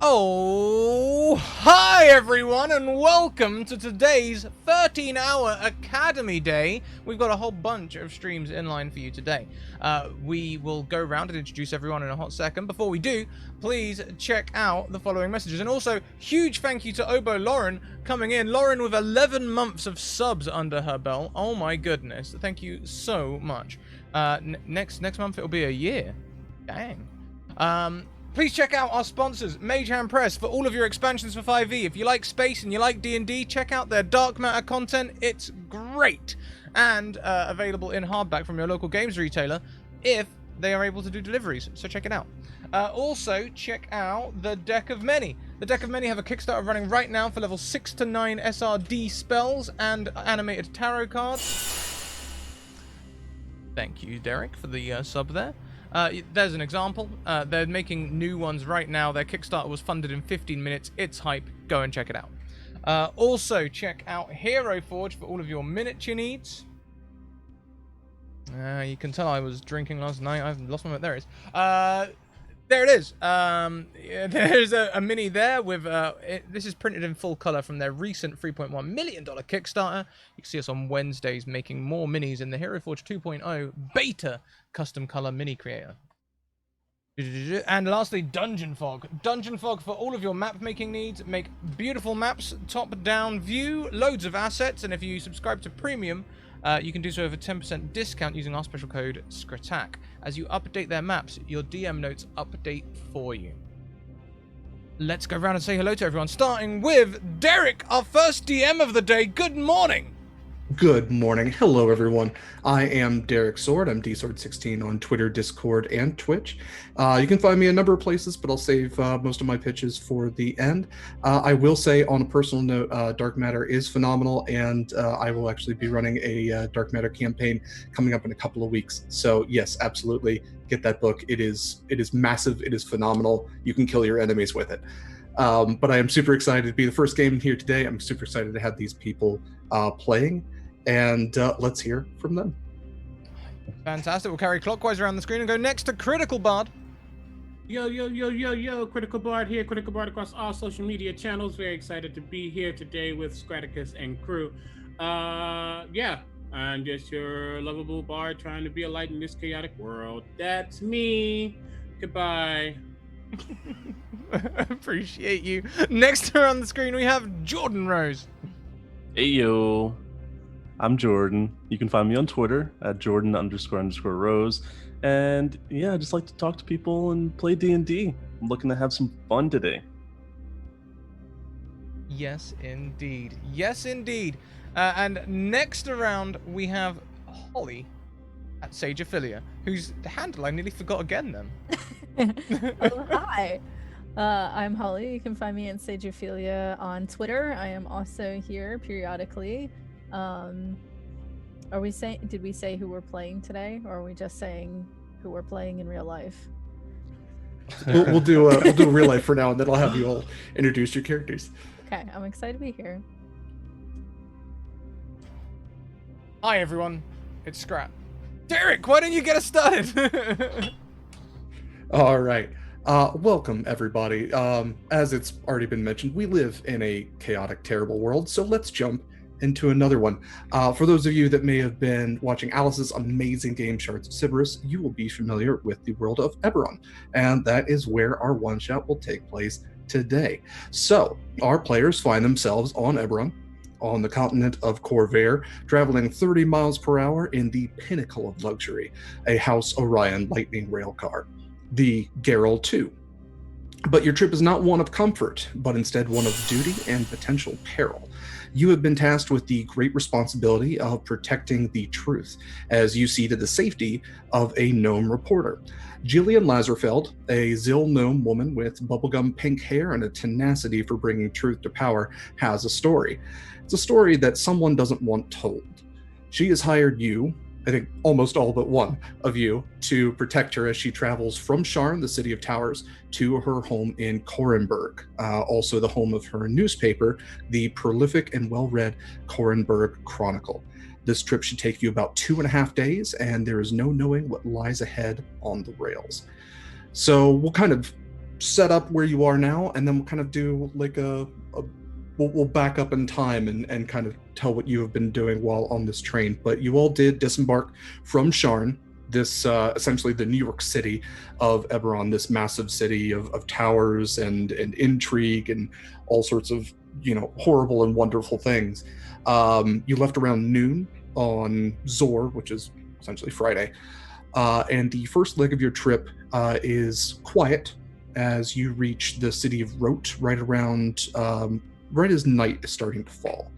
Oh, hi everyone, and welcome to today's 13-hour Academy Day. We've got a whole bunch of streams in line for you today. We will go around and introduce everyone in a hot second. Before we do, please check out the following messages. And also, huge thank you to Obo Lauren coming in. Lauren with 11 months of subs under her belt. Oh my goodness. Thank you so much. Next month it'll be a year. Dang. Please check out our sponsors, Mage Hand Press, for all of your expansions for 5e. If you like space and you like D&D, check out their Dark Matter content. It's great. And available in hardback from your local games retailer if they are able to do deliveries. So check it out. Also, check out the Deck of Many. The Deck of Many have a Kickstarter running right now for level 6 to 9 SRD spells and animated tarot cards. Thank you, Derek, for the sub there. There's an example. They're making new ones right now. Their Kickstarter was funded in 15 minutes. It's hype. Go and check it out. Also, check out Hero Forge for all of your miniature needs. You can tell I was drinking last night. I've lost my... There it is. There it is. There's a mini there with... this is printed in full color from their recent $3.1 million Kickstarter. You can see us on Wednesdays making more minis in the Hero Forge 2.0 beta custom color mini creator. And lastly, Dungeon Fog. Dungeon Fog for all of your map making needs. Make beautiful maps, top-down view, loads of assets, and if you subscribe to Premium, you can do so with a 10% discount using our special code Scratticus. As you update their maps, your DM notes update for you. Let's go around and say hello to everyone, starting with Derek, our first DM of the day. Good morning! Good morning. Hello, everyone. I am Derek Sword. I'm DSword16 on Twitter, Discord, and Twitch. You can find me a number of places, but I'll save most of my pitches for the end. I will say, on a personal note, Dark Matter is phenomenal, and I will actually be running a Dark Matter campaign coming up in a couple of weeks. So, yes, absolutely, get that book. It is massive. It is phenomenal. You can kill your enemies with it. But I am super excited to be the first game here today. I'm super excited to have these people playing. And let's hear from them. Fantastic. We'll carry clockwise around the screen and go next to Critical Bard. Yo, Critical Bard here. Critical Bard across all social media channels. Very excited to be here today with Scratticus and crew. Yeah, I'm just your lovable bard trying to be a light in this chaotic world. That's me. Goodbye. Appreciate you. Next to her on the screen, we have Jordan Rose. Hey, yo. I'm Jordan. You can find me on Twitter at Jordan__Rose. And yeah, I just like to talk to people and play D&D. I'm looking to have some fun today. Yes, indeed. Yes, indeed. And next around, we have Holly at Sagephilia, whose handle I nearly forgot again then. Oh, hi. I'm Holly. You can find me at Sagephilia on Twitter. I am also here periodically. Did we say who we're playing today, or are we just saying who we're playing in real life? We'll do real life for now, and then I'll have you all introduce your characters. Okay, I'm excited to be here. Hi everyone, it's Scrat. Derek, why don't you get us started? All right. Welcome, everybody. As it's already been mentioned, we live in a chaotic, terrible world, so let's jump into another one. For those of you that may have been watching Alice's amazing game Shards of Sybaris, you will be familiar with the world of Eberron, and that is where our one-shot will take place today. So, our players find themselves on Eberron, on the continent of Corvair, traveling 30 miles per hour in the pinnacle of luxury, a House Orion lightning railcar, the Geralt 2. But your trip is not one of comfort, but instead one of duty and potential peril. You have been tasked with the great responsibility of protecting the truth, as you see to the safety of a gnome reporter. Jillian Lazarfeld, a Zill gnome woman with bubblegum pink hair and a tenacity for bringing truth to power, has a story. It's a story that someone doesn't want told. She has hired you, I think almost all but one of you, to protect her as she travels from Sharn, the city of towers, to her home in Korenberg, also the home of her newspaper, the prolific and well-read Korenberg Chronicle. This trip should take you about 2.5 days, and there is no knowing what lies ahead on the rails. So we'll kind of set up where you are now, and then we'll kind of do like we'll back up in time and kind of tell what you have been doing while on this train. But you all did disembark from Sharn, this essentially the New York City of Eberron, this massive city of towers and intrigue and all sorts of horrible and wonderful things. You left around noon on Zor, which is essentially Friday, and the first leg of your trip is quiet as you reach the city of Rote right around right as night is starting to fall.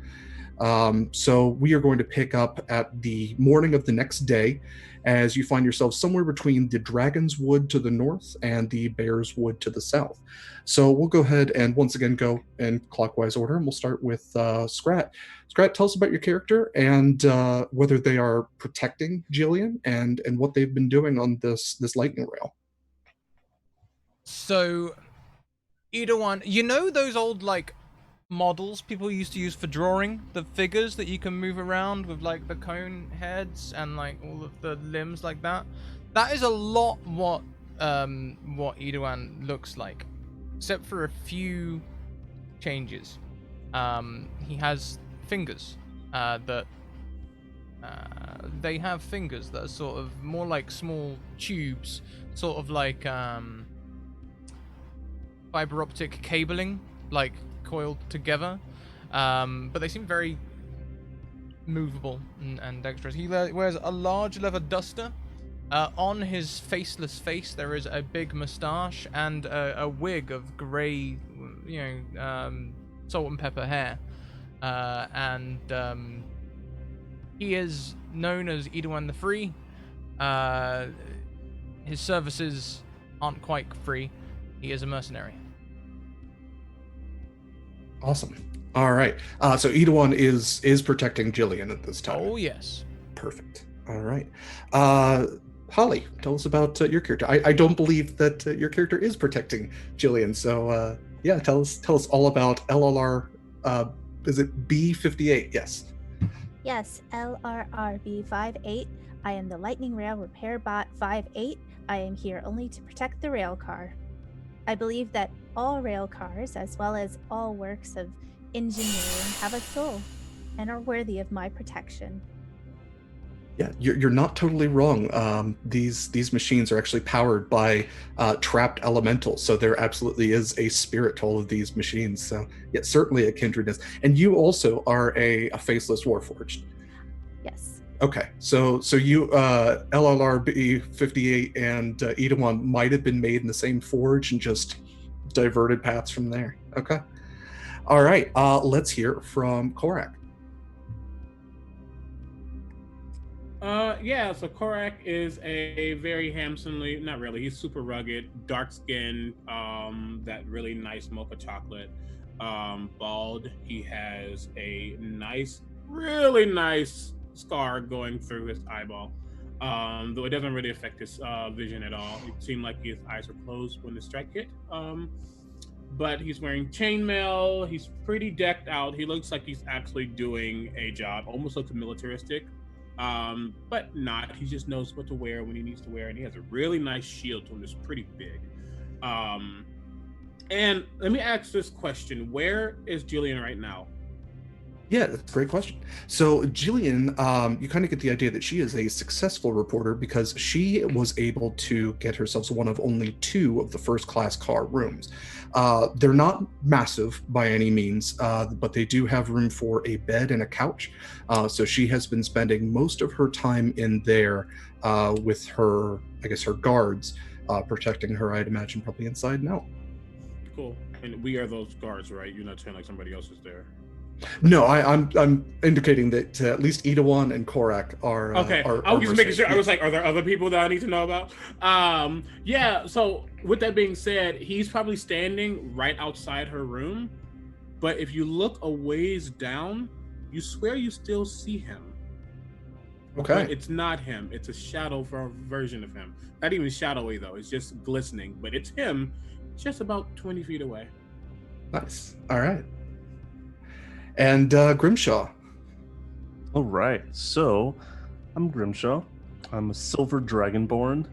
So we are going to pick up at the morning of the next day as you find yourself somewhere between the Dragon's Wood to the north and the Bear's Wood to the south. So we'll go ahead and once again go in clockwise order, and we'll start with Scrat. Scrat, tell us about your character and whether they are protecting Jillian and what they've been doing on this lightning rail. So, either one, those old models people used to use for drawing, the figures that you can move around with like the cone heads and like all of the limbs like that. That is a lot what Idoan looks like, except for a few changes. He has fingers that they have fingers that are sort of more like small tubes, sort of like fiber optic cabling, like coiled together, but they seem very movable and dexterous. He wears a large leather duster. On his faceless face there is a big moustache and a wig of grey, salt and pepper hair, and he is known as Idoan the Free. His services aren't quite free. He is a mercenary. Awesome. All right. So Idoan is protecting Jillian at this time. Oh, yes. Perfect. All right. Holly, tell us about your character. I don't believe that your character is protecting Jillian. So yeah, tell us all about LLR. Is it B58? Yes. Yes, LRRB58. I am the Lightning Rail Repair Bot 58. I am here only to protect the rail car. I believe that all rail cars, as well as all works of engineering, have a soul and are worthy of my protection. Yeah, you're not totally wrong. These machines are actually powered by trapped elementals, so there absolutely is a spirit to all of these machines. So yeah, certainly a kindredness. And you also are a faceless warforged. Yes. Okay, so you LLRB 58 and Idoan might have been made in the same forge and just diverted paths from there. Okay. All right, let's hear from Korak. Yeah, so Korak is a very handsomely, not really, he's super rugged, dark skin, that really nice mocha chocolate, bald. He has a nice, really nice scar going through his eyeball, though it doesn't really affect his vision at all. It seemed like his eyes were closed when the strike hit. But he's wearing chainmail, he's pretty decked out, he looks like he's actually doing a job, almost looks militaristic. But not. He just knows what to wear when he needs to wear, and he has a really nice shield to him that's pretty big. And let me ask this question: where is Jillian right now? Yeah, that's a great question. So Jillian, you kind of get the idea that she is a successful reporter because she was able to get herself one of only 2 of the first-class car rooms. They're not massive by any means, but they do have room for a bed and a couch. So she has been spending most of her time in there with her, I guess, her guards protecting her, I'd imagine, probably inside and out. Cool. And we are those guards, right? You're not saying like somebody else is there. No, I'm indicating that at least Idoan and Korak are okay. I was just making sure. I was like, are there other people that I need to know about? Yeah. So with that being said, he's probably standing right outside her room, but if you look a ways down, you swear you still see him. Okay. But it's not him. It's a shadow version of him. Not even shadowy though. It's just glistening, but it's him, just about 20 feet away. Nice. All right. And Grimshaw. All right, so I'm Grimshaw. I'm a silver dragonborn.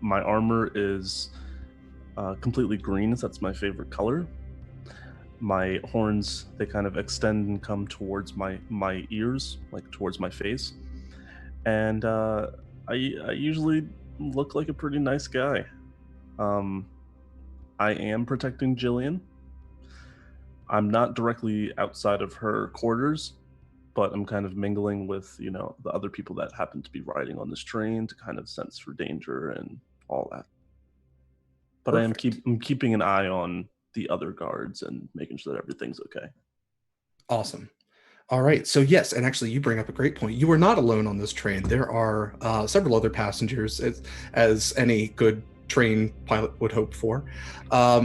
My armor is completely green, as that's my favorite color. My horns, they kind of extend and come towards my ears, like towards my face. And I usually look like a pretty nice guy. I am protecting Jillian. I'm not directly outside of her quarters, but I'm kind of mingling with, the other people that happen to be riding on this train to kind of sense for danger and all that. But Perfect. I'm keeping an eye on the other guards and making sure that everything's okay. Awesome. All right. So yes, and actually, you bring up a great point. You are not alone on this train. There are several other passengers, as any good train pilot would hope for.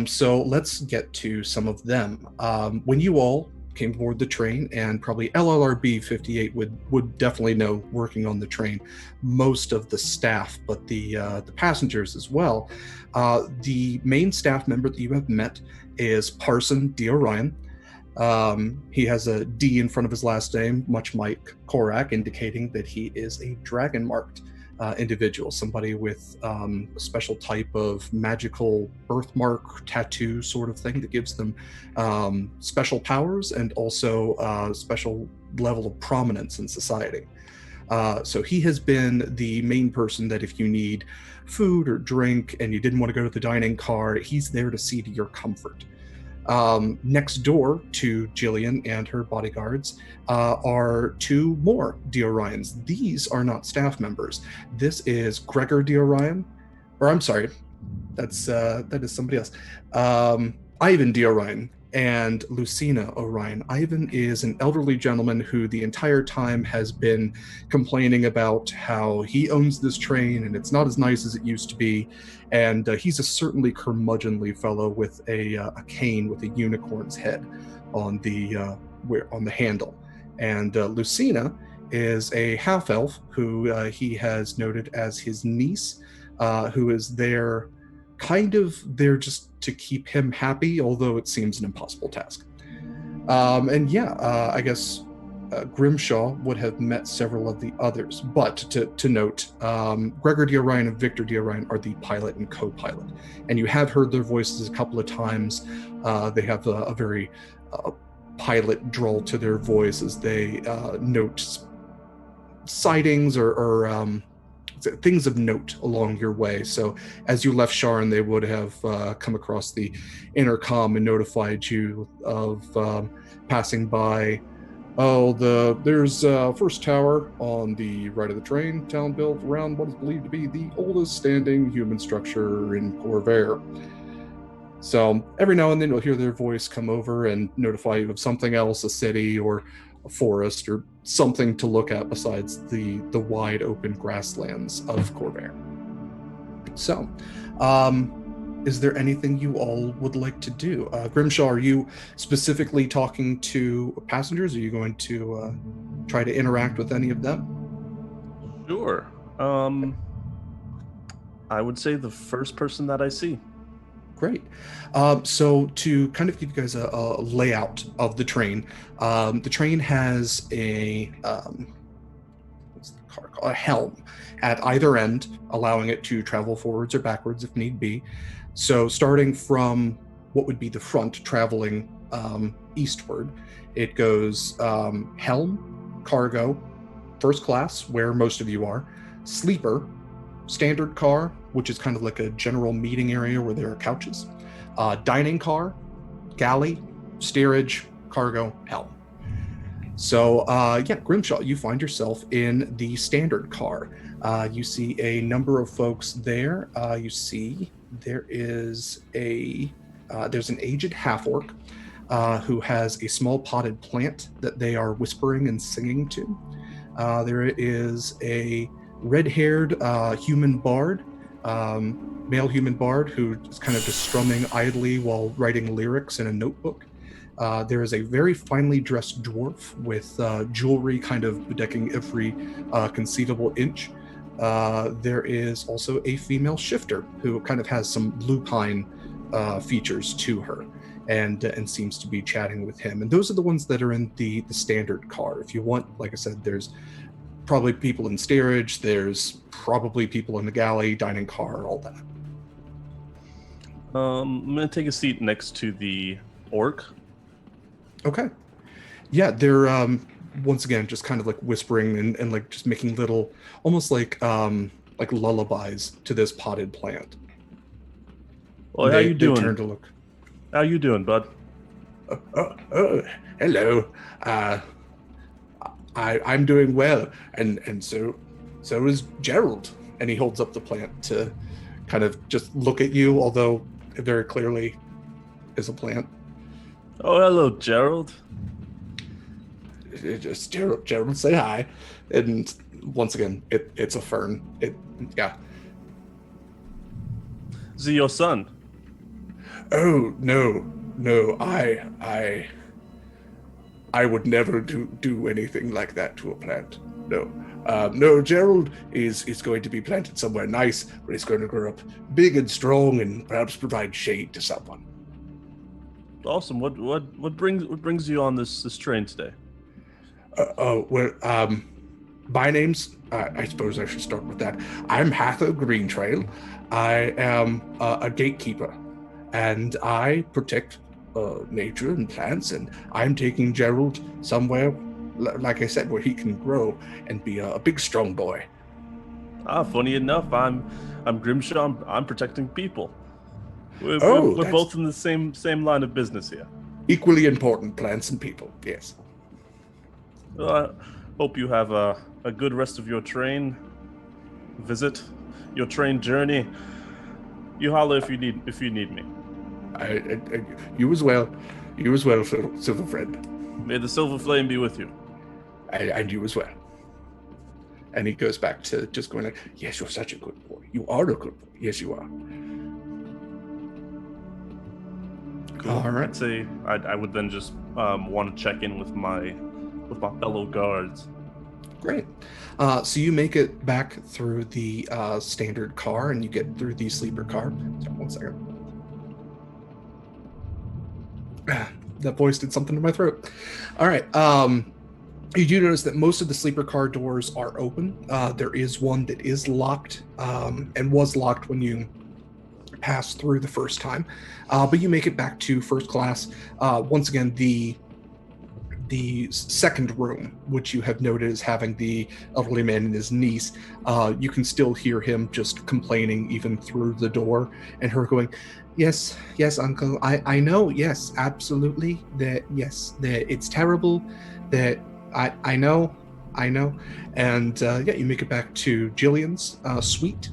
So let's get to some of them. When you all came aboard the train, and probably LLRB 58 would definitely know, working on the train, most of the staff, but the passengers as well. The main staff member that you have met is Parson D. Orion. He has a D in front of his last name, much like Korak, indicating that he is a dragon marked individual, somebody with a special type of magical birthmark tattoo sort of thing that gives them special powers and also a special level of prominence in society. So he has been the main person that if you need food or drink and you didn't want to go to the dining car, he's there to see to your comfort. Next door to Jillian and her bodyguards are two more D. Orions. These are not staff members. This is Gregor D. Orion, or I'm sorry, that is somebody else. Ivan D. Orion and Lucina Orion. Ivan is an elderly gentleman who the entire time has been complaining about how he owns this train and it's not as nice as it used to be. And he's a certainly curmudgeonly fellow with a cane with a unicorn's head on the handle. And Lucina is a half-elf who he has noted as his niece, who is there just to keep him happy, although it seems an impossible task. I guess Grimshaw would have met several of the others, but to note, Gregor D. Orion and Victor D. Orion are the pilot and co-pilot, and you have heard their voices a couple of times. They have a very pilot drawl to their voice as they note sightings or things of note along your way. So as you left Sharon, they would have come across the intercom and notified you of passing by. Oh, there's first tower on the right of the train, town built around what is believed to be the oldest standing human structure in Corvair. So every now and then you'll hear their voice come over and notify you of something else, a city or a forest or something to look at besides the wide open grasslands of Corvair. So, is there anything you all would like to do? Grimshaw, are you specifically talking to passengers? Are you going to try to interact with any of them? Sure. I would say the first person that I see. Great. So to kind of give you guys a layout of the train has a what's the car called? A helm at either end, allowing it to travel forwards or backwards if need be. So starting from what would be the front, traveling eastward, it goes helm, cargo, first class, where most of you are, sleeper, standard car, which is kind of like a general meeting area where there are couches, dining car, galley, steerage, cargo, helm. So Grimshaw, you find yourself in the standard car. You see a number of folks there. You see there's an aged half-orc who has a small potted plant that they are whispering and singing to. There is a red-haired human bard, male human bard, who is kind of just strumming idly while writing lyrics in a notebook. There is a very finely dressed dwarf with jewelry kind of bedecking every conceivable inch. There is also a female shifter who kind of has some lupine features to her and seems to be chatting with him. And those are the ones that are in the standard car. If you want, like I said, there's probably people in steerage, there's probably people in the galley, dining car, all that. I'm gonna take a seat next to the orc. Okay. Yeah, they're once again just kind of like whispering and like just making little, almost like lullabies to this potted plant. Well, how They you they doing? turn to look. How you doing, bud? Hello. Uh, I'm doing well, and so is Gerald. And he holds up the plant to kind of just look at you, although it very clearly is a plant. Oh, hello, Gerald. Just Gerald, say hi. And once again, it's a fern. Yeah. Is he your son? Oh no, I would never do anything like that to a plant. No. No, Gerald is going to be planted somewhere nice, where he's going to grow up big and strong and perhaps provide shade to someone. Awesome. What brings you on this train today? My name's, I suppose I should start with that. I'm Hatho Greentrail. I am a gatekeeper, and I protect nature and plants, and I'm taking Gerald somewhere, like I said, where he can grow and be a big, strong boy. Funny enough, I'm Grimshaw. I'm protecting people. We're That's both in the same line of business here. equally important, plants and people, yes. Well, I hope you have a good rest of your train visit, your train journey. You holler if you need me. You as well, Silver Friend. May the silver flame be with you. And you as well. And he goes back to just going like, yes, you're such a good boy. You are a good boy. Yes, you are. Cool. All right. I'd say I would then just want to check in with my fellow guards. Great. So you make it back through the standard car, and you get through the sleeper car. Sorry, 1 second. That voice did something to my throat. All right. You do notice that most of the sleeper car doors are open. There is one that is locked, and was locked when you passed through the first time. But you make it back to first class. Once again, the second room, which you have noted is having the elderly man and his niece, you can still hear him just complaining even through the door, and her going, yes, uncle, I know, yes, absolutely, that it's terrible, that I know, and yeah, you make it back to Jillian's suite,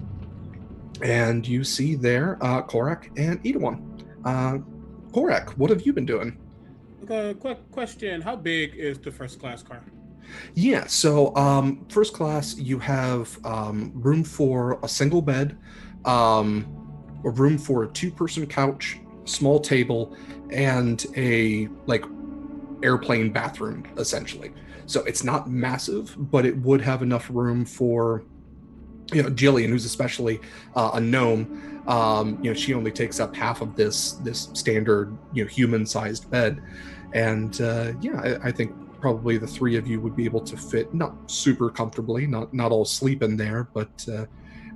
and you see there Korak and Edawan. Korak, what have you been doing? Quick question: how big is the first class car? Yeah, so first class, you have room for a single bed, a room for a 2-person couch, small table, and a like airplane bathroom, essentially. So it's not massive, but it would have enough room for, Jillian, who's especially a gnome. She only takes up half of this standard, human-sized bed, and I think probably the three of you would be able to fit, not super comfortably, not all sleep in there, but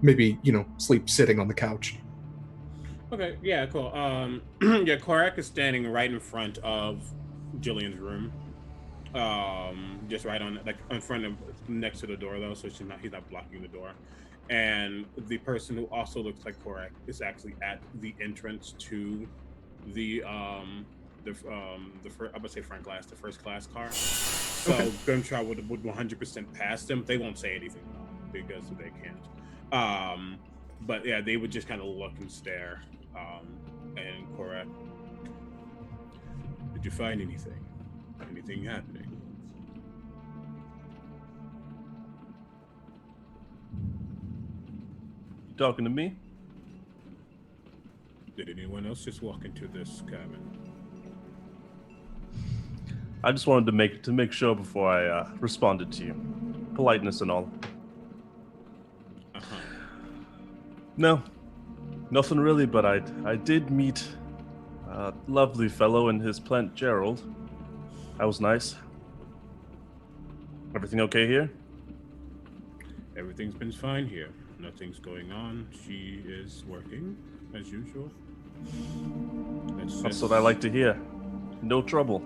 maybe sleep sitting on the couch. Okay, yeah, cool. Yeah, Korak is standing right in front of Jillian's room. Just right on, like, in front of, next to the door though, so he's not blocking the door. And the person who also looks like Korak is actually at the entrance to the I'm gonna say front class, the first class car. So Okay. Grimshaw would 100% pass them. They won't say anything though, because they can't. But yeah, they would just kind of look and stare. And Korak, did you find anything? Anything happening? You talking to me? Did anyone else just walk into this cabin? I just wanted to make sure before I responded to you. Politeness and all. Uh-huh. No, nothing really, but I did meet a lovely fellow and his plant, Gerald. That was nice. Everything okay here? Everything's been fine here. Nothing's going on. She is working as usual. That's what I like to hear. No trouble.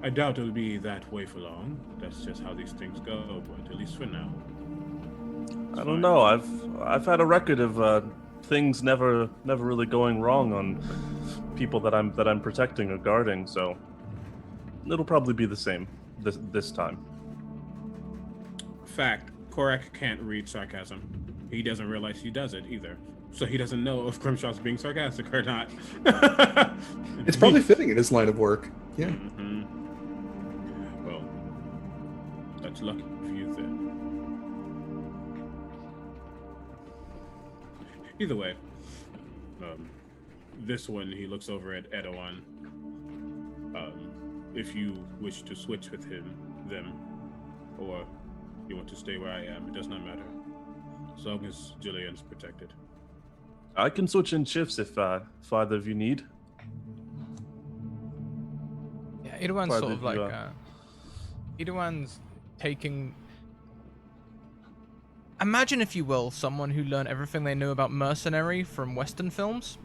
I doubt it'll be that way for long. That's just how these things go, but at least for now. I don't know. I've had a record of things never really going wrong on people that I'm protecting or guarding, so it'll probably be the same this time. Fact, Korak can't read sarcasm. He doesn't realize he does it either. So he doesn't know if Grimshaw's being sarcastic or not. It's probably fitting in his line of work. Yeah. Mm-hmm. Well, that's lucky for you then. Either way, this one, he looks over at Edoan. If you wish to switch with them, or you want to stay where I am, it does not matter. As long as Jillian's protected. I can switch in shifts if either of you need. Yeah, Edoan's Father, sort of like you, Edoan's taking. Imagine, if you will, someone who learned everything they knew about mercenary from Western films.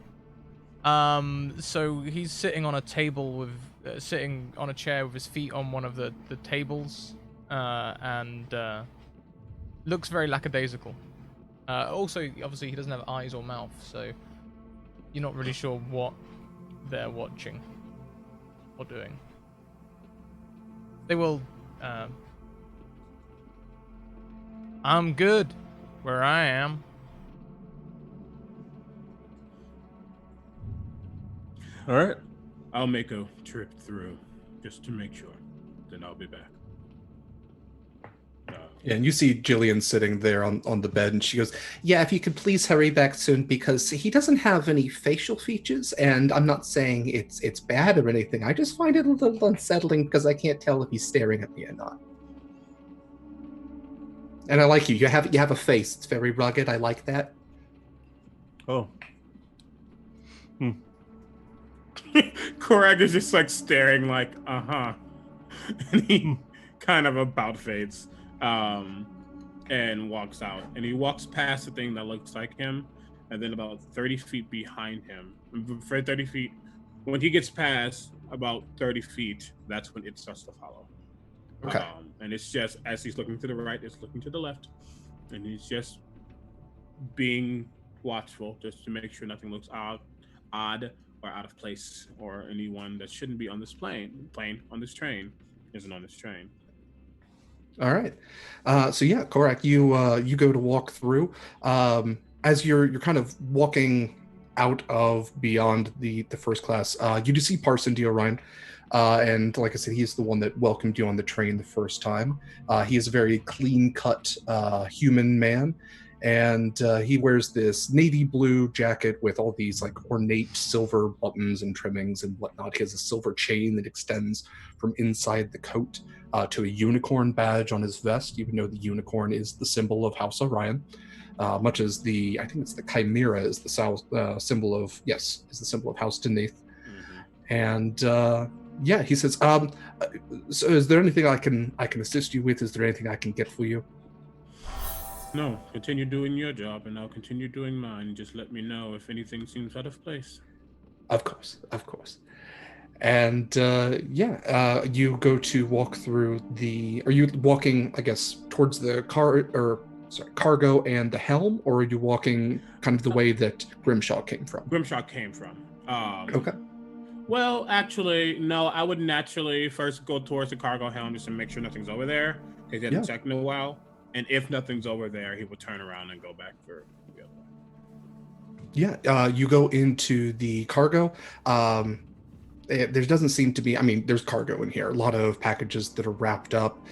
So he's sitting on a table with, sitting on a chair with his feet on one of the tables, and looks very lackadaisical. Also, obviously, he doesn't have eyes or mouth, so you're not really sure what they're watching or doing. They will. I'm good where I am. All right. I'll make a trip through just to make sure. Then I'll be back. Yeah, and you see Jillian sitting there on the bed, and she goes, "Yeah, if you could please hurry back soon, because he doesn't have any facial features, and I'm not saying it's bad or anything. I just find it a little unsettling because I can't tell if he's staring at me or not. And I like you. You have a face. It's very rugged. I like that." Oh. Korak is just like staring like, and he kind of about fades. And walks out. And he walks past the thing that looks like him, and then about 30 feet behind him. For 30 feet, when he gets past about 30 feet, that's when it starts to follow. Okay. And it's just, as he's looking to the right, it's looking to the left. And he's just being watchful, just to make sure nothing looks odd or out of place, or anyone that shouldn't be on this train isn't on this train. All right. So yeah, Korak, you go to walk through. As you're kind of walking out of beyond the first class, you do see Parson Diorine. And like I said, he's the one that welcomed you on the train the first time. He is a very clean-cut human man, and he wears this navy blue jacket with all these like ornate silver buttons and trimmings and whatnot. He has a silver chain that extends from inside the coat to a unicorn badge on his vest, even though the unicorn is the symbol of House Orion. Much as I think it's the chimera is the symbol of House Deneath. Mm-hmm. And yeah, he says, so is there anything I can assist you with? Is there anything I can get for you? No, continue doing your job, and I'll continue doing mine. Just let me know if anything seems out of place. Of course. And you go to walk through are you walking, I guess, towards the cargo and the helm, or are you walking kind of the way that Grimshaw came from? Grimshaw came from. Okay. Well, actually, no, I would naturally first go towards the cargo helm just to make sure nothing's over there, because he hasn't checked in a while. And if nothing's over there, he would turn around and go back for the other way. Yeah, you go into the cargo. There doesn't seem to be, there's cargo in here. A lot of packages that are wrapped up,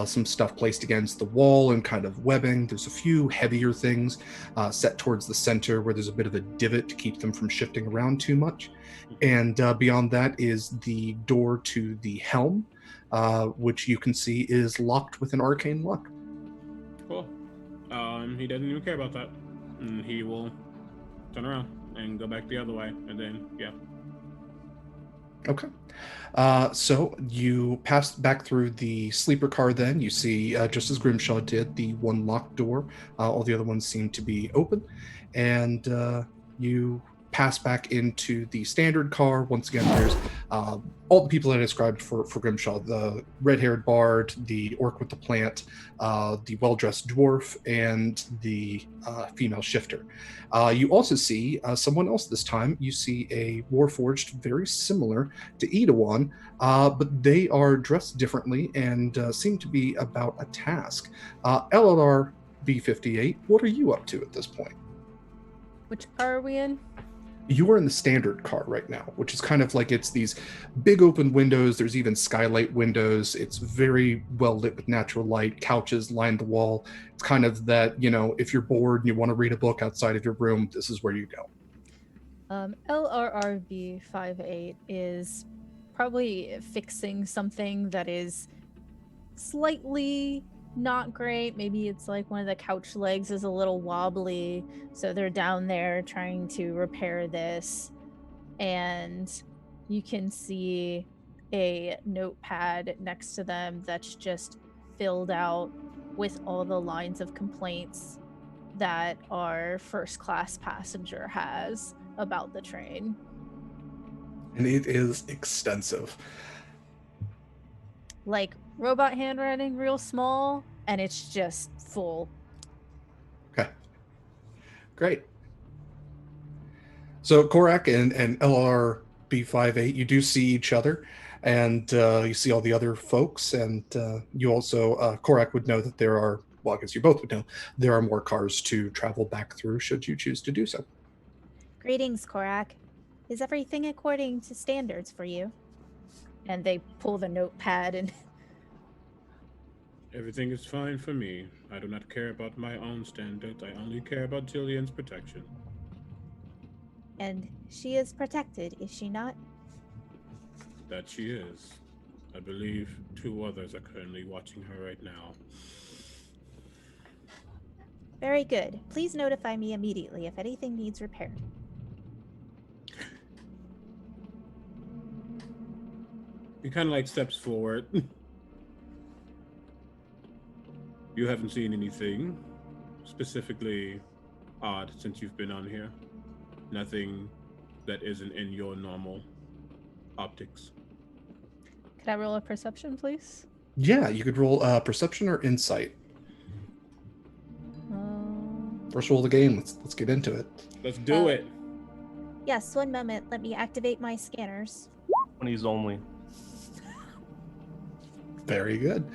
some stuff placed against the wall and kind of webbing. There's a few heavier things set towards the center where there's a bit of a divot to keep them from shifting around too much. And beyond that is the door to the helm, which you can see is locked with an arcane lock. Cool. He doesn't even care about that. And he will turn around and go back the other way. And then, yeah. Okay. So you pass back through the sleeper car. Then you see, just as Grimshaw did, the one locked door. All the other ones seem to be open, and you pass back into the standard car. Once again, there's all the people that I described for Grimshaw: the red-haired bard, the orc with the plant, the well-dressed dwarf, and the female shifter. You also see someone else this time. You see a warforged, very similar to Edawan, but they are dressed differently and seem to be about a task. LLR B58, what are you up to at this point? Which car are we in? You are in the standard car right now, which is kind of like it's these big open windows. There's even skylight windows. It's very well lit with natural light. Couches line the wall. It's kind of that, if you're bored and you want to read a book outside of your room, this is where you go. LRRB58 is probably fixing something that is slightly not great. Maybe it's like one of the couch legs is a little wobbly, so they're down there trying to repair this. And you can see a notepad next to them that's just filled out with all the lines of complaints that our first class passenger has about the train. And it is extensive. Like robot handwriting, real small, and it's just full. Okay. Great. So Korak and LRB58, you do see each other, and you see all the other folks, and you also, Korak would know that there are, well, I guess you both would know, there are more cars to travel back through should you choose to do so. Greetings, Korak. Is everything according to standards for you? And they pull the notepad and Everything is fine for me. I do not care about my own standards. I only care about Jillian's protection. And she is protected, is she not? That she is. I believe 2 others are currently watching her right now. Very good. Please notify me immediately if anything needs repaired. He kind of like steps forward. You haven't seen anything specifically odd since you've been on here? Nothing that isn't in your normal optics? Could I roll a perception, please? Yeah, you could roll perception or insight. First roll of the game. Let's get into it. Let's do it. Yes, one moment. Let me activate my scanners. 20s only. Very good.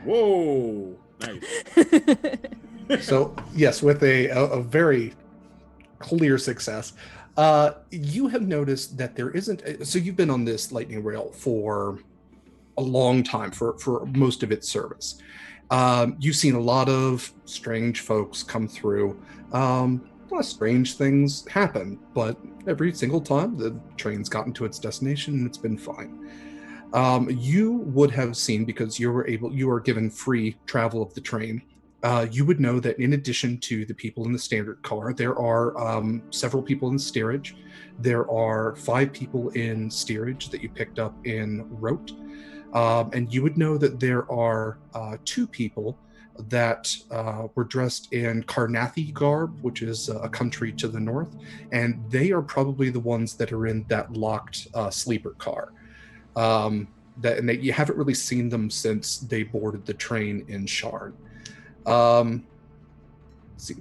Whoa! Nice. So yes, with a very clear success, you have noticed that there isn't. So you've been on this lightning rail for a long time, for most of its service. You've seen a lot of strange folks come through. A lot of strange things happen, but every single time the train's gotten to its destination and it's been fine. You would have seen, because you are given free travel of the train. You would know that in addition to the people in the standard car, there are several people in steerage. There are 5 people in steerage that you picked up in rote. And you would know that there are 2 people that were dressed in Karnathi garb, which is a country to the north, and they are probably the ones that are in that locked sleeper car. That you haven't really seen them since they boarded the train in Sharn.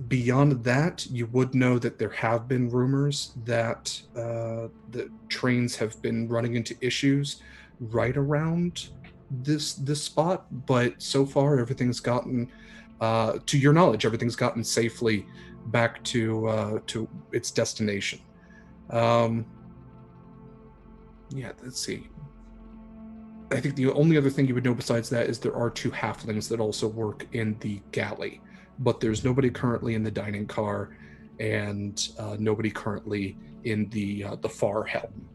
Beyond that, you would know that there have been rumors that the trains have been running into issues right around this spot, but so far everything's gotten, to your knowledge, everything's gotten safely back to its destination. Yeah, let's see. I think the only other thing you would know besides that is there are 2 halflings that also work in the galley, but there's nobody currently in the dining car, and nobody currently in the far helm.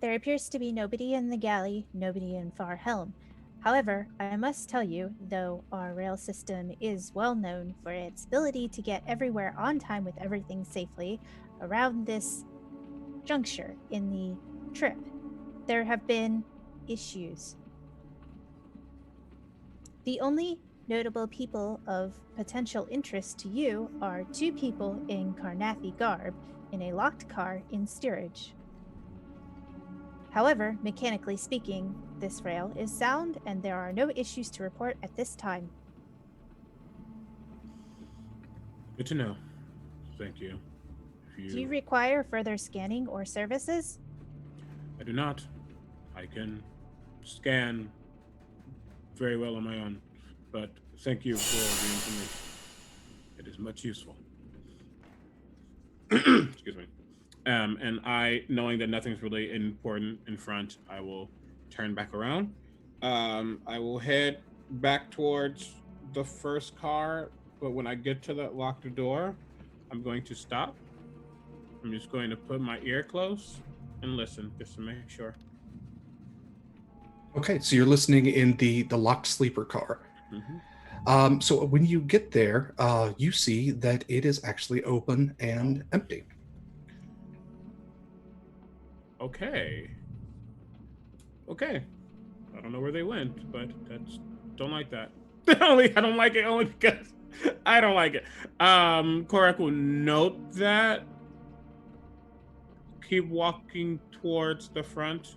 There appears to be nobody in the galley, nobody in Far Helm. However, I must tell you, though our rail system is well known for its ability to get everywhere on time with everything safely, around this juncture in the trip, there have been issues. The only notable people of potential interest to you are 2 people in Karnathi garb in a locked car in steerage. However, mechanically speaking, this rail is sound and there are no issues to report at this time. Good to know. Thank you. Do you require further scanning or services? I do not. I can scan very well on my own, but thank you for the information. It is much useful. Excuse me. And I, knowing that nothing's really important in front, I will turn back around. I will head back towards the first car, but when I get to the locked door, I'm going to stop. I'm just going to put my ear close and listen just to make sure. Okay, so you're listening in the locked sleeper car. Mm-hmm. So when you get there, you see that it is actually open and empty. Okay. I don't know where they went, but don't like that. I don't like it only because I don't like it. Korak will note that. Keep walking towards the front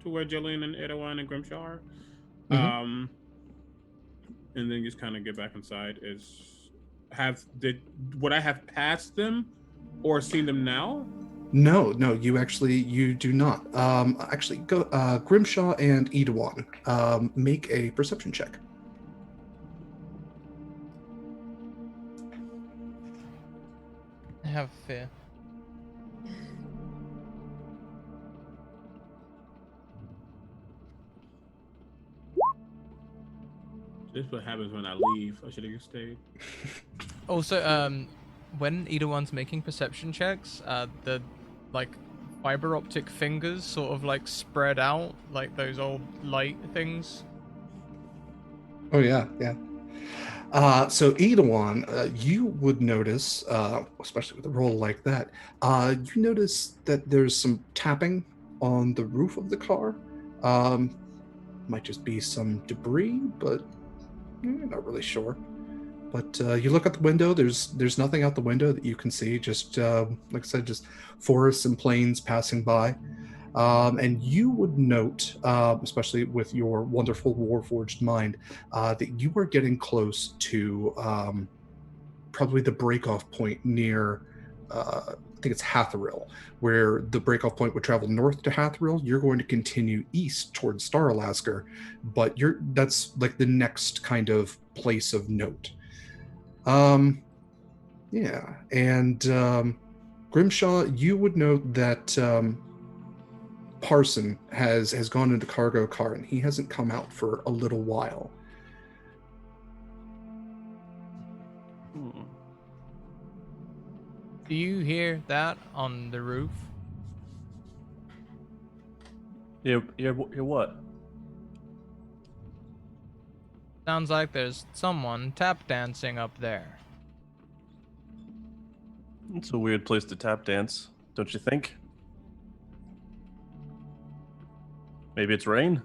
to where Jillian and Erdogan and Grimshaw are. Mhm. And then just kind of get back inside. Would I have passed them or seen them now? No, you do not. Actually, go Grimshaw and Edawan. Make a perception check. I have fear. This is what happens when I leave. I should have stayed. Also, when either one's making perception checks, the fiber optic fingers sort of like spread out like those old light things. Oh yeah. So Edawan, you would notice, especially with a roll like that, you notice that there's some tapping on the roof of the car. Might just be some debris, but not really sure. But you look out the window. There's nothing out the window that you can see. Just like I said, just forests and plains passing by. And you would note, especially with your wonderful Warforged mind, that you are getting close to probably the breakoff point near, I think it's Hatheril, where the breakoff point would travel north to Hatheril. You're going to continue east towards Star Alaska, but that's like the next kind of place of note. Yeah, and Grimshaw, you would note that Parson has gone into the cargo car and he hasn't come out for a little while. Do you hear that on the roof? Hear what? Sounds like there's someone tap dancing up there. It's a weird place to tap dance, don't you think? Maybe it's rain?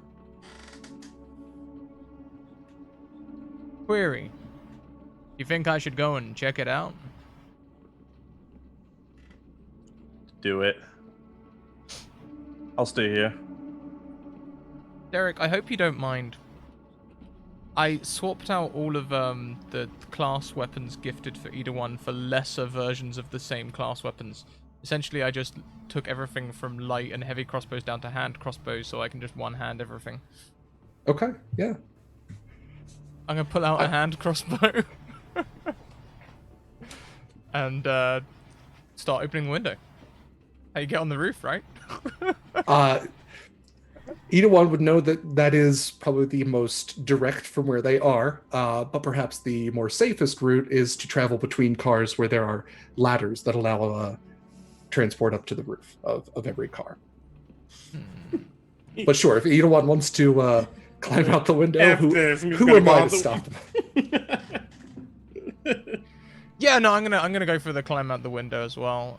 Query. You think I should go and check it out? Do it. I'll stay here. Derek, I hope you don't mind. I swapped out all of the class weapons gifted for either one for lesser versions of the same class weapons. Essentially, I just took everything from light and heavy crossbows down to hand crossbows so I can just one-hand everything. Okay, yeah. I'm going to pull out a hand crossbow and start opening the window. How you get on the roof, right? Either one would know that is probably the most direct from where they are, but perhaps the more safest route is to travel between cars where there are ladders that allow transport up to the roof of every car. But sure, if either one wants to climb out the window, who am I to stop them? Yeah, no, I'm gonna go for the climb out the window as well.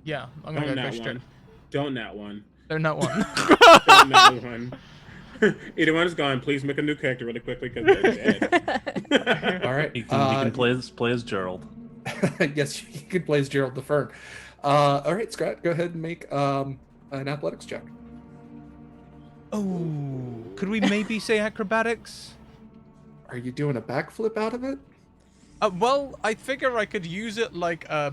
Yeah, I'm gonna Don't go that straight. one. Don't that one. Don't that one. Don't that one. Either one is gone. Please make a new character really quickly because they're dead. All right. He can play as Gerald. Yes, you can play as Gerald the Fern. All right, Scrat, go ahead and make an athletics check. Oh, could we maybe say acrobatics? Are you doing a backflip out of it? Well, I figure I could use it like a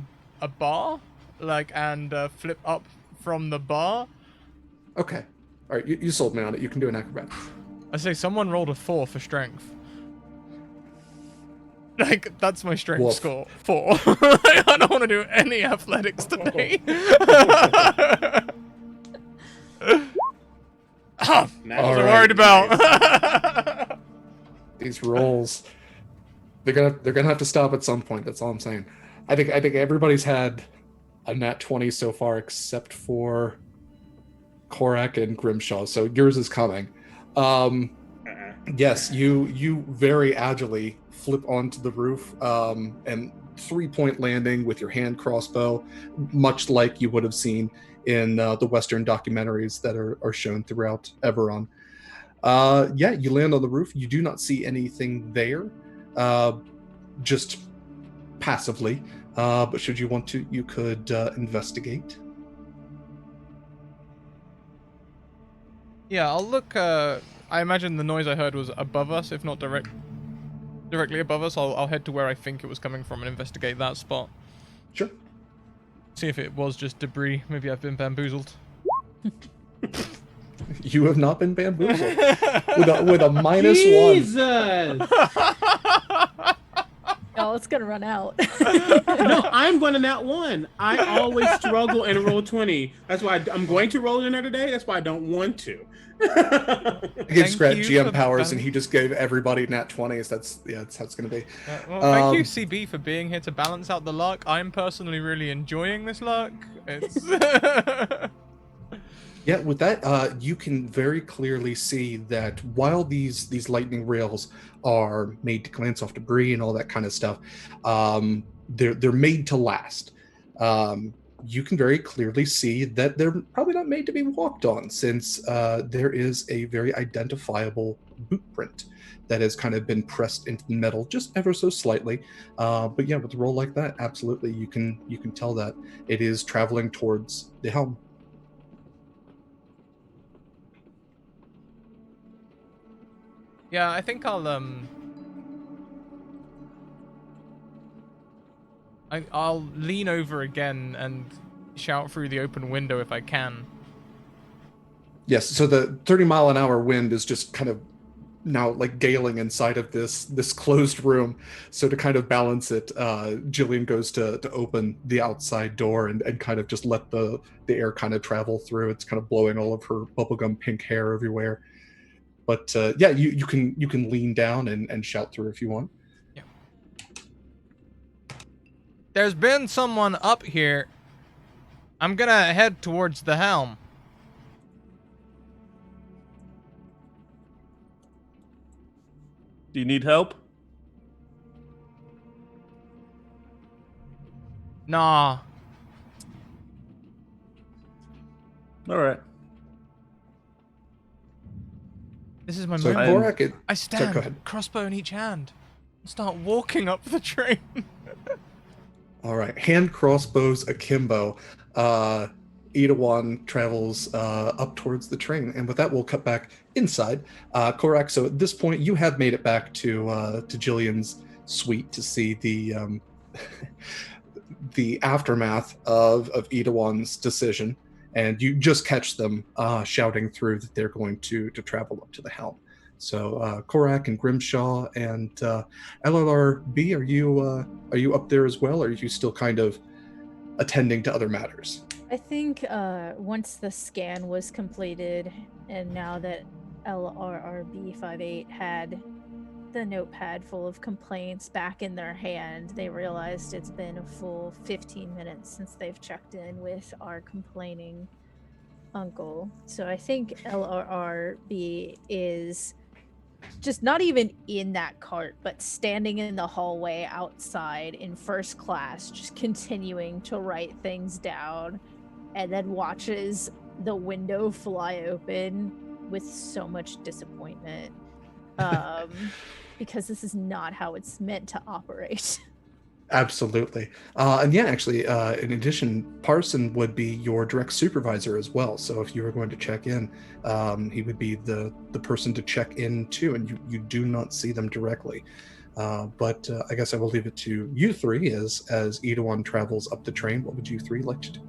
bar, and flip up from the bar. Okay. All right, you sold me on it. You can do an acrobatics. I say someone rolled a 4 for strength. Like, that's my strength Woof. score. 4. I don't want to do any athletics today. I was worried about. These rolls, they're gonna have to stop at some point. That's all I'm saying. I think everybody's had a nat 20 so far except for Korak and Grimshaw. So yours is coming. Yes, you very agilely flip onto the roof and 3-point landing with your hand crossbow, much like you would have seen in the Western documentaries that are shown throughout Eberron. Yeah, you land on the roof. You do not see anything there, just passively. But should you want to, you could investigate. Yeah, I'll look. I imagine the noise I heard was above us, if not directly above us. I'll head to where I think it was coming from and investigate that spot. Sure. See if it was just debris. Maybe I've been bamboozled. You have not been bamboozled with a -1. Jesus! Oh, it's gonna run out. No, I'm going to nat 1. I always struggle and roll 20. That's why I'm going to roll in there today. That's why I don't want to. I gave Scrat you GM for powers, and he just gave everybody nat 20s. That's how it's going to be. Well, thank you, CB, for being here to balance out the luck. I'm personally really enjoying this luck. It's Yeah, with that, you can very clearly see that while these lightning rails are made to glance off debris and all that kind of stuff, they're made to last. You can very clearly see that they're probably not made to be walked on, since there is a very identifiable boot print that has kind of been pressed into the metal just ever so slightly. But yeah, with a roll like that, absolutely, you can tell that it is traveling towards the helm. Yeah, I think I'll lean over again and shout through the open window if I can. Yes, so the 30-mile-an-hour wind is just kind of now like galing inside of this closed room. So to kind of balance it, Jillian goes to open the outside door and kind of just let the air kind of travel through. It's kind of blowing all of her bubblegum pink hair everywhere. But yeah, you can lean down and shout through if you want. Yeah. There's been someone up here. I'm gonna head towards the helm. Do you need help? Nah. All right. This is my So moment. Korak, I stand, go ahead. crossbow in each hand, and start walking up the train. All right, hand crossbows akimbo. Idawan travels up towards the train, and with that, we'll cut back inside. Korak, so at this point, you have made it back to Jillian's suite to see the the aftermath of Idawan's decision, and you just catch them shouting through that they're going to travel up to the helm. So Korak and Grimshaw and LLRB, are you up there as well, or are you still kind of attending to other matters? I think once the scan was completed, and now that LRRB58 had the notepad full of complaints back in their hand, they realized it's been a full 15 minutes since they've checked in with our complaining uncle. So I think LRRB is just not even in that cart, but standing in the hallway outside in first class, just continuing to write things down, and then watches the window fly open with so much disappointment. Because this is not how it's meant to operate. Absolutely. And yeah, actually, in addition, Parson would be your direct supervisor as well. So if you were going to check in, he would be the person to check in too, and you do not see them directly. But I guess I will leave it to you three as Edawan travels up the train. What would you three like to do?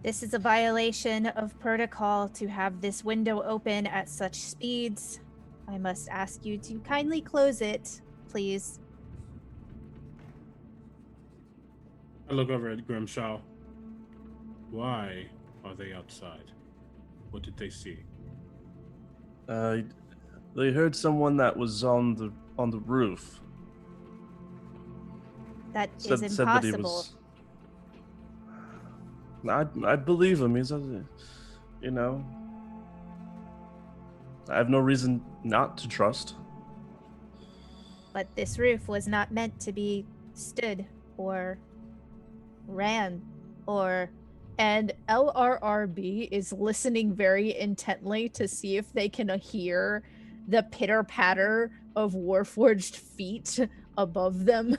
This is a violation of protocol to have this window open at such speeds. I must ask you to kindly close it, please. I look over at Grimshaw. Why are they outside? What did they see? They heard someone that was on the roof. That is Said that he impossible. was. I believe him. He's, you know, I have no reason not to trust. But this roof was not meant to be stood or ran or... And LRRB is listening very intently to see if they can hear the pitter-patter of Warforged feet above them.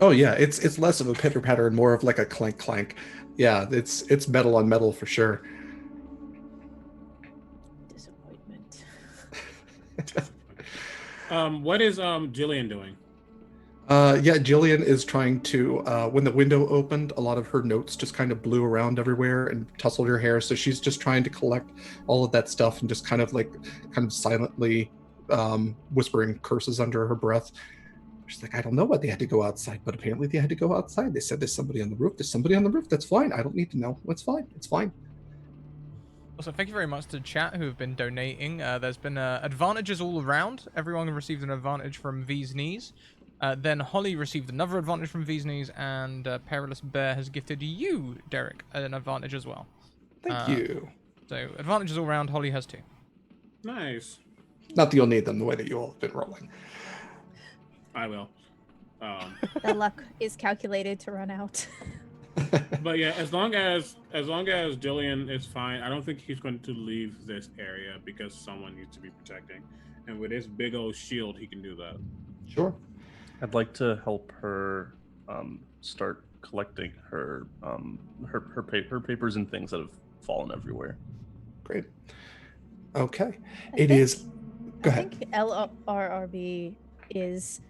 Oh yeah, it's less of a pitter patter and more of like a clank clank. Yeah, it's metal on metal for sure. Disappointment. What is Jillian doing? Yeah, Jillian is trying to, when the window opened, a lot of her notes just kind of blew around everywhere and tousled her hair. So she's just trying to collect all of that stuff and just kind of silently whispering curses under her breath. She's like, I don't know why they had to go outside, but apparently they had to go outside. They said there's somebody on the roof. There's somebody on the roof. That's fine. I don't need to know. It's fine. It's fine. Also, thank you very much to chat who have been donating. There's been advantages all around. Everyone received an advantage from V's knees. Then Holly received another advantage from V's knees, and Perilous Bear has gifted you, Derek, an advantage as well. Thank you. So advantages all around. Holly has 2. Nice. Not that you'll need them the way that you all have been rolling. I will. The luck is calculated to run out. But yeah, as long as Jillian is fine, I don't think he's going to leave this area because someone needs to be protecting. And with his big old shield, he can do that. Sure. I'd like to help her start collecting her papers and things that have fallen everywhere. Great. Okay. It is. Go ahead. I think LRRB is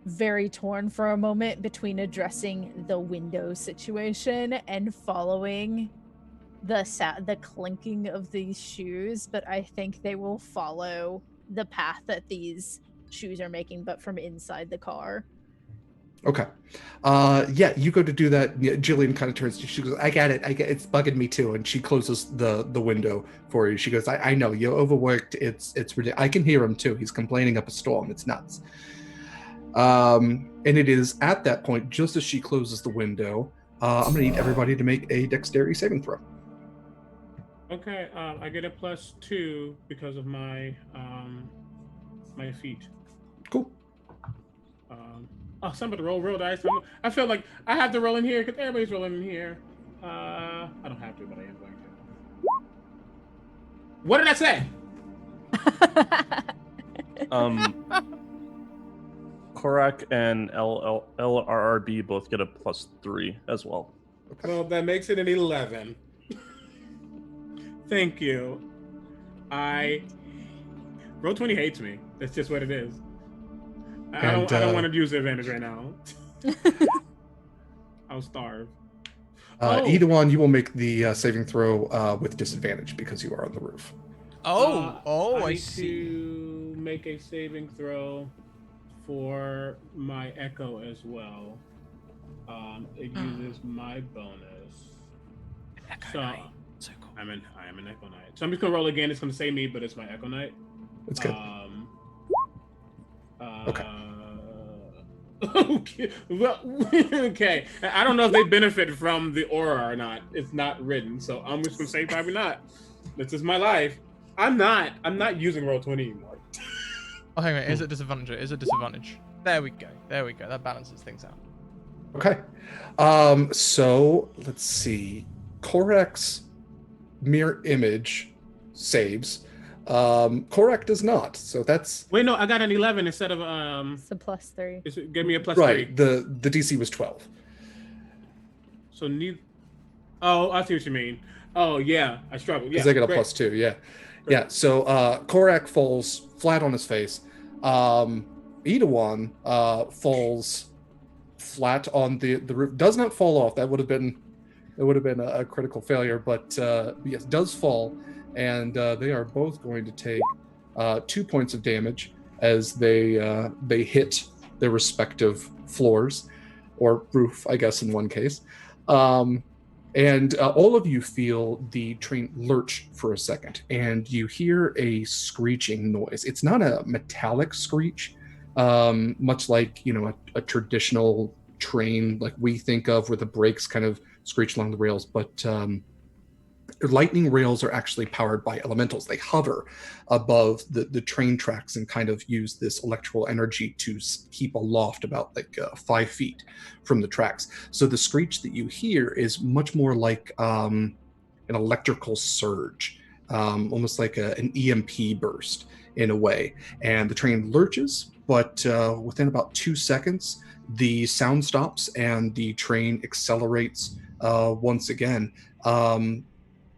very torn for a moment between addressing the window situation and following the clinking of these shoes, but I think they will follow the path that these shoes are making, but from inside the car. Okay. Yeah, you go to do that. Yeah, Jillian kind of turns to you. She goes, I get it. It's bugging me too. And she closes the window for you. She goes, I know you're overworked. It's ridiculous. I can hear him too. He's complaining up a storm. It's nuts. And it is at that point, just as she closes the window, I'm going to need everybody to make a dexterity saving throw. Okay, I get a +2 because of my my feet. Cool. Somebody roll dice. I feel like I have to roll in here because everybody's rolling in here. I don't have to, but I am going to. What did I say? Korak and LRRB both get a +3 as well. Okay. Well, that makes it an 11. Thank you. Roll 20 hates me. That's just what it is. I don't want to use the advantage right now. I'll starve. Edawan, you will make the saving throw with disadvantage because you are on the roof. I need see. To make a saving throw for my echo as well. It uses my bonus. Echo Knight. So cool. I am an Echo Knight. So I'm just gonna roll again. It's gonna save me, but it's my Echo Knight. That's good. Okay. Okay. Well, okay. I don't know if they benefit from the aura or not. It's not written, so I'm just gonna say probably not. This is my life. I'm not using Roll20 anymore. Oh, hang on. Is it disadvantage? Is it disadvantage? There we go. That balances things out. Okay. So let's see. Korak's mirror image saves. Korak does not. So that's Wait, no, I got an 11 instead of It's a +3. Give me a +3. right. The DC was 12. So neither. Oh, I see what you mean. Oh yeah, I struggle. Yeah, Because they get a great. +2. Yeah. Great. Yeah. So Korak falls flat on his face. Idawan falls flat on the roof. Does not fall off. That would have been a critical failure. But yes, does fall, and they are both going to take 2 points of damage as they hit their respective floors or roof, I guess in one case. And all of you feel the train lurch for a second, and you hear a screeching noise. It's not a metallic screech, much like a traditional train like we think of, where the brakes kind of screech along the rails, but lightning rails are actually powered by elementals. They hover above the train tracks and kind of use this electrical energy to keep aloft about 5 feet from the tracks. So the screech that you hear is much more like an electrical surge, almost like an EMP burst in a way. And the train lurches, but within about 2 seconds, the sound stops and the train accelerates once again.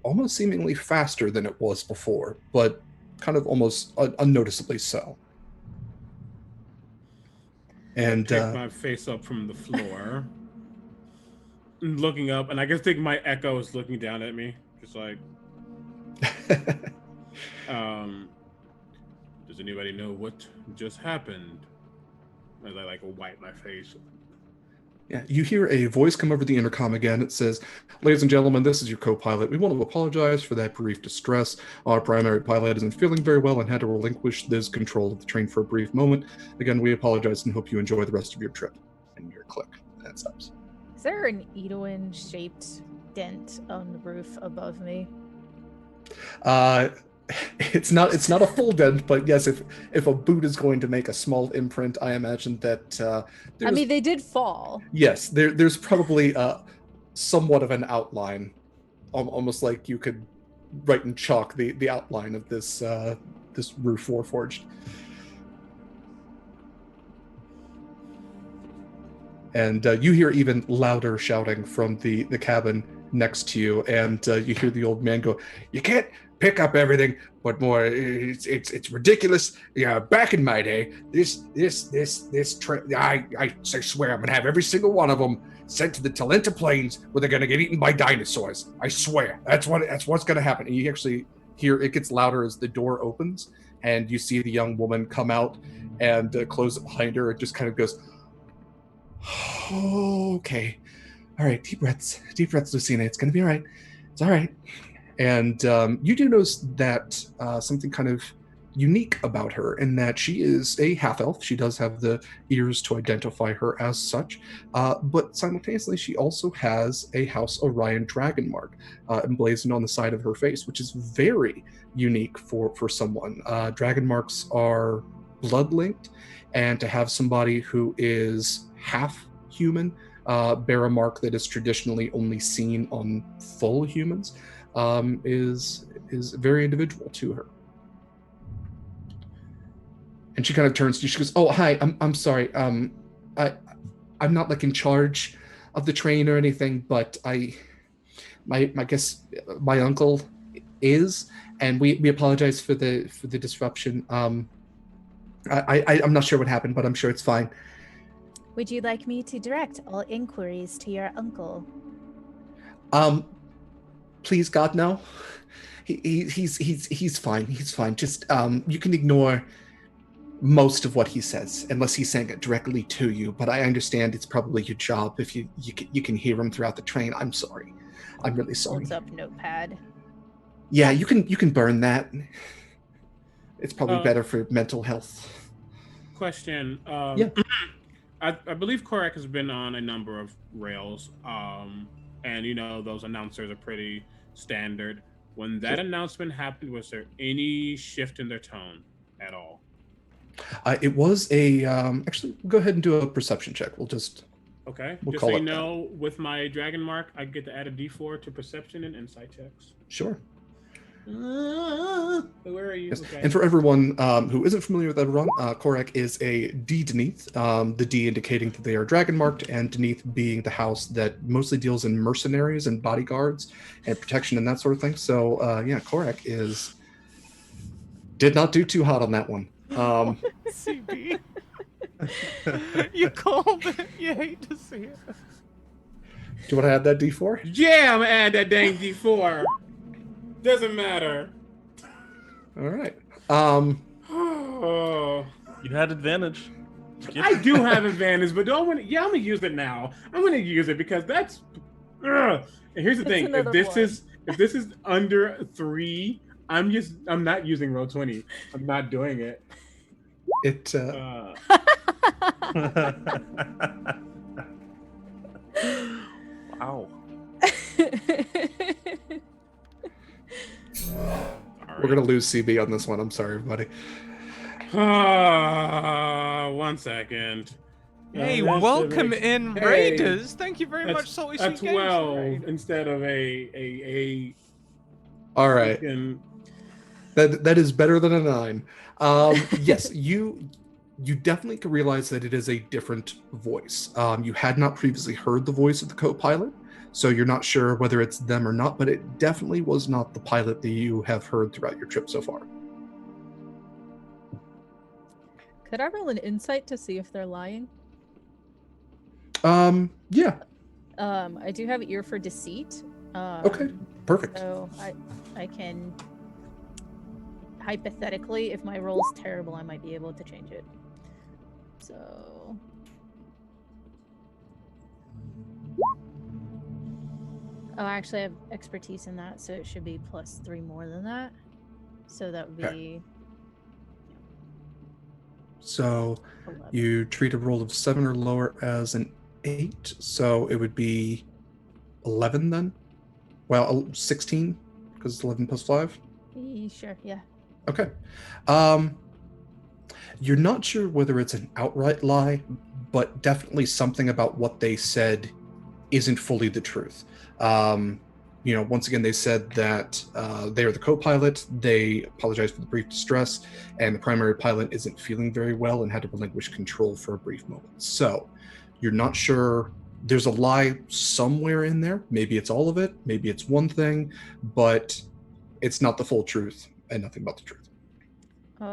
Almost seemingly faster than it was before, but kind of almost unnoticeably so. And pick my face up from the floor, looking up, and I guess think my echo is looking down at me, just like, does anybody know what just happened? As I wipe my face. Yeah, you hear a voice come over the intercom again. It says, "Ladies and gentlemen, this is your co-pilot. We want to apologize for that brief distress. Our primary pilot isn't feeling very well and had to relinquish this control of the train for a brief moment. Again, we apologize and hope you enjoy the rest of your trip." And your click. That stops. Is there an Edoin-shaped dent on the roof above me? It's not a full dent, but yes, if a boot is going to make a small imprint, I imagine that I mean, they did fall. Yes, there's probably somewhat of an outline, almost like you could write in chalk the outline of this roof warforged. And you hear even louder shouting from the cabin next to you, and you hear the old man go, "You can't pick up everything, but more. It's ridiculous. Yeah, back in my day, this I swear I'm gonna have every single one of them sent to the Talenta Plains where they're gonna get eaten by dinosaurs. I swear. That's what's gonna happen." And you actually hear it gets louder as the door opens, and you see the young woman come out and close it behind her. It just kind of goes, "Oh, okay. All right, deep breaths, Lucina. It's gonna be all right. It's all right." And you do notice that something kind of unique about her, in that she is a half-elf. She does have the ears to identify her as such, but simultaneously she also has a House Orion dragon mark emblazoned on the side of her face, which is very unique for someone. Dragon marks are blood-linked, and to have somebody who is half human bear a mark that is traditionally only seen on full humans is very individual to her. And she kind of turns to you. She goes, "Oh, hi. I'm sorry. I'm not in charge of the train or anything, but my guess my uncle is, and we apologize for the disruption. I'm not sure what happened, but I'm sure it's fine." Would you like me to direct all inquiries to your uncle? Please, God, no. He's fine. He's fine. Just you can ignore most of what he says, unless he's saying it directly to you. But I understand it's probably your job if you can hear him throughout the train. I'm sorry. I'm really sorry. Holds up notepad. Yeah, you can burn that. It's probably better for mental health. Question. Yeah. I believe Korak has been on a number of rails, and those announcers are pretty standard. When that announcement happened, was there any shift in their tone at all? It was a actually. We'll go ahead and do a perception check. Okay. We'll Just call so you it that. know, with my dragon mark, I get to add a D4 to perception and insight checks. Sure. Where are you? Yes. Okay. And for everyone who isn't familiar with Eberron, Korak is a D Deneath, the D indicating that they are dragon marked, and Deneath being the house that mostly deals in mercenaries and bodyguards and protection and that sort of thing. So yeah, Korak did not do too hot on that one. CB. You called it. You hate to see it. Do you want to add that D4? Yeah, I'm gonna add that dang D4. Doesn't matter. All right. Oh, You had advantage. I do have advantage, but don't want. Yeah, I'm gonna use it now. I'm gonna use it because that's. And here's the That's thing: if another this is under 3, I'm not using roll 20. I'm not doing it. It Wow. we're gonna lose CB on this one. I'm sorry, everybody. 1 second. Hey, That's welcome a- in, Hey, Raiders. Thank you very much, Salty a Sweet Game 12 Trade. instead of a All right. freaking- That is better than a 9. Yes, you definitely can realize that it is a different voice. You had not previously heard the voice of the co-pilot, so you're not sure whether it's them or not, but it definitely was not the pilot that you have heard throughout your trip so far. Could I roll an insight to see if they're lying? Yeah. I do have ear for deceit. Okay. Perfect. So I can hypothetically, if my roll's terrible, I might be able to change it. So actually I have expertise in that, so it should be +3 more than that. So that would be Okay. So 11. you treat a roll of 7 or lower as an 8, so it would be 11 then? Well, 16, because it's 11 plus 5? Sure, yeah. Okay. You're not sure whether it's an outright lie, but definitely something about what they said isn't fully the truth. Once again, they said that they are the co-pilot. They apologized for the brief distress, and the primary pilot isn't feeling very well and had to relinquish control for a brief moment. So you're not sure. There's a lie somewhere in there. Maybe it's all of it. Maybe it's one thing, but it's not the full truth and nothing but the truth.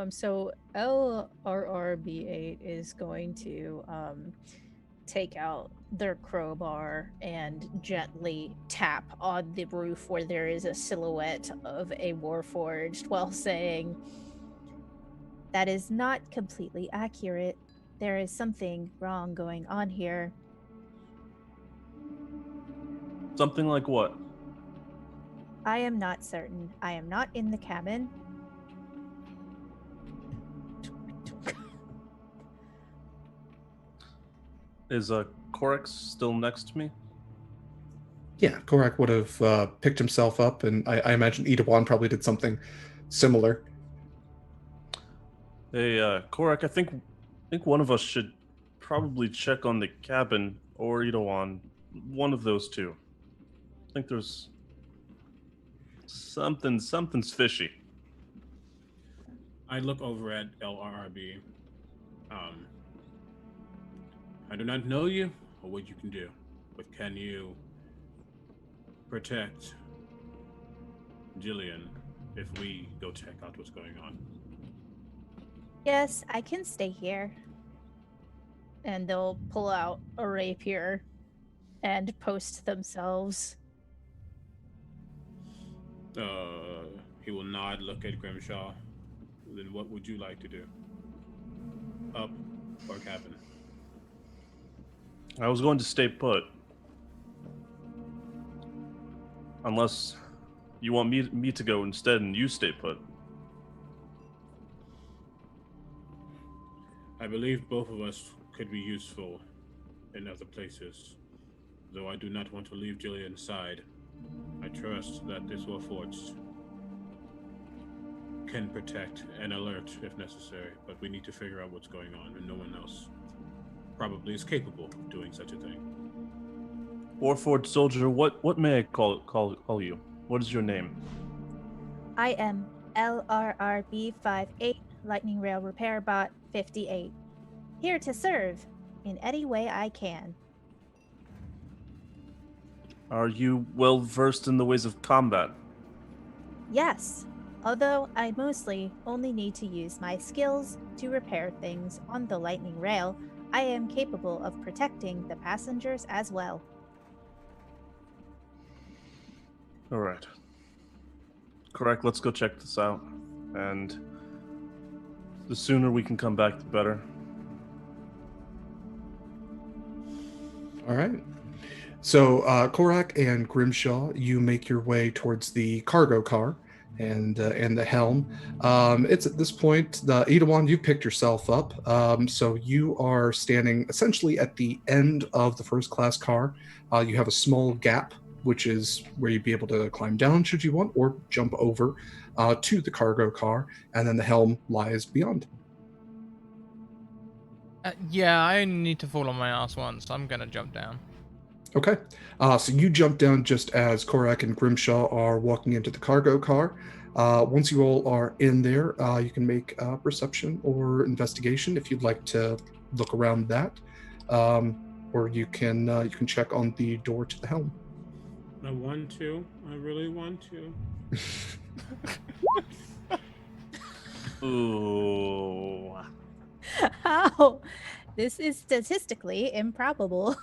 So LRRB8 is going to take out their crowbar and gently tap on the roof where there is a silhouette of a Warforged while saying, "That is not completely accurate. There is something wrong going on here." Something like what? I am not certain. I am not in the cabin. Is Corex still next to me? Yeah, Korak would have picked himself up, and I imagine Idawan probably did something similar. Hey, Korak, I think one of us should probably check on the cabin or Idawan. One of those two. I think there's something's fishy. I look over at LRRB. I do not know you or what you can do, but can you protect Jillian if we go check out what's going on? Yes, I can stay here. And they'll pull out a rapier and post themselves. He will nod, look at Grimshaw. Then what would you like to do? Up or cabin? I was going to stay put. Unless you want me to go instead and you stay put. I believe both of us could be useful in other places. Though I do not want to leave Jillian's side. I trust that this Warforged can protect and alert if necessary, but we need to figure out what's going on, and no one else probably is capable of doing such a thing. Warford soldier, what may I call you? What is your name? I am LRRB58, Lightning Rail Repair Bot 58. Here to serve in any way I can. Are you well versed in the ways of combat? Yes, although I mostly only need to use my skills to repair things on the Lightning Rail, I am capable of protecting the passengers as well. All right. Correct. Let's go check this out. And the sooner we can come back, the better. All right. So, Korak and Grimshaw, you make your way towards the cargo car and the helm. It's at this point, Edawan, you picked yourself up. So you are standing essentially at the end of the first class car. You have a small gap, which is where you'd be able to climb down should you want, or jump over to the cargo car, and then the helm lies beyond. Yeah, I only need to fall on my ass once. I'm gonna jump down. Okay. So you jump down just as Korak and Grimshaw are walking into the cargo car. Once you all are in there, you can make perception or investigation if you'd like to look around that, or you can check on the door to the helm. I want to. I really want to. Ooh. How? This is statistically improbable.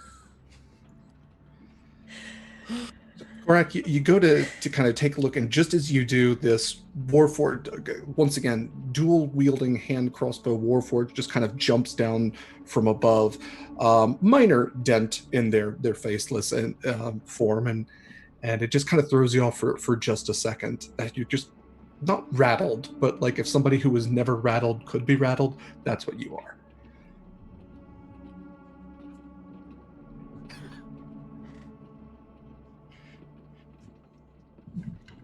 Korak, you go to kind of take a look, and just as you do, this Warforged, once again, dual-wielding hand crossbow Warforged just kind of jumps down from above. Minor dent in their faceless and form, and it just kind of throws you off for just a second. You're just not rattled, but like if somebody who was never rattled could be rattled, that's what you are.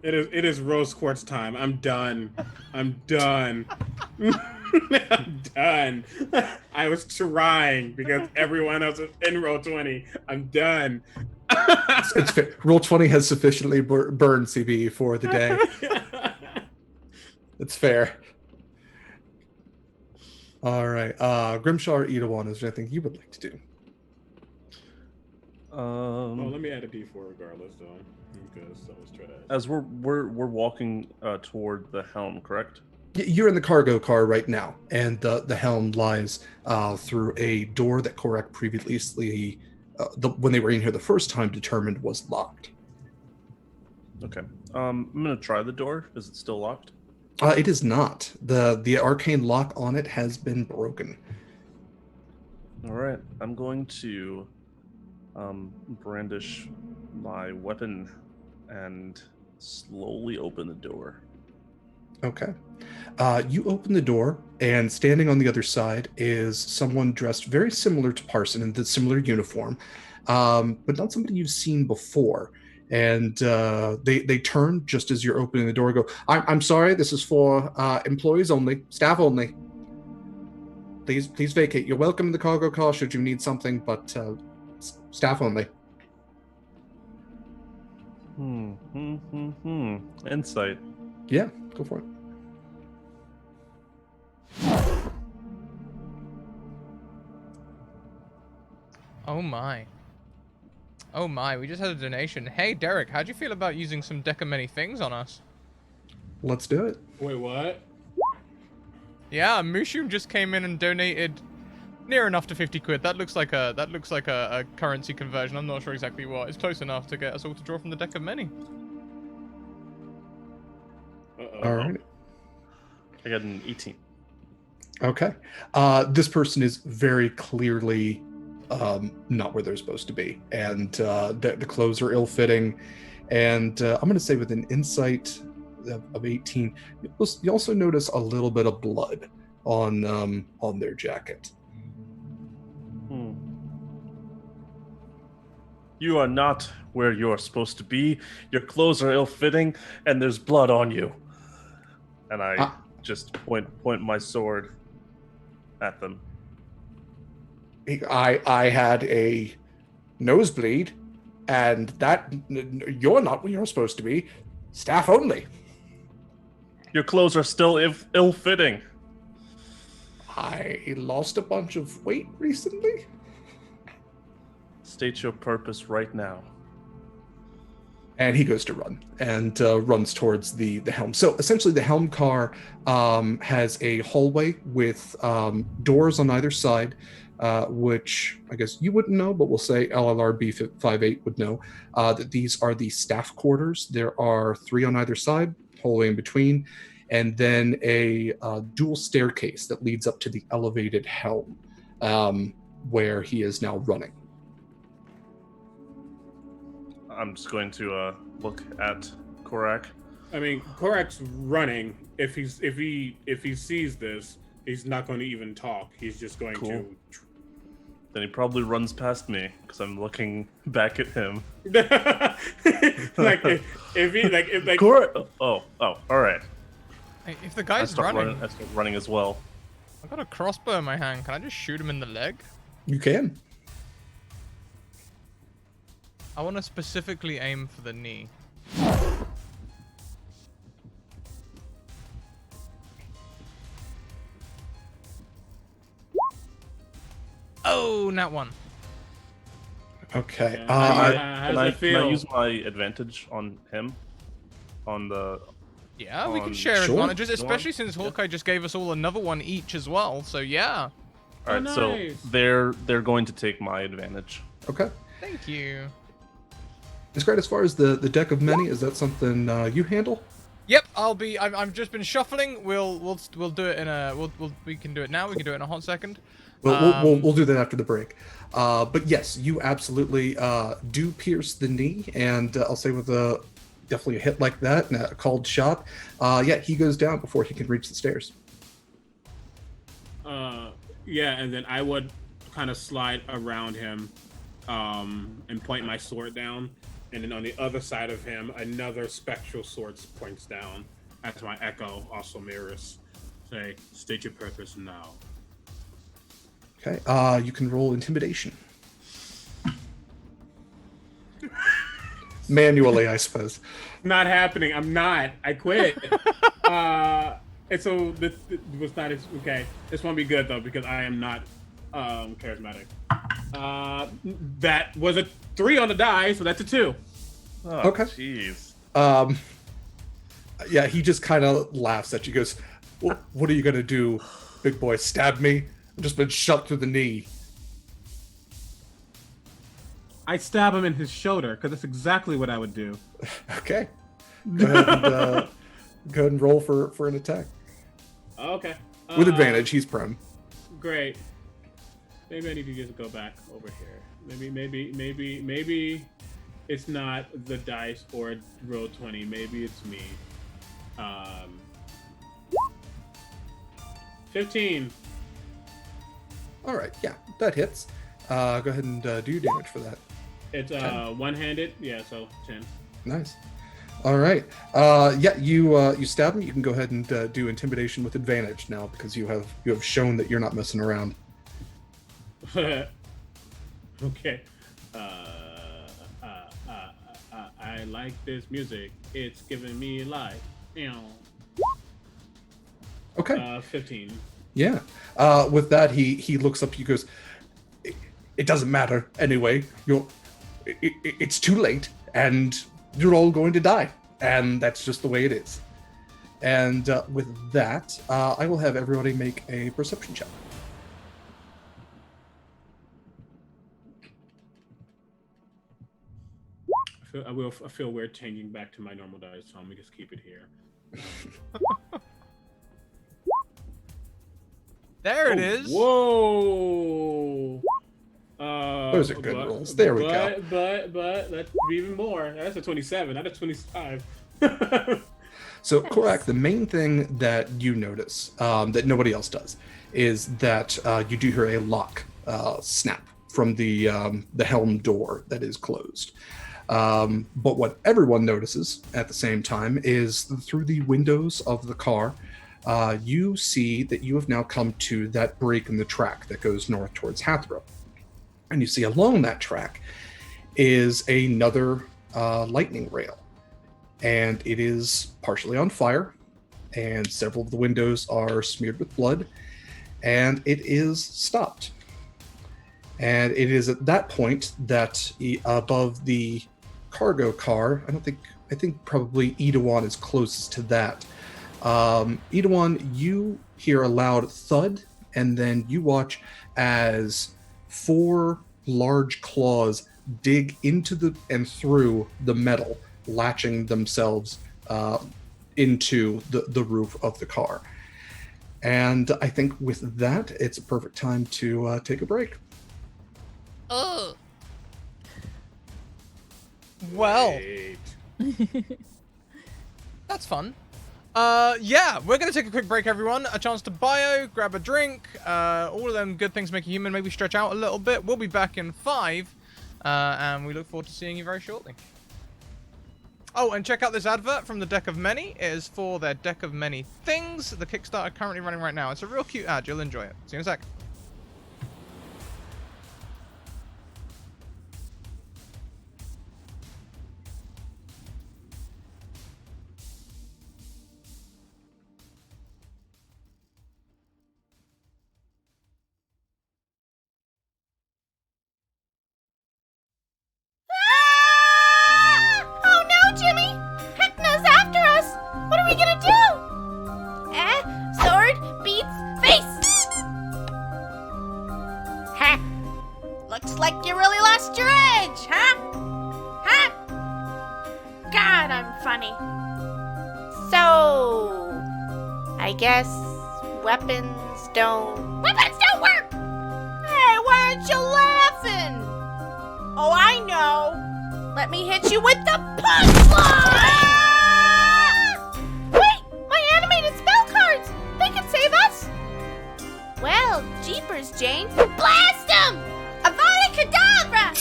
It is rose quartz time. I'm done. I'm done. I'm done. I was trying because everyone else is in roll 20. I'm done. It's fair. Roll 20 has sufficiently burned CB for the day. It's fair. All right. Grimshaw or Edawan, is there anything you would like to do? Well, let me add a D4 regardless, though. Because that was trash. As we're walking toward the helm, correct? You're in the cargo car right now, and the helm lies through a door that Korak previously, when they were in here the first time, determined was locked. Okay. I'm gonna try the door. Is it still locked? It is not. The arcane lock on it has been broken. All right. I'm going to brandish my weapon and slowly open the door. Okay. You open the door, and standing on the other side is someone dressed very similar to Parson in the similar uniform, but not somebody you've seen before. And they turn just as you're opening the door and go, I'm sorry, this is for employees only, staff only. Please vacate. You're welcome in the cargo car should you need something, but staff only. Insight. Yeah, go for it. Oh my. Oh my, we just had a donation. Hey Derek, how'd you feel about using some Deck of Many Things on us? Let's do it. Wait, what? Yeah, Mushroom just came in and donated near enough to 50 quid. That looks like a currency conversion. I'm not sure exactly what. It's close enough to get us all to draw from the Deck of Many. All right. I got an 18. Okay. This person is very clearly not where they're supposed to be, and the clothes are ill-fitting. And I'm going to say with an insight of 18, you also notice a little bit of blood on their jacket. You are not where you're supposed to be. Your clothes are ill-fitting, and there's blood on you. and I just point my sword at them. I had a nosebleed, and that you're not where you're supposed to be. Staff only. Your clothes are still ill-fitting. I lost a bunch of weight recently. State your purpose right now. And he goes to run and runs towards the helm. So essentially the helm car has a hallway with doors on either side, which I guess you wouldn't know, but we'll say LLRB 58 would know that these are the staff quarters. There are 3 on either side, hallway in between, and then a dual staircase that leads up to the elevated helm where he is now running. I'm just going to look at Korak. I mean, Korak's running. If he sees this, he's not going to even talk. He's just going to. Then he probably runs past me because I'm looking back at him. Like if he like. Korak. Oh, all right. Hey, if the guy's I start running, running as well. I've got a crossbow in my hand. Can I just shoot him in the leg? You can. I want to specifically aim for the knee. Oh, not one. Okay. How does it Can I feel? use my advantage on him? On the... Yeah, we can On- share Sure. advantages, Go on. especially since Hawkeye just gave us all another one each as well. So yeah, All right, nice. so they're going to take my advantage. Okay. thank you. It's great. As far as the deck of many, is that something you handle? Yep, I've just been shuffling. We'll do it in a we can do it now. We can do it in a hot second. We'll do that after the break. But yes, you absolutely do pierce the knee, and I'll say with definitely a hit like that and a called shot, yeah, he goes down before he can reach the stairs. Yeah, and then I would kind of slide around him, and point my sword down, and then on the other side of him, another spectral sword points down as my echo also mirrors. Say, state your purpose now. Okay. You can roll intimidation. Manually, I suppose. Not happening. I'm not. I quit. And so this was not as okay. This won't be good though because I am not charismatic. That was a 3 on the die, so that's a 2. Oh, Okay. Jeez. Yeah, he just kind of laughs at you. Goes, "What are you gonna do, big boy? Stab me? I've just been shot through the knee." I stab him in his shoulder because that's exactly what I would do. Okay. Go ahead and roll for an attack Okay. with advantage. He's prone. Great. Maybe I need to just go back over here. Maybe it's not the dice or roll 20. Maybe it's me. 15. All right. Yeah, that hits. Go ahead and do damage for that. It's 10. one-handed. Yeah, so 10. Nice. All right. Yeah, you stab him. You can go ahead and do intimidation with advantage now because you have shown that you're not messing around. Okay. I like this music. It's giving me life. Okay. 15. Yeah. With that, he looks up. He goes, "It doesn't matter anyway. It's too late, and you're all going to die, and that's just the way it is." And with that, I will have everybody make a perception check. I feel weird changing back to my normal dice, so I'm gonna just keep it here. There it is. Whoa! Those are good rolls. There we go. But that's even more. That's a 27. Not a 25. So, Korak, the main thing that you notice that nobody else does is that you do hear a lock snap from the helm door that is closed. But what everyone notices at the same time is through the windows of the car, you see that you have now come to that break in the track that goes north towards Hathra. And you see along that track is another lightning rail. And it is partially on fire, and several of the windows are smeared with blood, and it is stopped. And it is at that point that above the cargo car, I think probably Edawan is closest to that. Edawan, you hear a loud thud, and then you watch as 4 large claws dig into and through the metal, latching themselves into the roof of the car. And I think with that, it's a perfect time to take a break. Oh. Well, Wait. that's fun. Yeah, we're gonna take a quick break, everyone. A chance to bio, grab a drink, all of them good things make a human. Maybe stretch out a little bit. We'll be back in 5, and we look forward to seeing you very shortly. Oh, and check out this advert from the Deck of Many. It is for their Deck of Many Things, the Kickstarter currently running right now. It's a real cute ad. You'll enjoy it. See you in a sec. Oh no, Jimmy! Heckna's after us! What are we gonna do? Sword beats face! Ha! Looks like you really lost your edge, huh? Huh? God, I'm funny. So, I guess weapons don't... Weapons don't work! Hey, why aren't you laughing? Oh, I know. Let me hit you with the punchline! Wait! My animated spell cards! They can save us! Well, jeepers, Jane. Blast them! Avada Kedavra!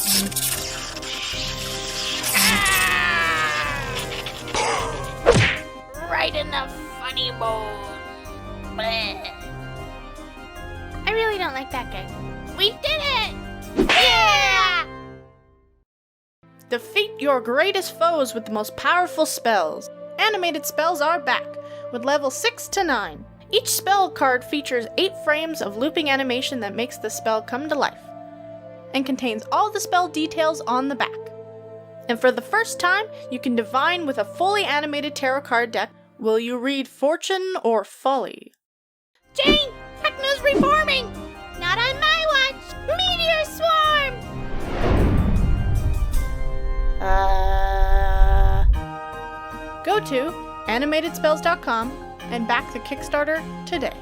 Right in the funny bone. Bleh. I really don't like that guy. We did it! Yeah! Defeat your greatest foes with the most powerful spells. Animated spells are back, with level 6 to 9. Each spell card features 8 frames of looping animation that makes the spell come to life, and contains all the spell details on the back. And for the first time, you can divine with a fully animated tarot card deck. Will you read Fortune or Folly? Jane! Heckna's reforming! Not on my watch! Meteor swarm! Go to animatedspells.com and back the Kickstarter today.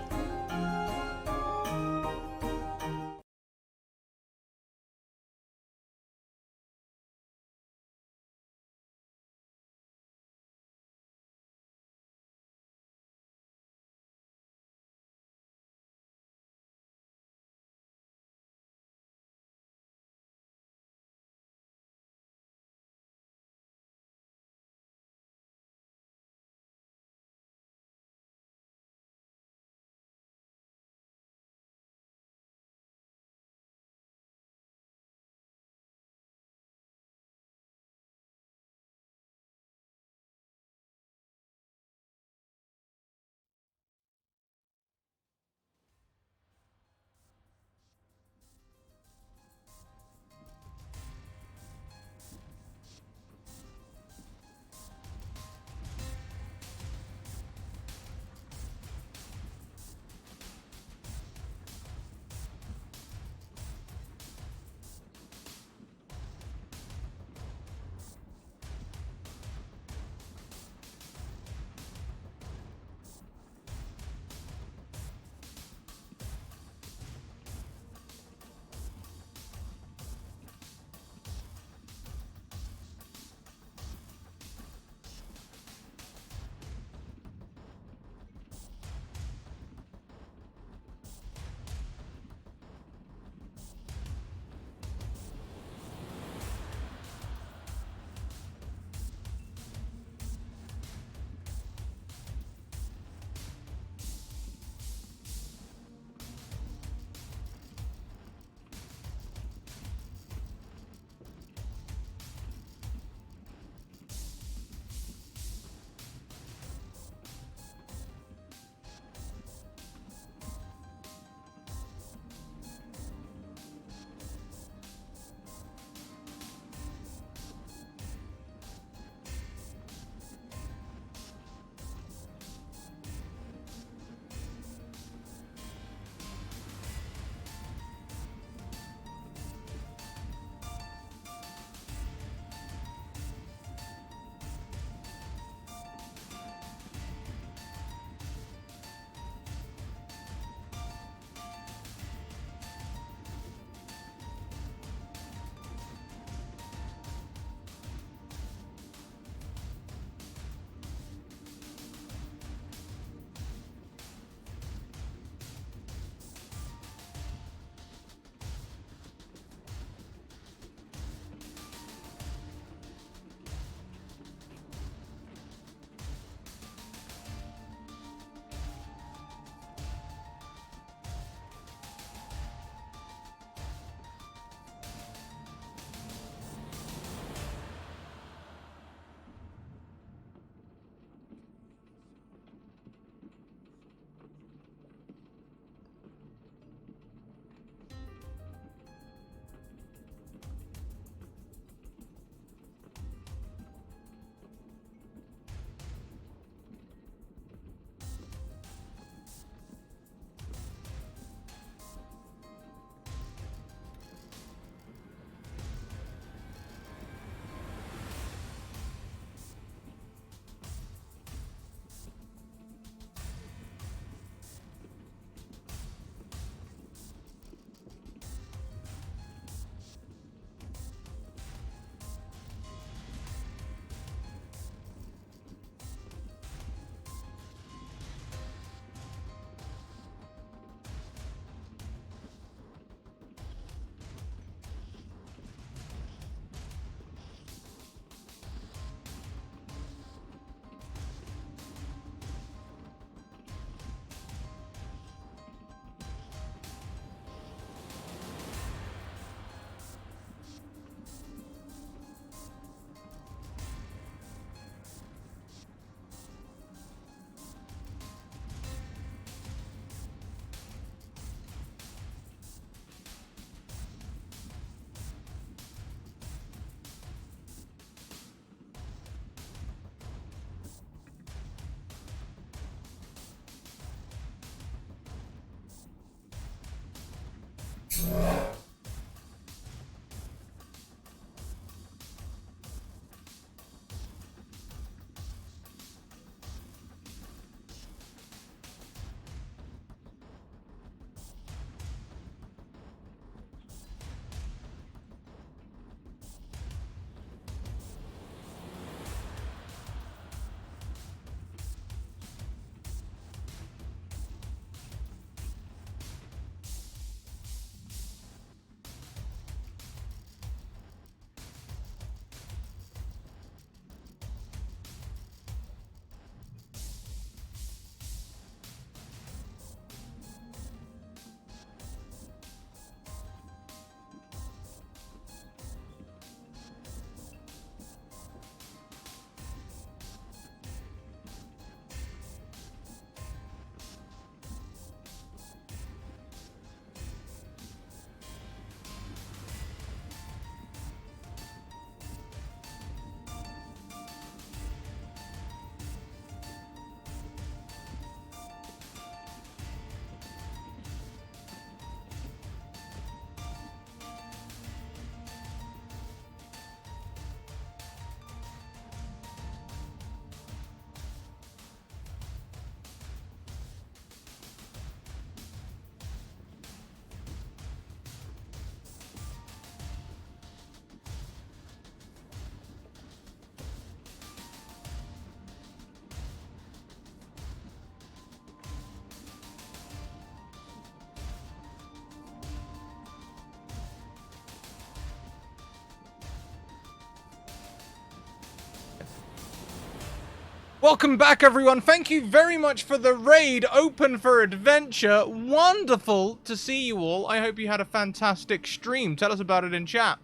Welcome back, everyone. Thank you very much for the raid. Open for adventure. Wonderful to see you all. I hope you had a fantastic stream. Tell us about it in chat.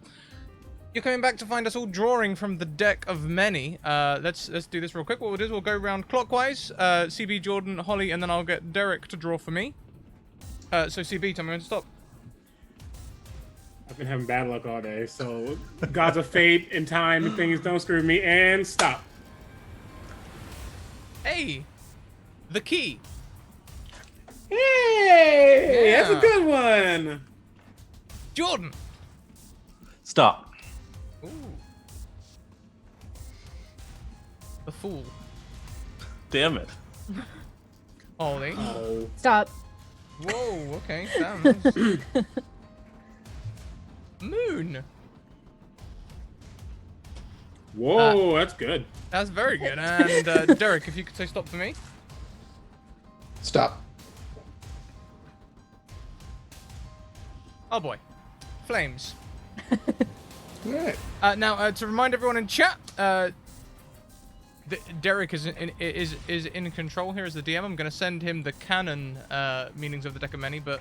You're coming back to find us all drawing from the deck of many. Let's do this real quick. What we'll do is we'll go around clockwise. CB, Jordan, Holly, and then I'll get Derek to draw for me. So CB, tell me when to stop. I've been having bad luck all day, so gods of fate and time and things don't screw me, and stop. Hey, the key. Hey, Yeah. that's a good one. Jordan. Stop. Ooh. The fool. Damn it. Ollie. Oh. Stop. Whoa, okay. Damn. Moon. Whoa, that's good. That's very good. And Derek, if you could say stop for me. Stop. Oh boy. Flames. All right. Now, to remind everyone in chat, Derek is in control here as the DM. I'm going to send him the canon meanings of the deck of many, but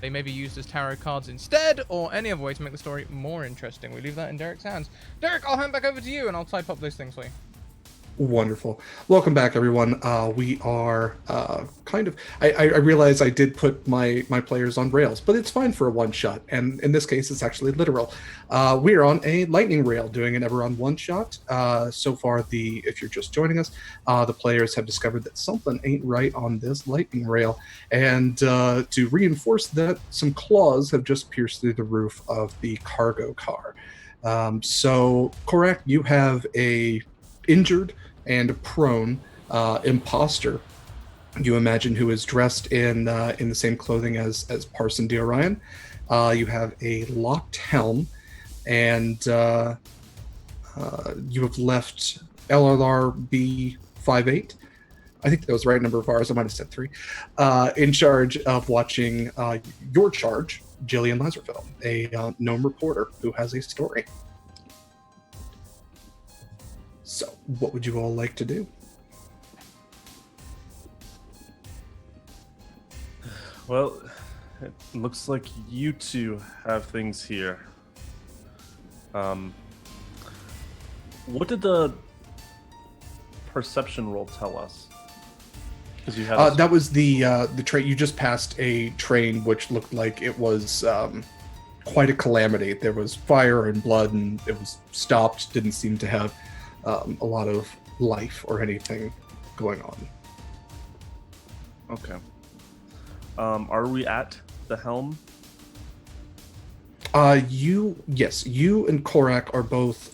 they may be used as tarot cards instead, or any other way to make the story more interesting. We leave that in Derek's hands. Derek, I'll hand back over to you, and I'll type up those things for you. Wonderful. Welcome back, everyone. We are kind of... I realize I did put my players on rails, but it's fine for a one-shot, and in this case, it's actually literal. We are on a lightning rail, doing an Eberron one-shot. So far, if you're just joining us, the players have discovered that something ain't right on this lightning rail, and to reinforce that, some claws have just pierced through the roof of the cargo car. So, Korak, you have a injured and prone imposter, you imagine, who is dressed in the same clothing as Parson D. Orion. You have a locked helm, and you have left LRR B58. I think that was the right number of R's. I might have said 3. In charge of watching your charge, Jillian Lazarville, a gnome reporter who has a story. So, what would you all like to do? Well, it looks like you two have things here. What did the perception roll tell us? Because you had that was the train. You just passed a train which looked like it was quite a calamity. There was fire and blood, and it was stopped. Didn't seem to have a lot of life or anything going on. Okay. Are we at the helm? Yes, you and Korak are both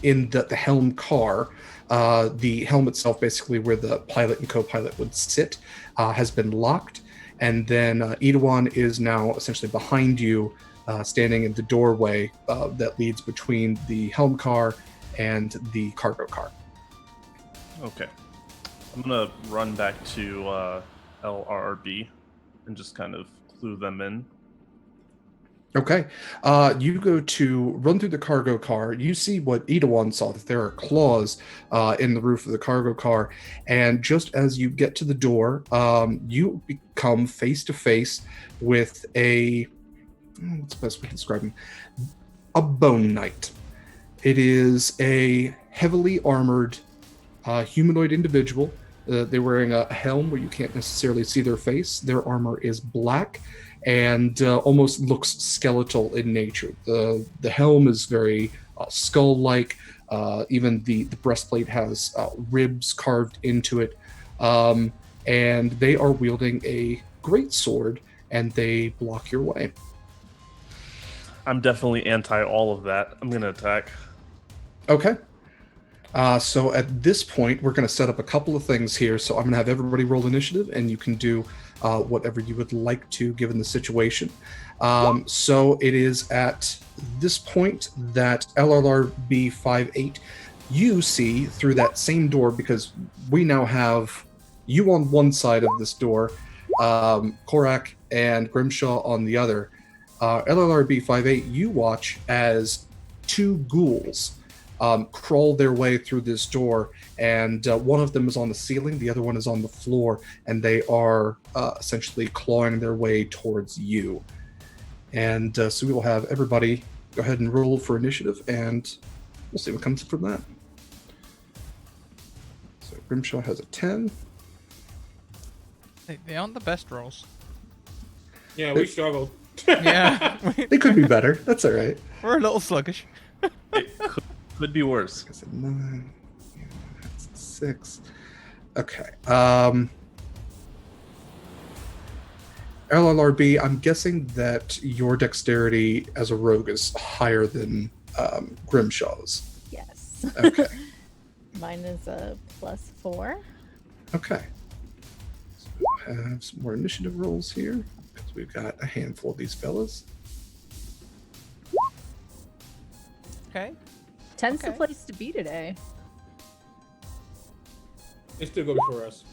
in the helm car. The helm itself, basically where the pilot and co-pilot would sit, has been locked, and then Idawan is now essentially behind you, standing in the doorway that leads between the helm car and the cargo car. Okay. I'm gonna run back to LRRB and just kind of clue them in. Okay. You go to run through the cargo car. You see what Idawan saw, that there are claws in the roof of the cargo car. And just as you get to the door, you become face to face with what's the best way to describe him? A bone knight. It is a heavily armored humanoid individual. They're wearing a helm where you can't necessarily see their face. Their armor is black and almost looks skeletal in nature. The helm is very skull-like. Even the breastplate has ribs carved into it. And they are wielding a great sword, and they block your way. I'm definitely anti all of that. I'm gonna attack. Okay. So at this point, we're going to set up a couple of things here. So I'm going to have everybody roll initiative, and you can do whatever you would like to, given the situation. So it is at this point that LRR B58, you see through that same door, because we now have you on one side of this door, Korak and Grimshaw on the other. LRR B58, you watch as 2 ghouls crawl their way through this door, and one of them is on the ceiling, the other one is on the floor, and they are essentially clawing their way towards you. And so we will have everybody go ahead and roll for initiative, and we'll see what comes from that. So Grimshaw has a 10. They aren't the best rolls. Yeah, we struggled. Yeah. They could be better. That's all right. We're a little sluggish. It could be worse. I said 9. Yeah, that's 6. Okay. LLRB, I'm guessing that your dexterity as a rogue is higher than Grimshaw's. Yes. Okay. Mine is a +4. Okay. So we'll have some more initiative rolls here, because we've got a handful of these fellas. Okay. 10's the Okay. place to be today. They still go before us.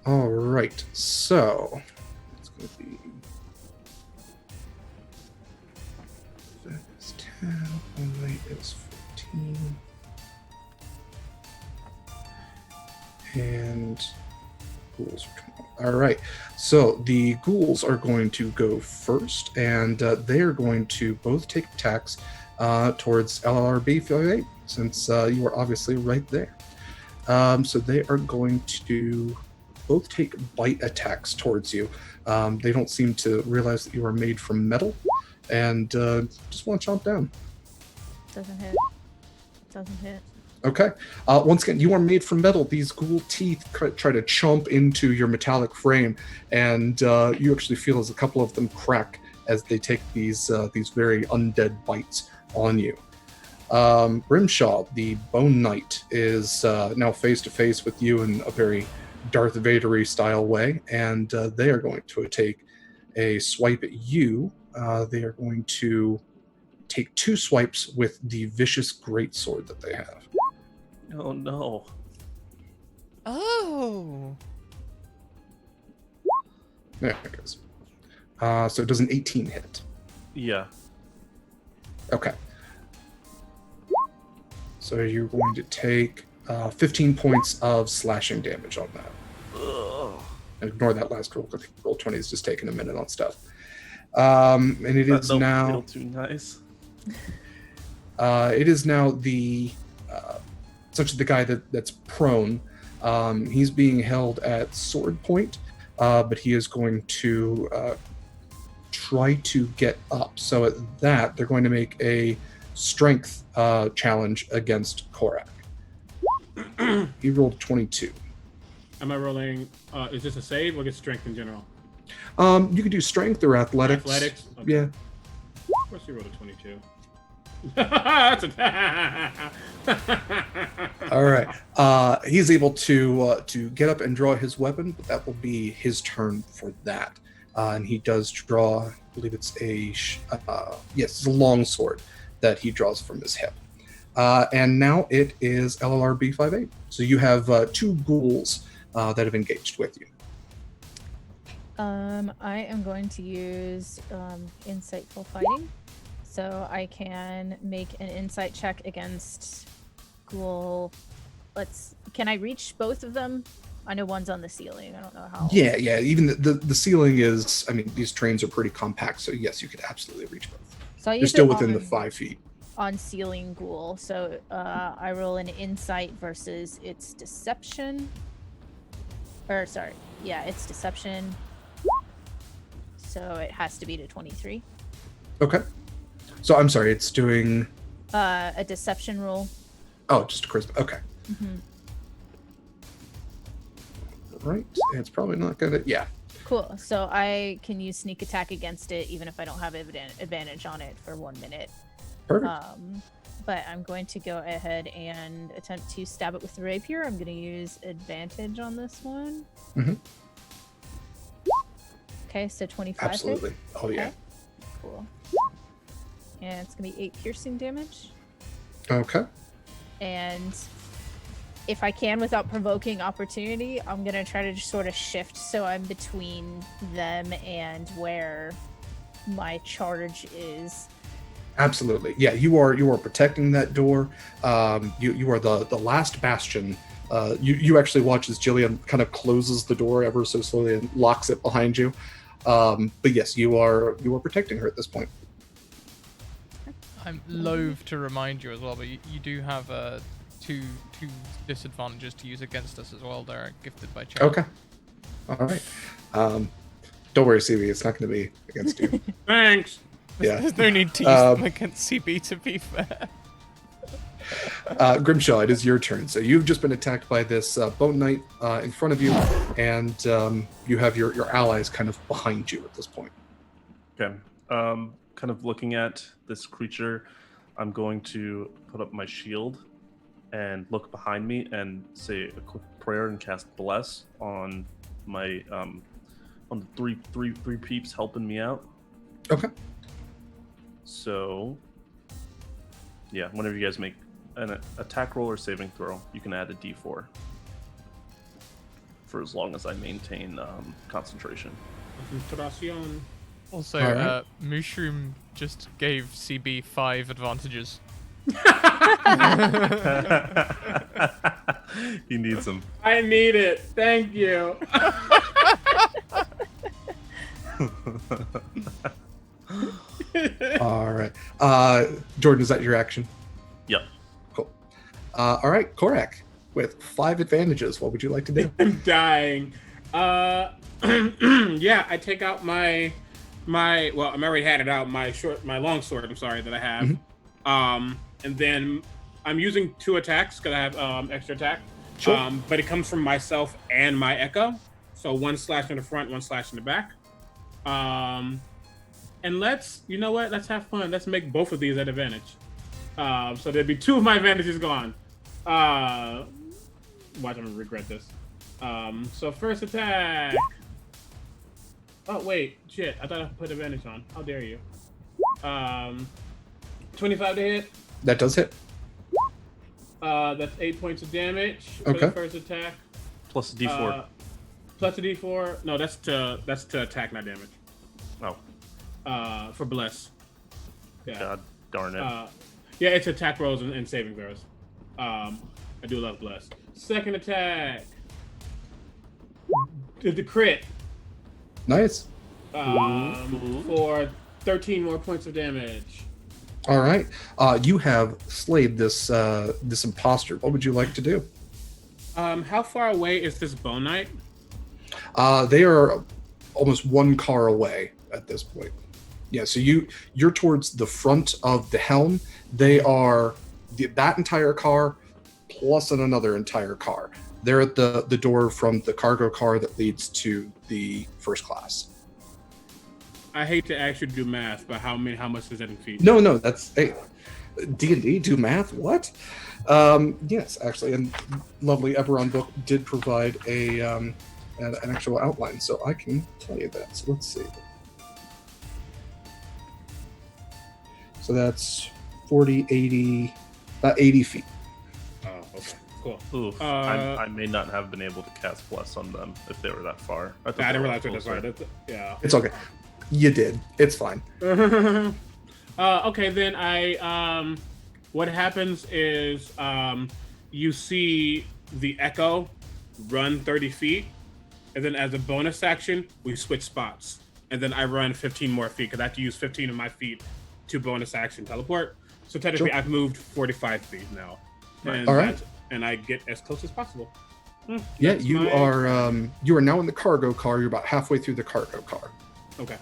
All right. So it's going to be that is 10. Only is 14. And ghouls are 20. All right. So the ghouls are going to go first, and they are going to both take attacks towards LLRB 58, since you are obviously right there. So they are going to both take bite attacks towards you. They don't seem to realize that you are made from metal, and just want to chomp down. Doesn't hit. Doesn't hit. Okay. Once again, you are made from metal. These ghoul teeth try to chomp into your metallic frame, and you actually feel as a couple of them crack as they take these very undead bites on you. Grimshaw, the Bone Knight, is now face to face with you in a very Darth Vader-y style way, and they are going to take a swipe at you. They are going to take 2 swipes with the vicious greatsword that they have. Oh no. Oh. There it goes. So does an 18 hit? Yeah. Okay. So you're going to take 15 points of slashing damage on that. Ugh. Ignore that last roll. I think roll 20 is just taking a minute on stuff. And it That is don't now. feel too nice. It is now the essentially the guy that's prone. He's being held at sword point, but he is going to try to get up. So at that, they're going to make a strength challenge against Korak. He rolled a 22. Am I rolling? Is this a save or just strength in general? You could do strength or athletics. Athletics? Okay. Yeah. Of course, you rolled a 22. That's a All right. He's able to get up and draw his weapon, but that will be his turn for that. And he does draw. I believe it's it's a long sword that he draws from his hip. And now it is LLRB 58. So you have 2 ghouls that have engaged with you. I am going to use insightful fighting, so I can make an insight check against ghoul. Can I reach both of them? I know one's on the ceiling. I don't know how. Yeah. Even the ceiling is. I mean, these trains are pretty compact, so yes, you could absolutely reach both. So I You're use still it within the on- 5 feet. on ceiling ghoul. So I roll an insight versus its deception. Or sorry, yeah, it's deception. So it has to be to 23. Okay. So I'm sorry, it's doing. A deception roll. Oh, just a charisma. Okay. Mm-hmm. Right. It's probably not gonna. Yeah. Cool. So I can use sneak attack against it, even if I don't have advantage on it for 1 minute. Perfect. But I'm going to go ahead and attempt to stab it with the rapier. I'm going to use advantage on this one. Mhm. Okay, so 25. Absolutely. Oh yeah. Okay. Cool. And it's going to be 8 piercing damage. Okay. And if I can, without provoking opportunity, I'm going to try to just sort of shift so I'm between them and where my charge is. Absolutely. Yeah, you are protecting that door. You are the last bastion. You actually watch as Jillian kind of closes the door ever so slowly and locks it behind you. But yes, you are protecting her at this point. I'm loath to remind you as well, but you do have two disadvantages to use against us as well. They're gifted by chance. Okay. All right. Don't worry, CB. It's not going to be against you. Thanks. Yeah. There's no need to use them against CB, to be fair. Grimshaw, it is your turn. So you've just been attacked by this bone knight in front of you, and you have your allies kind of behind you at this point. Okay. Kind of looking at this creature, I'm going to put up my shield and look behind me and say a quick prayer and cast Bless on my on the three peeps helping me out. Okay. So, yeah, whenever you guys make an attack roll or saving throw, you can add a d4 for as long as I maintain concentration. Concentración. Also, All right. Mushroom just gave CB 5 advantages. He needs them. I need it. Thank you. All right. Jordan, is that your action? Yep. Cool. All right, Korak, with 5 advantages, what would you like to do? I'm dying. Yeah, I take out my well, I'm already had it out, my long sword, I'm sorry, that I have. Mm-hmm. And then I'm using 2 attacks because I have extra attack. Sure. But it comes from myself and my echo. So 1 slash in the front, 1 slash in the back. And you know what? Let's have fun. Let's make both of these at advantage. So there'd be 2 of my advantages gone. Watch, I'm gonna regret this. So first attack. Oh wait, shit! I thought I put advantage on. How dare you? 25 to hit. That does hit. That's 8 points of damage for Okay. the first attack. Plus a d4. Plus a d4. No, that's to attack, not damage. Oh, For bless. Yeah. God darn it. Yeah, it's attack rolls and saving throws. I do love bless. Second attack. The crit. Nice. For 13 more points of damage. All right. You have slayed this imposter. What would you like to do? How far away is this bone knight? They are almost 1 car away at this point. Yeah, so you're towards the front of the helm. They are that entire car plus another entire car. They're at the door from the cargo car that leads to the first class. I hate to actually do math, but how much is that in feet? No, that's D&D do math. What? Yes, actually, and lovely Eberron book did provide an actual outline, so I can tell you that. So let's see. So that's 40, 80, about 80 feet. Oh, okay, cool. Oof. I may not have been able to cast Bless on them if they were that far. I didn't realize it was right. Yeah. It's okay. You did. It's fine. Okay, then what happens is you see the echo run 30 feet, and then as a bonus action, we switch spots. And then I run 15 more feet, because I have to use 15 of my feet to bonus action teleport. So technically, Sure. I've moved 45 feet now. Right. And All right. and I get as close as possible. Yeah, That's you my- are now in the cargo car. You're about halfway through the cargo car. Okay.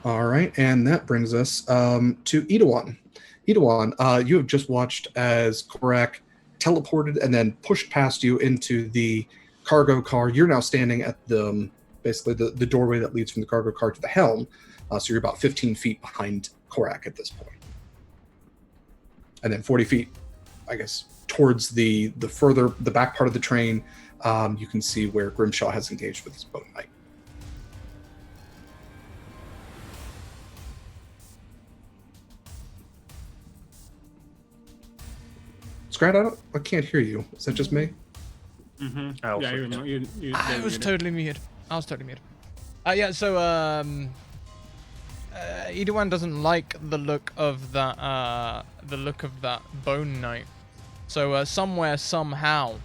All right, and that brings us to Edawan. Edawan, you have just watched as Korak teleported and then pushed past you into the cargo car. You're now standing at basically the doorway that leads from the cargo car to the helm. So you're about 15 feet behind Korak at this point. And then 40 feet, I guess, towards the back part of the train, you can see where Grimshaw has engaged with his bone knight. Scrat, I can't hear you. Is that just me? Mm-hmm. I also Yeah, can't. you I was totally muted. Yeah, so Iduan doesn't like the look of that bone knight. So somewhere, somehow,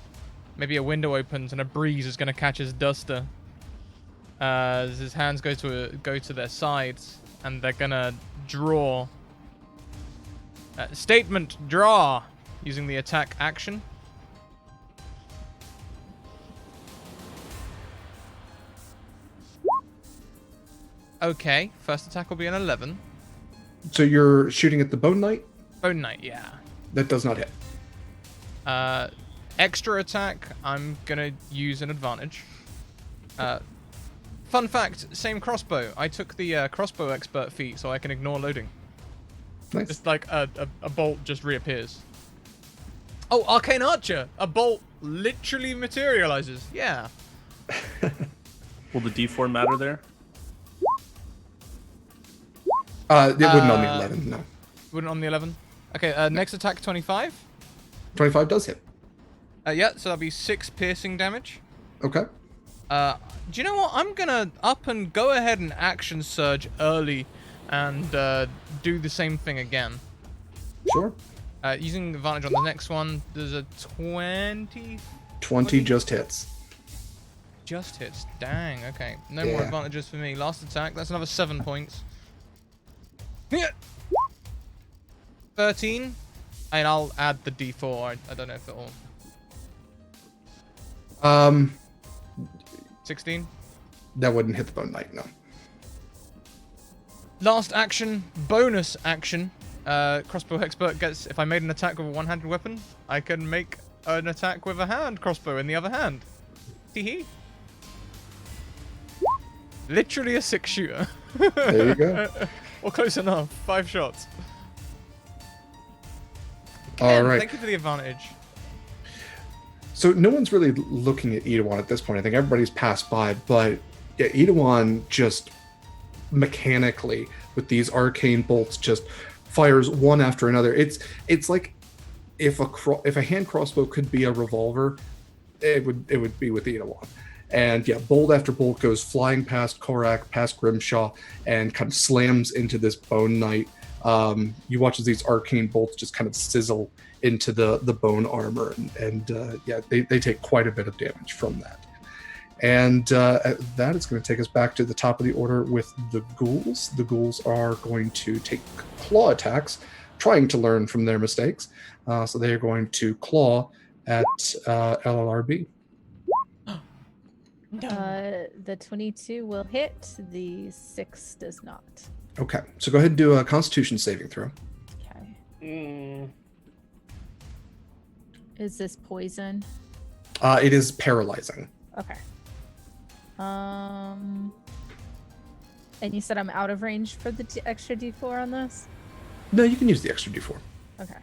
maybe a window opens and a breeze is going to catch his duster. As his hands go to their sides, and they're gonna draw. Statement: draw, using the attack action. Okay, first attack will be an 11. So you're shooting at the Bone Knight? Bone Knight, yeah. That does not hit. Extra attack, I'm gonna use an advantage. Fun fact, same crossbow. I took the crossbow expert feat so I can ignore loading. Nice. Just like a bolt just reappears. Oh, Arcane Archer! A bolt literally materializes. Yeah. Will the D4 matter there? It wouldn't on the 11, no. Wouldn't on the 11? Okay, next attack, 25. 25 does hit. Yeah, so that'll be 6 piercing damage. Okay. Do you know what? I'm gonna up and go ahead and action surge early and do the same thing again. Sure. Using advantage on the next one, there's a 20. 20 just hits. Just hits. Dang, okay. No more advantages for me. Last attack, that's another 7 points. 13. And I'll add the D4. I don't know if it'll... 16. That wouldn't hit the Bone Knight, no. Last action, bonus action. Crossbow expert gets, if I made an attack with a one-handed weapon, I can make an attack with a hand crossbow in the other hand. Hee. Literally a 6-shooter. There you go. Or close enough. 5 shots. All right. Thank you for the advantage. So no one's really looking at Idawan at this point. I think everybody's passed by, but yeah, Idawan just mechanically with these arcane bolts just fires one after another. It's like if a hand crossbow could be a revolver, it would be with Idawan. And yeah, bolt after bolt goes flying past Korak, past Grimshaw, and kind of slams into this Bone Knight. You watch as these arcane bolts just kind of sizzle into the bone armor, and yeah, they take quite a bit of damage from that. And that is going to take us back to the top of the order with the ghouls. The ghouls are going to take claw attacks, trying to learn from their mistakes. So they are going to claw at LLRB. The 22 will hit. The 6 does not. Okay, so go ahead and do a Constitution saving throw. Okay. Is this poison? It is paralyzing. Okay. And you said I'm out of range for the extra D4 on this? No, you can use the extra D4. Okay.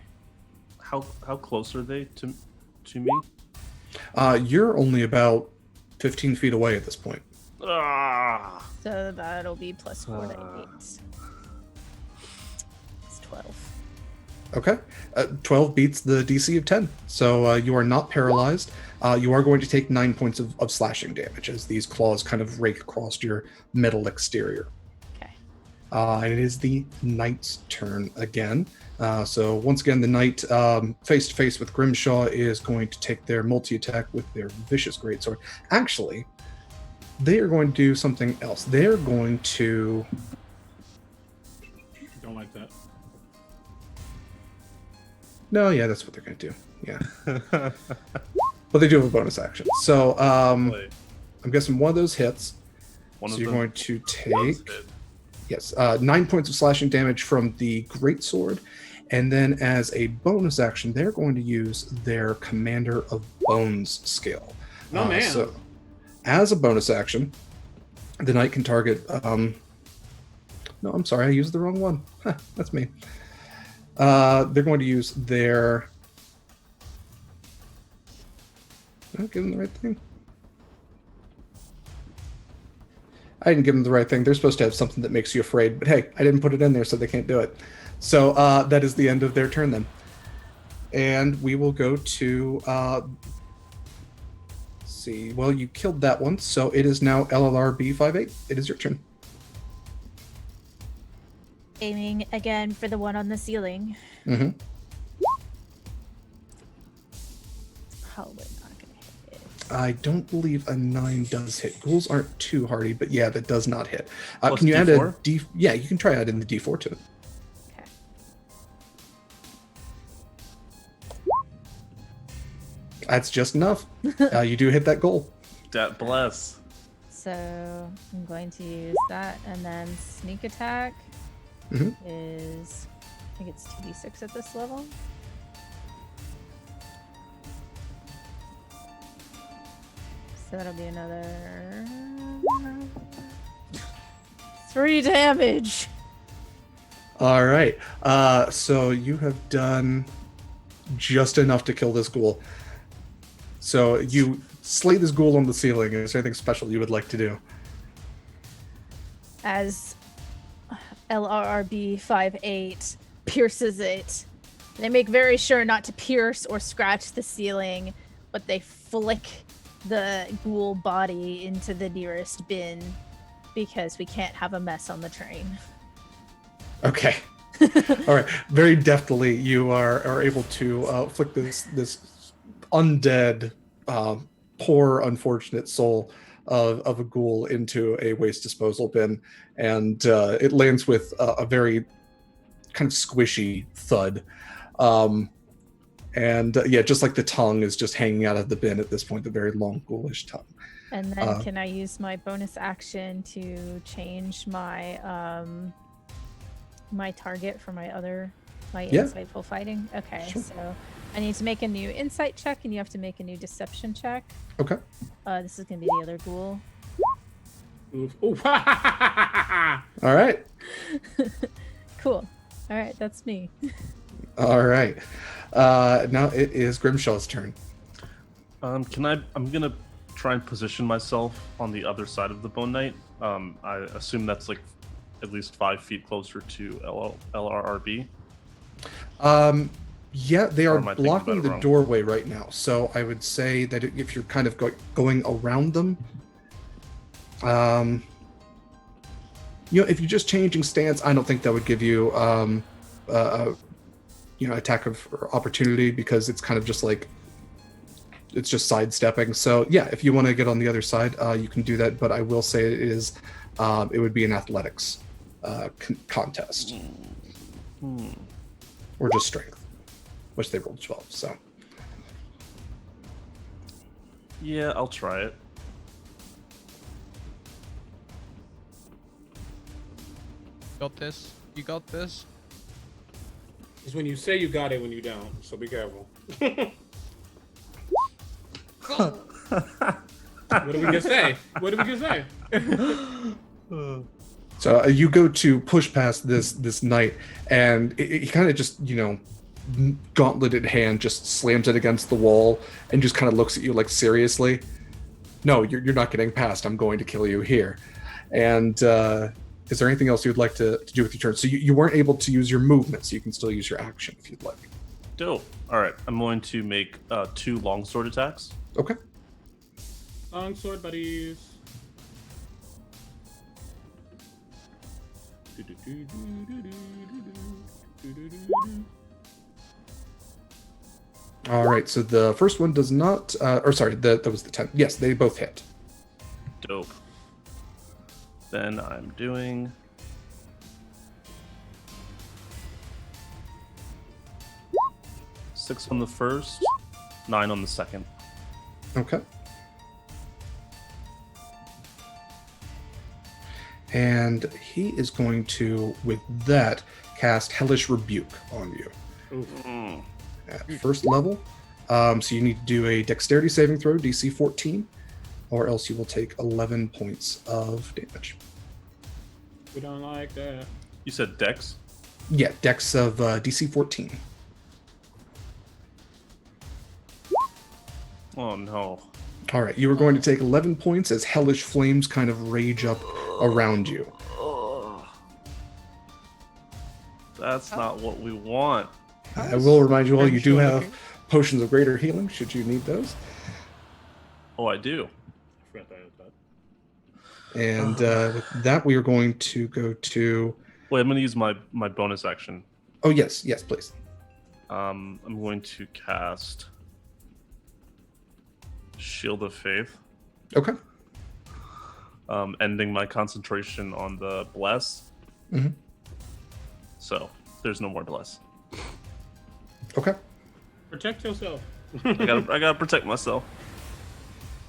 How close are they to me? You're only about 15 feet away at this point. Ah. So that'll be plus 4 to 8. It's 12. Okay. 12 beats the DC of 10. So you are not paralyzed. You are going to take 9 points of slashing damage as these claws kind of rake across your metal exterior. Okay. And it is the knight's turn again. So once again, the knight face to face with Grimshaw is going to take their multi-attack with their vicious greatsword. Actually, they are going to do something else. They are going to... Don't like that. No, yeah, that's what they're going to do. Yeah. But they do have a bonus action. So I'm guessing one of those hits. So you're going to take... Yes, 9 points of slashing damage from the greatsword. And then as a bonus action, they're going to use their Commander of Bones skill. No, man. So as a bonus action, the knight can target... no, I'm sorry, I used the wrong one. That's me. They're going to use their... Did I give them the right thing? I didn't give them the right thing. They're supposed to have something that makes you afraid, but hey, I didn't put it in there, so they can't do it. So that is the end of their turn then. And we will go to... let's see. Well, you killed that one, so it is now LLRB 58. It is your turn. Aiming again for the one on the ceiling. Mm-hmm. Probably not gonna hit it. I don't believe a 9 does hit. Ghouls aren't too hardy, but yeah, that does not hit. Plus Can you add a D4? D? Yeah, you can try adding the D4 to it. Okay. That's just enough. You do hit that goal. Dat bless. So I'm going to use that, and then sneak attack Mhm. is, I think it's 2d6 at this level. So that'll be another 3 damage. All right. So you have done just enough to kill this ghoul. So you slay this ghoul on the ceiling. Is there anything special you would like to do? As LRRB 58 pierces it. They make very sure not to pierce or scratch the ceiling, but they flick the ghoul body into the nearest bin because we can't have a mess on the train. Okay. All right. Very deftly, you are able to flick this undead, poor, unfortunate soul of a ghoul into a waste disposal bin, and it lands with a very kind of squishy thud. Yeah, just like the tongue is just hanging out of the bin at this point, the very long ghoulish tongue. And then can I use my bonus action to change my my target for my Yeah. insightful fighting? Okay, Sure. so I need to make a new insight check, and you have to make a new deception check. Okay. This is gonna be the other ghoul. Oof. Oof. All right. Cool. All right, that's me. All right. Now it is Grimshaw's turn. I'm gonna try and position myself on the other side of the Bone Knight. I assume that's like at least 5 feet closer to LRRB. Yeah, they Or are am I thinking blocking about it the wrong? doorway right now. So I would say that if you're kind of going around them, if you're just changing stance, I don't think that would give you, attack of opportunity, because it's kind of just like, it's just sidestepping. So yeah, if you want to get on the other side, you can do that. But I will say it would be an athletics contest, or just strength, which they rolled 12. So Yeah, I'll try it. Got this. You got this. It's when you say you got it when you don't, so be careful. What did we just say? What did we just say? So you go to push past this knight, and he kind of just, gauntleted hand just slams it against the wall and just kind of looks at you like, seriously? No, you're not getting past. I'm going to kill you here. And is there anything else you'd like to do with your turn? So you weren't able to use your movement, so you can still use your action if you'd like. Dope. All right, I'm going to make 2 longsword attacks. Okay. Longsword buddies. All right, so the first one does not, that was the 10. Yes, they both hit. Dope. Then I'm doing 6 on the first, 9 on the second. Okay. And he is going to, with that, cast Hellish Rebuke on you at first level. So you need to do a Dexterity saving throw, DC 14, or else you will take 11 points of damage. We don't like that. You said Dex? Yeah, Dex of DC 14. Oh no. All right, you are going to take 11 points as hellish flames kind of rage up around you. That's not what we want. I will remind you all, you do Grimshaw have looking? potions of greater healing, should you need those. Oh, I do. I forgot that. And with that, we are going to go to Wait, I'm going to use my bonus action. Oh, yes, please. I'm going to cast Shield of Faith. Okay. Ending my concentration on the bless. Mm-hmm. So there's no more bless. Okay. Protect yourself. I gotta protect myself.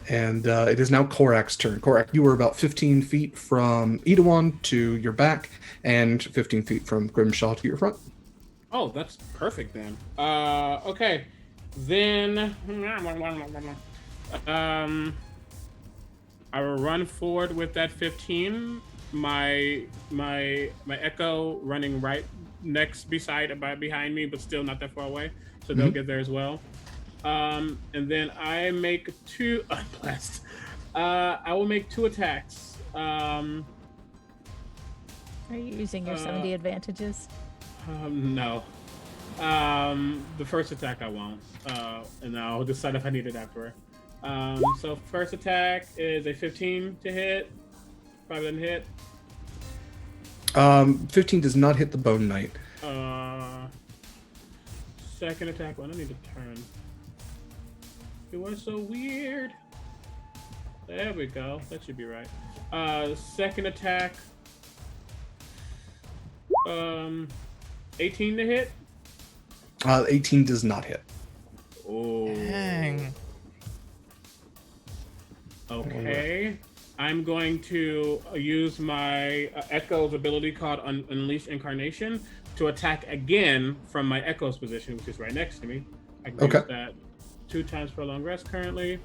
And it is now Korak's turn. Korak, you were about 15 feet from Edawan to your back, and 15 feet from Grimshaw to your front. Oh, that's perfect then. Okay. Then I will run forward with that 15. My echo running right next behind me, but still not that far away. So they'll get there as well. And then I make two blast. I will make 2 attacks. Are you using your 70 advantages? No. The first attack I won't. And I'll decide if I need it afterward. So first attack is a 15 to hit. Probably doesn't hit. 15 does not hit the Bone Knight. Second attack. Well, I need to turn. It was so weird. There we go. That should be right. Second attack. 18 to hit. 18 does not hit. Oh. Dang. Okay. I'm going to use my Echo's ability called Unleash Incarnation to attack again from my Echo's position, which is right next to me. I can use that 2 times for a long rest currently.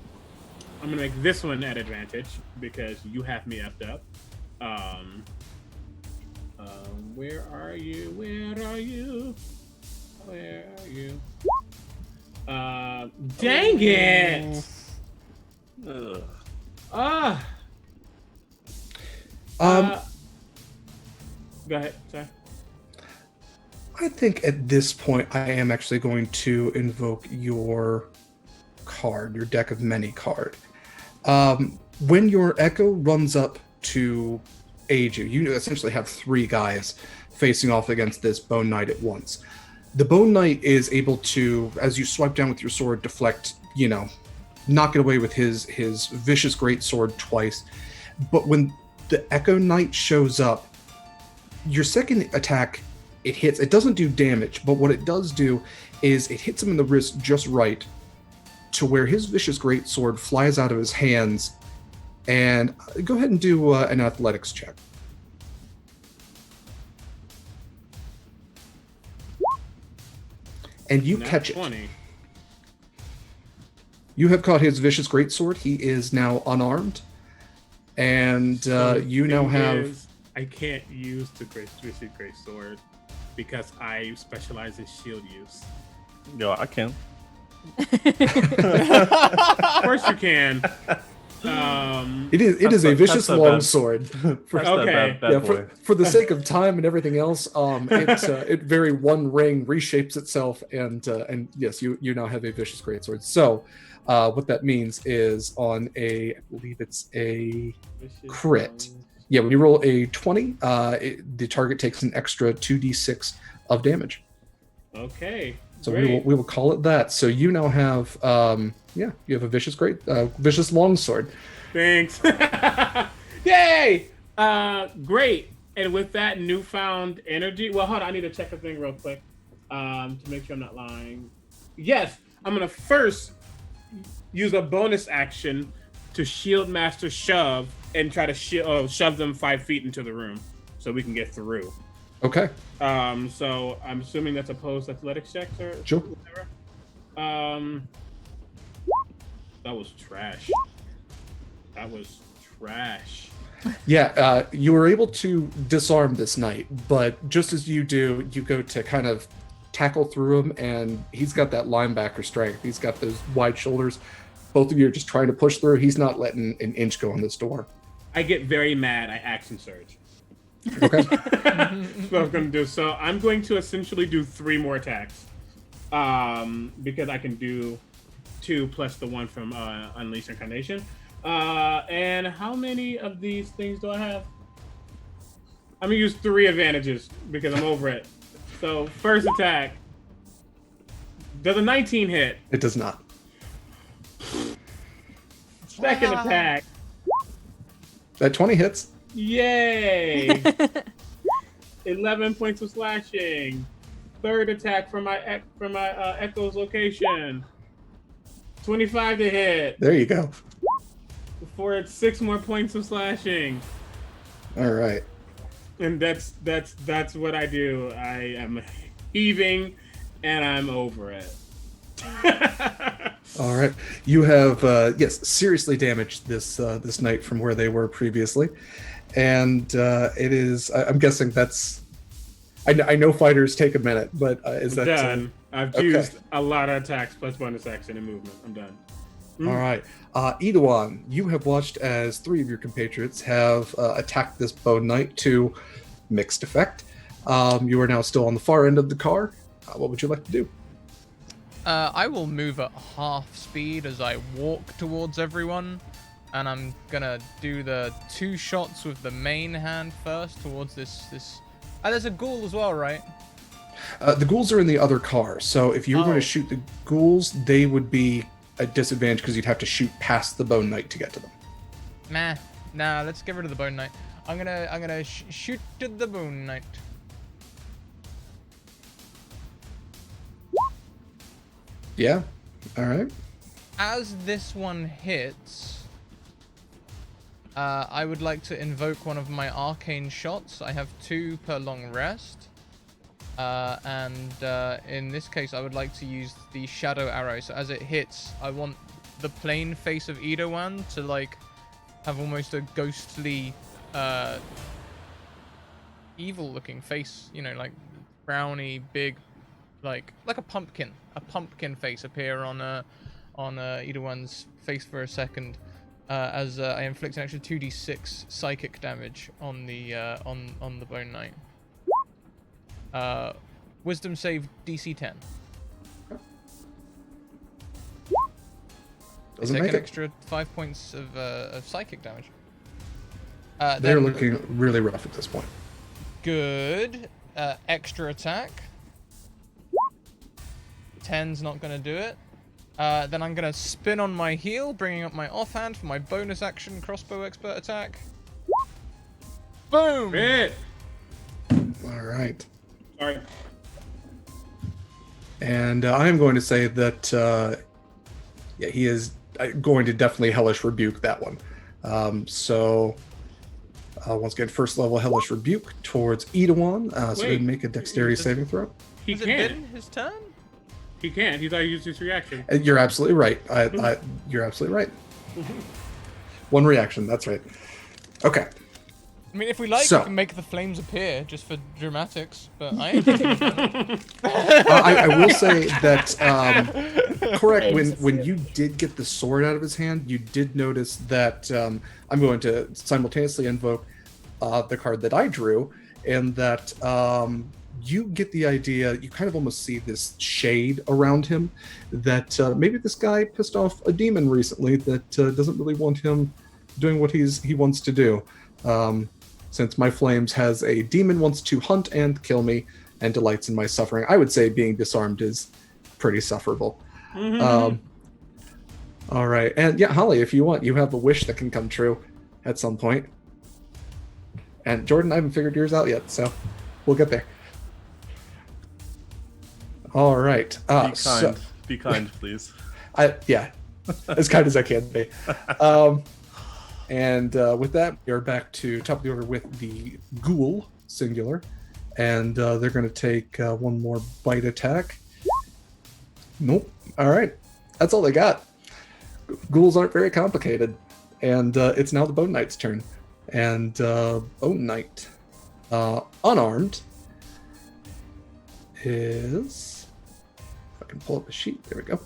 I'm going to make this one at advantage because you have me effed up. Where are you? Where are you? Where are you? Dang it! Ugh. Go ahead. Sorry. I think at this point I am actually going to invoke your card, your deck of many card. When your Echo runs up to aid you, you essentially have 3 guys facing off against this Bone Knight at once. The Bone Knight is able to, as you swipe down with your sword, deflect, knock it away with his vicious greatsword twice. But when the Echo Knight shows up, your second attack, it hits. It doesn't do damage, but what it does do is it hits him in the wrist just right to where his vicious greatsword flies out of his hands. And go ahead and do an athletics check. And you catch 20. it. You have caught his vicious greatsword. He is now unarmed. And you now have... I can't use the vicious greatsword because I specialize in shield use. Yo, I can. Of course you can. It is a vicious longsword. Okay. For the sake of time and everything else, it very one ring reshapes itself, and yes, you now have a vicious greatsword. So, what that means is on I believe it's a crit. Yeah, when you roll a 20, the target takes an extra 2d6 of damage. Okay. So we will call it that. So you now have you have a vicious longsword. Thanks. Yay! Great. And with that newfound energy, well, hold on, I need to check a thing real quick to make sure I'm not lying. Yes, I'm gonna first use a bonus action to shield master shove and try to shove them 5 feet into the room so we can get through. Okay. So I'm assuming that's opposed athletics checks or sure. Whatever. That was trash. Yeah, you were able to disarm this knight, but just as you do, you go to kind of tackle through him, and he's got that linebacker strength. He's got those wide shoulders. Both of you are just trying to push through. He's not letting an inch go on this door. I get very mad. I action surge. Okay. That's what I'm going to do. So I'm going to essentially do 3 more attacks. Because I can do 2 plus the 1 from Unleash Incarnation. And how many of these things do I have? I'm gonna use 3 advantages because I'm over it. So first attack. Does a 19 hit? It does not. Second attack. That 20 hits. Yay! 11 points of slashing. Third attack from my Echo's location. 25 to hit. There you go. For it's 6 more points of slashing. All right. And that's what I do. I am heaving, and I'm over it. All right. You have seriously damaged this knight from where they were previously, and it is. I'm guessing that's. I know fighters take a minute, but is that done? I've used a lot of attacks plus bonus action and movement. I'm done. All right. Idawan, you have watched as 3 of your compatriots have attacked this bone knight to mixed effect. You are now still on the far end of the car. What would you like to do? I will move at half speed as I walk towards everyone, and I'm gonna do the 2 shots with the main hand first towards this. There's a ghoul as well, right? The ghouls are in the other car, so if you were going to shoot the ghouls, they would be a disadvantage because you'd have to shoot past the bone knight to get to them. Nah. Let's get rid of the bone knight. I'm gonna shoot to the bone knight. Yeah. All right. As this one hits, I would like to invoke one of my arcane shots. I have 2 per long rest. And in this case, I would like to use the shadow arrow. So as it hits, I want the plain face of Idawan to like have almost a ghostly, evil-looking face. You know, like browny, big, like a pumpkin face appear on Idawan's face for a second. As I inflict an extra 2d6 psychic damage on the bone knight. Wisdom save DC 10. Doesn't Take make an it. extra 5 points of psychic damage. They're Then looking really rough at this point. good. Extra attack. 10's not going to do it. Then I'm going to spin on my heel, bringing up my offhand for my bonus action crossbow expert attack. Boom! Hit. All right. Sorry. And I am going to say that, he is going to definitely Hellish Rebuke that one. Once again, first level Hellish Rebuke towards Idawan. So Wait. they make a dexterity saving throw. He Has it can't. been his turn? He can't. He's already used his reaction. You're absolutely right. You're absolutely right. One reaction. That's right. Okay. I mean, if we like, So- we can make the flames appear just for dramatics, but I ain't I will say that correct when you did get the sword out of his hand, you did notice that I'm going to simultaneously invoke the card that I drew, and that you get the idea. You kind of almost see this shade around him that maybe this guy pissed off a demon recently that doesn't really want him doing what he wants to do. Since my flames has a demon wants to hunt and kill me and delights in my suffering, I would say being disarmed is pretty sufferable. All right, and yeah, Holly, if you want, you have a wish that can come true at some point. And Jordan, I haven't figured yours out yet, so we'll get there. All right. Be kind, please. Yeah, as kind as I can be. And with that, we are back to top of the order with the ghoul, singular. And they're going to take one more bite attack. Nope. All right. That's all they got. Ghouls aren't very complicated. And it's now the Bone Knight's turn. And Bone Knight, unarmed, is... If I can pull up a sheet. There we go.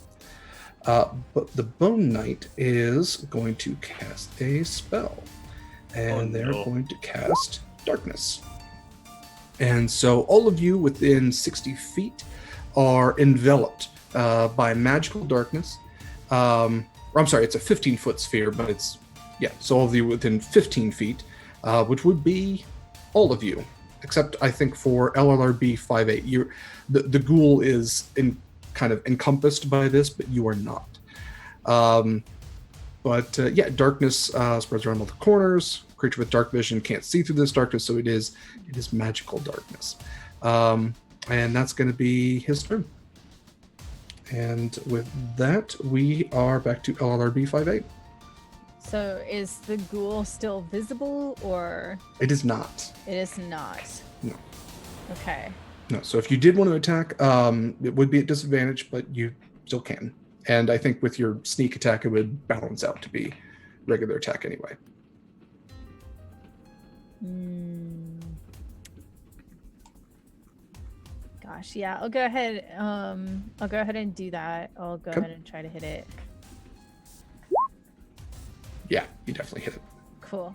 But the Bone Knight is going to cast a spell. And they're going to cast Darkness. And so all of you within 60 feet are enveloped by magical darkness. Or I'm sorry, it's a 15-foot sphere, but it's... Yeah, so all of you within 15 feet, which would be all of you, except I think for LLRB 58, the ghoul is kind of encompassed by this, but you are not. Yeah, darkness spreads around all the corners. Creature with dark vision can't see through this darkness, so it is magical darkness. And that's going to be his turn. And with that, we are back to LLRB 58. So is the ghoul still visible, or? It is not. It is not. No. Okay. No. So if you did want to attack, it would be at disadvantage, but you still can. And I think with your sneak attack, it would balance out to be regular attack anyway. Gosh, yeah. I'll go ahead. I'll go ahead and do that. I'll go ahead and try to hit it. Yeah, you definitely hit it. Cool.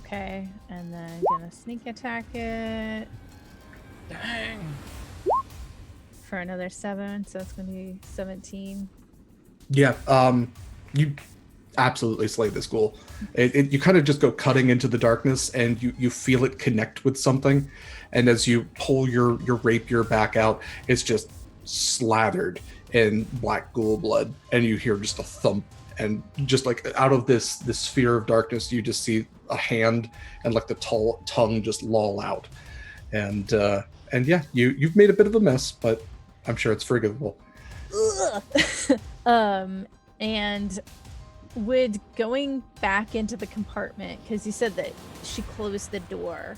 Okay, and then gonna sneak attack it. Dang. For another 7, so it's gonna be 17. Yeah, you absolutely slay this ghoul. You kind of just go cutting into the darkness, and you feel it connect with something. And as you pull your rapier back out, it's just slathered in black ghoul blood, and you hear just a thump. And just like out of this sphere of darkness, you just see a hand and like the tongue just loll out. And yeah, you've made a bit of a mess, but I'm sure it's forgivable. And would going back into the compartment, because you said that she closed the door,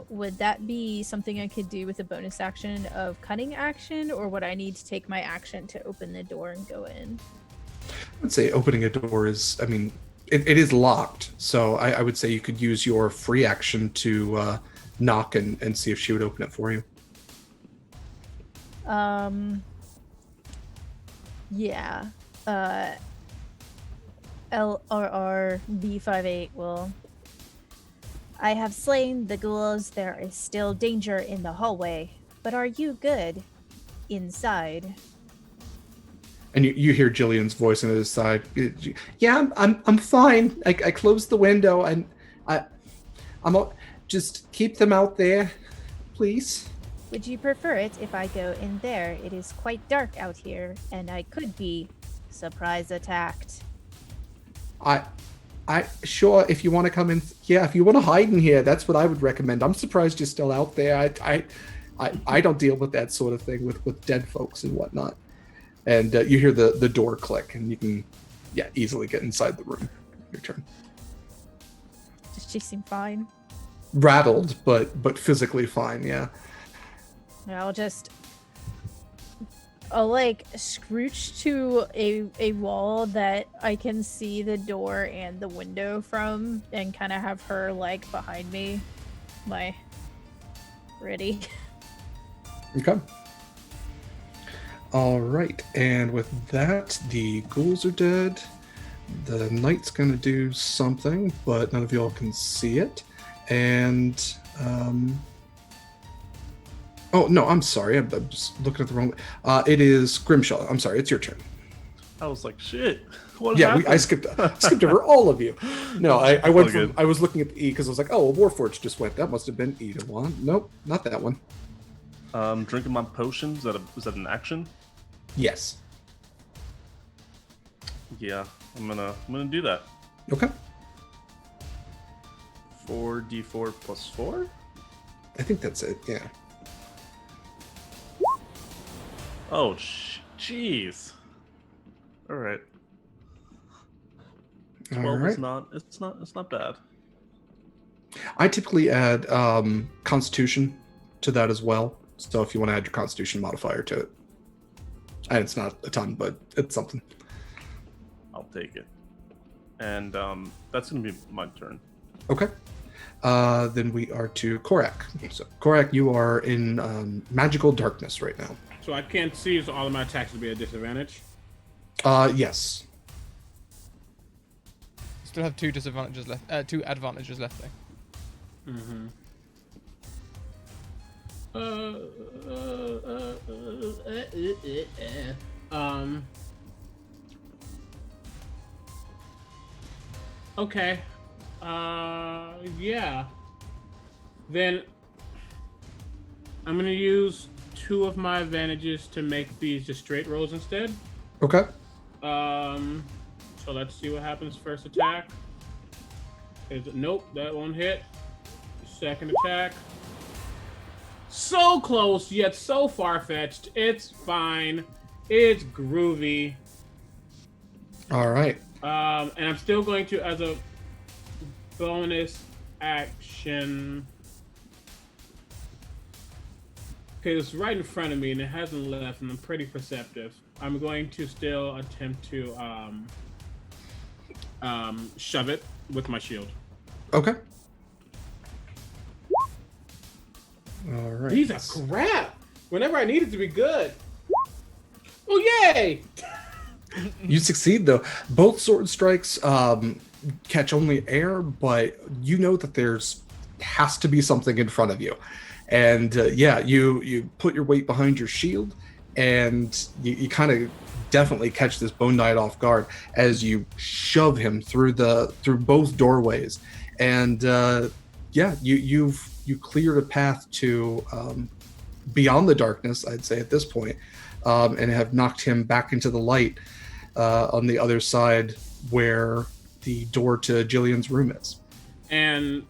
would that be something I could do with a bonus action of cutting action, or would I need to take my action to open the door and go in? I would say opening a door is, I mean, it is locked, so I would say you could use your free action to knock and see if she would open it for you. Yeah. LRR B58 will. I have slain the ghouls. There is still danger in the hallway, but are you good inside? And you hear Jillian's voice on his side. Yeah, I'm fine. I closed the window, and I'm just keep them out there, please. Would you prefer it if I go in there? It is quite dark out here, and I could be surprise attacked. I sure, if you want to come in, yeah, if you want to hide in here, that's what I would recommend. I'm surprised you're still out there. I don't deal with that sort of thing with dead folks and whatnot. And you hear the door click, and you can, easily get inside the room. Your turn. Does she seem fine? Rattled, but physically fine. Yeah. I'll like scrooch to a wall that I can see the door and the window from, and kind of have her like behind me, ready. Okay. All right, and with that, the ghouls are dead. The knight's gonna do something, but none of y'all can see it. And oh no, I'm sorry. I'm just looking at the wrong. It is Grimshaw. I'm sorry. It's your turn. I was like, shit. What happened? I skipped over all of you. No, I went from. I was looking at the E because I was like, oh, Warforged just went. That must have been E to one. Nope, not that one. Drinking my potion. Is that an action? Yes. Yeah, I'm gonna do that. Okay. 4d4 plus 4? I think that's it. Yeah. Oh, jeez. All right. 12 is not. It's not bad. I typically add Constitution to that as well. So if you want to add your Constitution modifier to it, and it's not a ton, but it's something. I'll take it. And that's gonna be my turn. Okay. Then we are to Korak. So Korak, you are in magical darkness right now. So I can't see, so all of my attacks will be at disadvantage. Yes. Still have 2 disadvantages left. 2 advantages left though. Mm-hmm. Okay. Yeah. Then I'm gonna use 2 of my advantages to make these just straight rolls instead. Okay. So let's see what happens. First attack. Nope, that won't hit. Second attack. So close, yet so far-fetched. It's fine. It's groovy. All right. And I'm still going to, as a bonus action. Okay, it's right in front of me and it hasn't left, and I'm pretty perceptive. I'm going to still attempt to shove it with my shield. Okay. All right. These are crap. Whenever I need it to be good. Oh, yay! You succeed though. Both sword strikes catch only air, but you know that there's has to be something in front of you, and you put your weight behind your shield, and you kind of definitely catch this Bone Knight off guard as you shove him through both doorways, and you cleared a path to beyond the darkness, I'd say at this point, and have knocked him back into the light on the other side where the door to Jillian's room is. And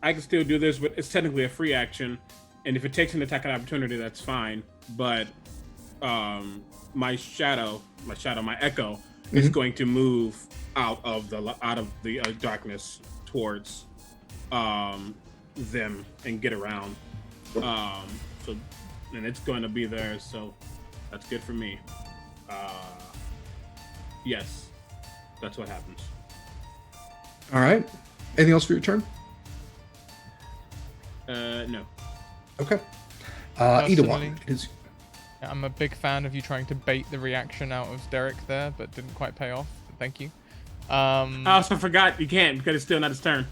I can still do this, but it's technically a free action. And if it takes an attack of opportunity, that's fine. But my echo, is going to move out of the darkness towards them and get around. And it's going to be there, so that's good for me. Yes, that's what happens. All right. Anything else for your turn? No. Okay. Personally, Idawon is. I'm a big fan of you trying to bait the reaction out of Derek there, but didn't quite pay off. Thank you. I also forgot you can't because it's still not his turn.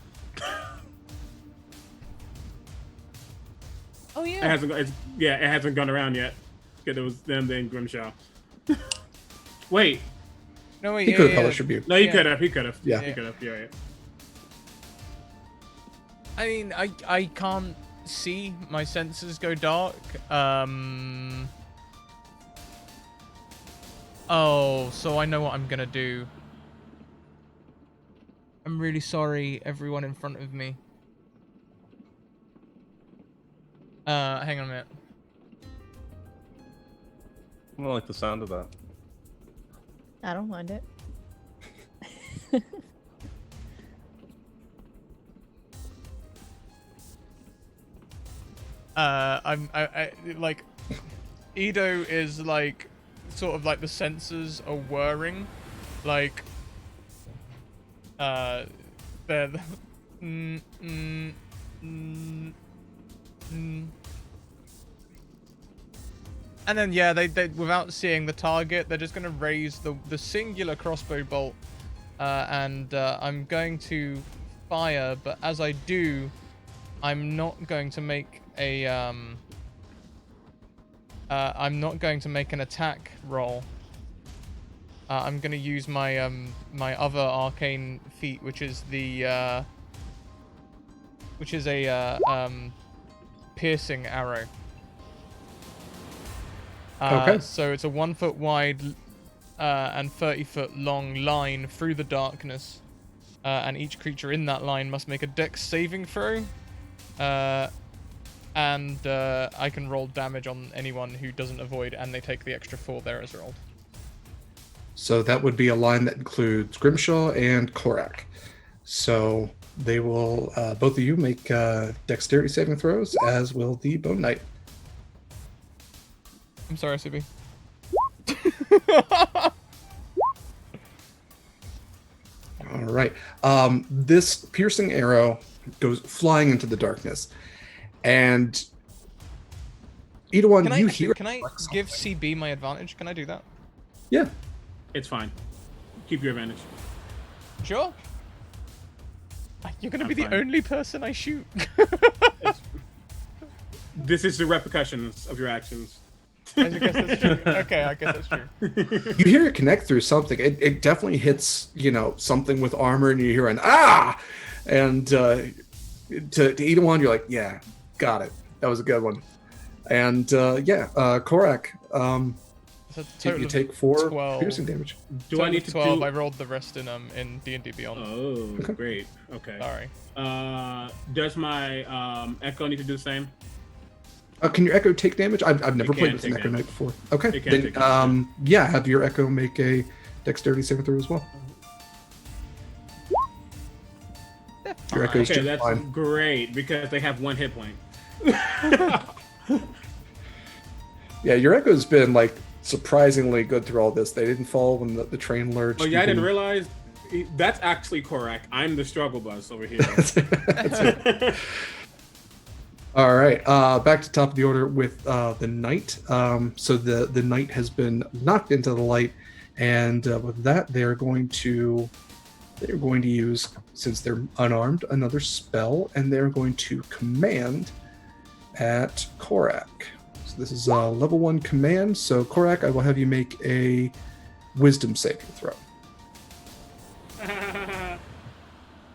Oh yeah. It hasn't gone around yet. Because it was them then Grimshaw. Wait. No wait. He could have Hellish Rebuke. No, he could have. He could have. Yeah. He could have. Yeah. I mean, I can't see. My senses go dark. Oh, so I know what I'm gonna do. I'm really sorry, everyone in front of me. Hang on a minute. I don't like the sound of that. I don't mind it. I like Edo is like sort of like the sensors are whirring, like they're and then yeah, they without seeing the target, they're just gonna raise the singular crossbow bolt, and I'm going to fire, but as I do, I'm not going to make a I'm not going to make an attack roll. I'm going to use my my other arcane feat, which is the piercing arrow. Okay. So it's a 1 foot wide and 30-foot long line through the darkness, and each creature in that line must make a Dex saving throw. And I can roll damage on anyone who doesn't avoid, and they take the extra 4 there as rolled. So that would be a line that includes Grimshaw and Korak. So they will, both of you, make dexterity saving throws, as will the Bone Knight. I'm sorry, Subi. All right. This piercing arrow goes flying into the darkness. And Idawon, you hear... Can I give CB my advantage? Can I do that? Yeah. It's fine. Keep your advantage. Sure. You're going to be the only person I shoot. This is the repercussions of your actions. I guess that's true. Okay, I guess that's true. You hear it connect through something. It definitely hits, something with armor, and you hear an ah! And to eat one. You're like, yeah, got it. That was a good one. And Korak, you take 4 12. piercing damage. Do I need to 12. do? I rolled the rest in D&D Beyond. Oh, Okay. great. Okay. Sorry. Does my Echo need to do the same? Can your Echo take damage? I've never played can with an take Echo damage. Knight before. Okay, It can take damage. have your Echo make a Dexterity saving throw as well. Your Echo's Okay, just that's fine. great because they have 1 hit point. Yeah, your Echo's been like surprisingly good through all this. They didn't fall when the train lurched. Oh yeah, I didn't Even- realize. That's actually correct. I'm the struggle bus over here. That's it. All right, back to top of the order with the knight. So the knight has been knocked into the light, and with that, they're going to use, since they're unarmed, another spell, and they're going to command at Korak. So this is a level 1 command. So Korak, I will have you make a Wisdom saving throw.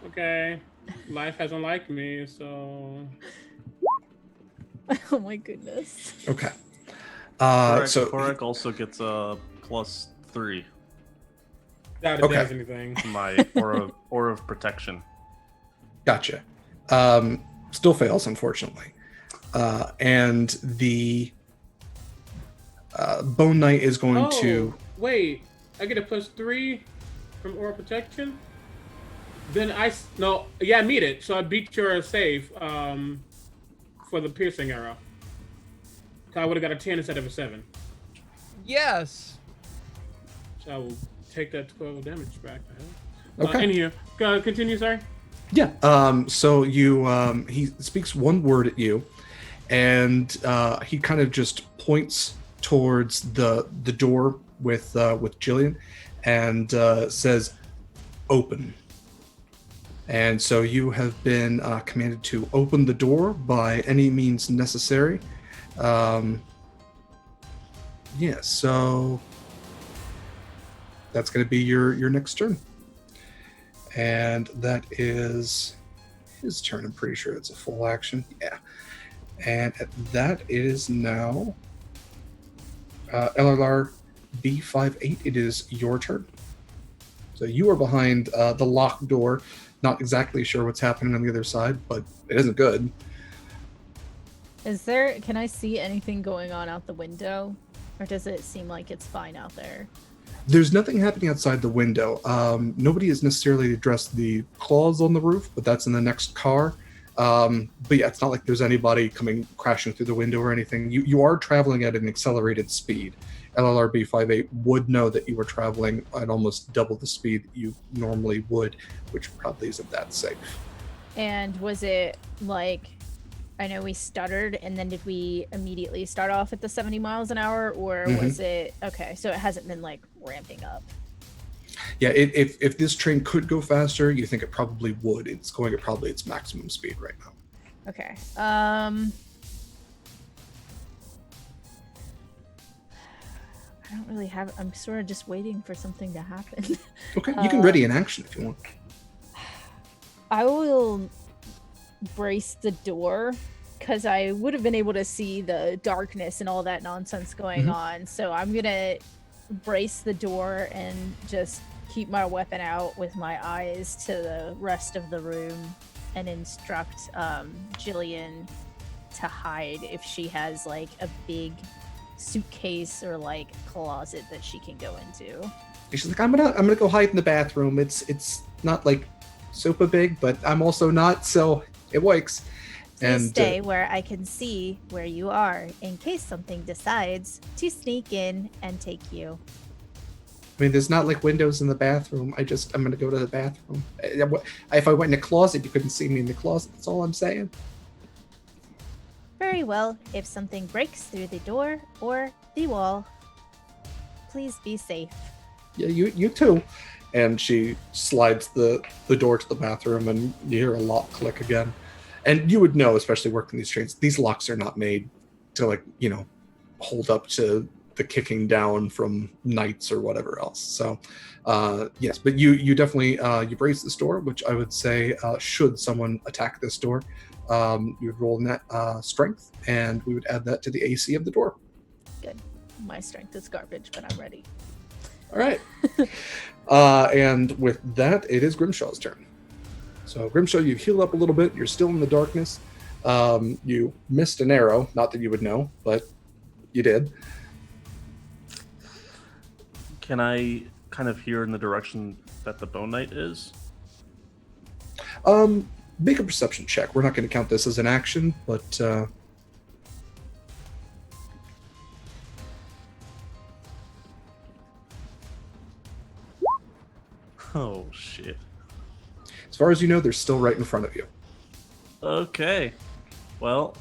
Okay, life hasn't liked me, so Oh my goodness. Okay. Korak also gets a +3 doubt it Okay. does anything. to my aura of protection. Gotcha. Still fails, unfortunately. And the Bone Knight is going to. Wait, I get a +3 from oral protection. Then I meet it. So I beat your save for the piercing arrow. I would have got a 10 instead of a 7. Yes. So I will take that 12 damage back. Okay. In here, continue. Sorry. Yeah. So you he speaks one word at you, and he kind of just points towards the door with Jillian, and says, "Open." And so you have been commanded to open the door by any means necessary. So that's going to be your next turn. And that is his turn. I'm pretty sure it's a full action. Yeah. And that is now LRR B58. It is your turn. So you are behind the locked door. Not exactly sure what's happening on the other side, but it isn't good. Can I see anything going on out the window? Or does it seem like it's fine out there? There's nothing happening outside the window. Nobody has necessarily addressed the claws on the roof, but that's in the next car. But yeah, it's not like there's anybody coming crashing through the window or anything. You are traveling at an accelerated speed. LLRB 58 would know that you were traveling at almost double the speed that you normally would, which probably isn't that safe. And was it like, I know we stuttered, and then did we immediately start off at the 70 miles an hour, or was it, okay, so it hasn't been like ramping up. Yeah, if this train could go faster, you think it probably would. It's going at probably its maximum speed right now. Okay. I don't really have. I'm sort of just waiting for something to happen. Okay, you can ready an action if you want. I will brace the door because I would have been able to see the darkness and all that nonsense going on. So I'm gonna brace the door and just keep my weapon out with my eyes to the rest of the room and instruct Jillian to hide if she has like a big suitcase or like closet that she can go into. She's like, I'm gonna go hide in the bathroom. It's not like super big, but I'm also not, so it works. Please stay where I can see where you are in case something decides to sneak in and take you. I mean, there's not like windows in the bathroom. I'm gonna go to the bathroom. If I went in the closet, you couldn't see me in the closet. That's all I'm saying. Very well. If something breaks through the door or the wall, please be safe. Yeah, you too. And she slides the door to the bathroom, and you hear a lock click again. And you would know, especially working these trains, these locks are not made to hold up to the kicking down from knights or whatever else. So yes, but you definitely you brace this door, which I would say should someone attack this door, you would roll net strength, and we would add that to the AC of the door. Good. My strength is garbage, but I'm ready. All right. And with that, it is Grimshaw's turn. So Grimshaw, you've healed up a little bit. You're still in the darkness. You missed an arrow. Not that you would know, but you did. Can I kind of hear in the direction that the Bone Knight is? Make a perception check. We're not going to count this as an action, but Oh shit. as far as you know, they're still right in front of you. Okay. Well,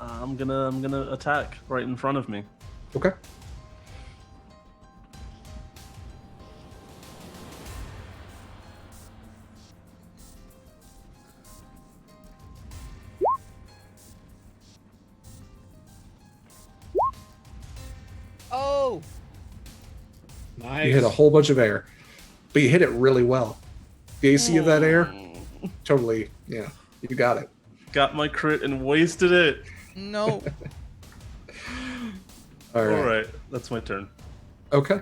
I'm gonna attack right in front of me. Okay. Oh! Nice. You hit a whole bunch of air, but you hit it really well. The AC of that air, totally, yeah, you got it. Got my crit and wasted it. No. All right. Alright, that's my turn. Okay.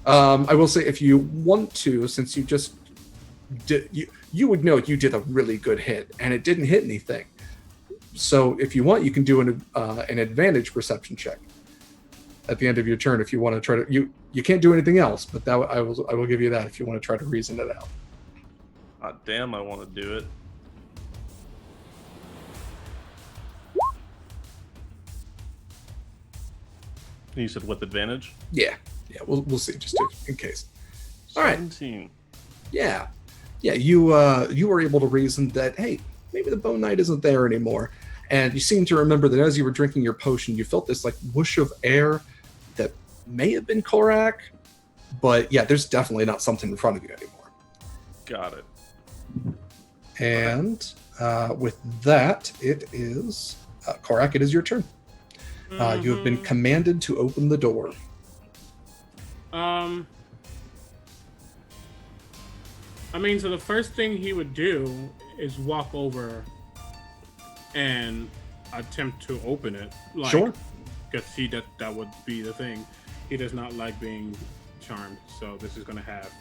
I will say, if you want to, since you just did, you would know you did a really good hit, and it didn't hit anything. So if you want, you can do an advantage perception check at the end of your turn if you want to try to. You can't do anything else, but that I will give you that if you want to try to reason it out. Ah, damn, I want to do it. You said with advantage? Yeah, we'll see just in case. All right. 17. Yeah. You were able to reason that, hey, maybe the Bone Knight isn't there anymore, and you seem to remember that as you were drinking your potion, you felt this like whoosh of air that may have been Korak, but yeah, there's definitely not something in front of you anymore. Got it. And with that, it is Korak. It is your turn. You have been commanded to open the door. I mean, so the first thing he would do is walk over and attempt to open it. Like, Sure. Because that would be the thing. He does not like being charmed, so this is going to have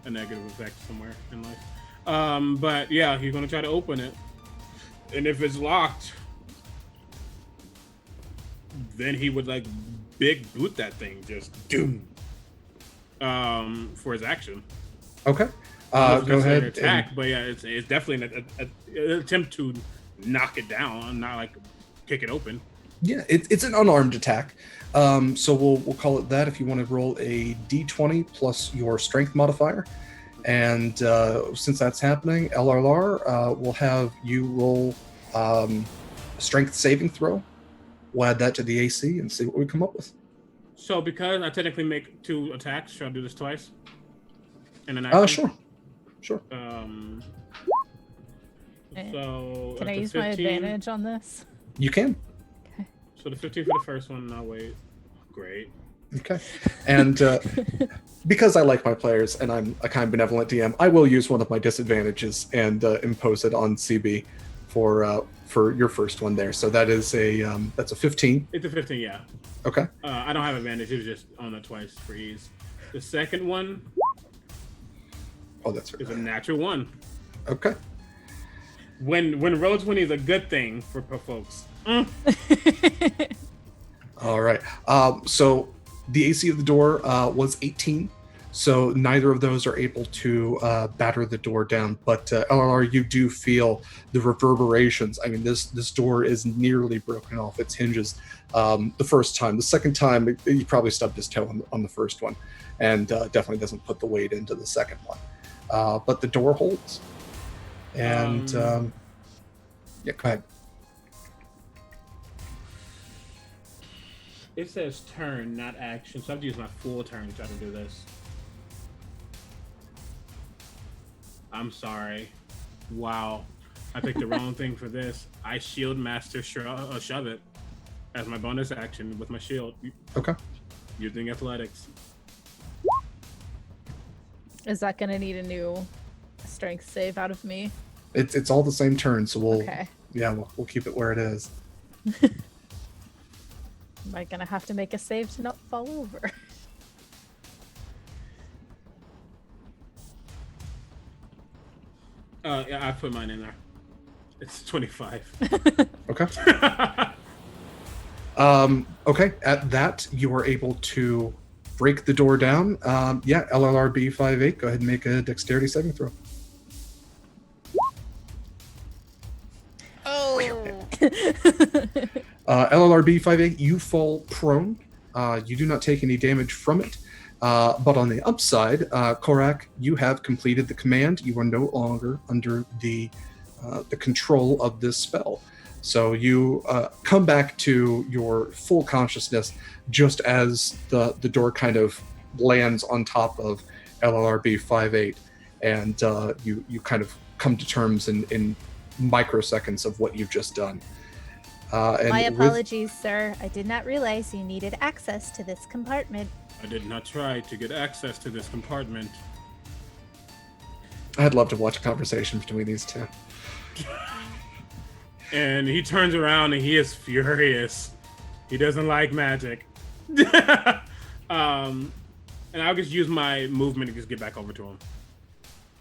a negative effect somewhere in life. But yeah, he's going to try to open it. And if it's locked, then he would like big boot that thing, just doom. For his action. Okay. Go Go ahead. Attack, but yeah, it's definitely an attempt to knock it down, not like kick it open. Yeah, it's an unarmed attack. So we'll call it that. If you want to roll a d20 plus your strength modifier, and since that's happening, LRR will have you roll a strength saving throw. We'll add that to the AC and see what we come up with. So because I technically make 2 attacks, should I do this twice? In an action? Sure. So Can I the use my 15 advantage on this? You can. So the 15 for the first one, I'll wait. Great. Okay. And because I like my players and I'm a kind benevolent DM, I will use one of my disadvantages and impose it on CB for your first one there. So that is that's a 15. It's a 15, yeah. Okay. I don't have advantage. It was just on it twice for ease. The second one Oh, that's is right. a natural 1. Okay. When Roads winning is a good thing for folks. All right. So the AC of the door was 18. So neither of those are able to batter the door down. But LRR, you do feel the reverberations. I mean, this door is nearly broken off its hinges the first time. The second time, he probably stubbed his toe on the first one, and definitely doesn't put the weight into the second one. But the door holds. And yeah, go ahead. It says turn, not action, so I have to use my full turn to try to do this. I'm sorry. Wow. I picked the wrong thing for this. I shield master shove it. as my bonus action with my shield. Okay. Using athletics. Is that gonna need a new strength save out of me? It's all the same turn, so Okay. we'll keep it where it is. Am I gonna have to make a save to not fall over? Yeah, I put mine in there. It's 25. Okay. Okay. At that, you are able to break the door down. LLRB 58. Go ahead and make a dexterity saving throw. Oh. LLRB 58, you fall prone. You do not take any damage from it. But on the upside, Korak, you have completed the command. You are no longer under the control of this spell. So you come back to your full consciousness just as the door kind of lands on top of LLRB 58, and you kind of come to terms in microseconds of what you've just done. My apologies, sir. I did not realize you needed access to this compartment. I did not try to get access to this compartment. I'd love to watch a conversation between these two. And he turns around and he is furious. He doesn't like magic. And I'll just use my movement to just get back over to him.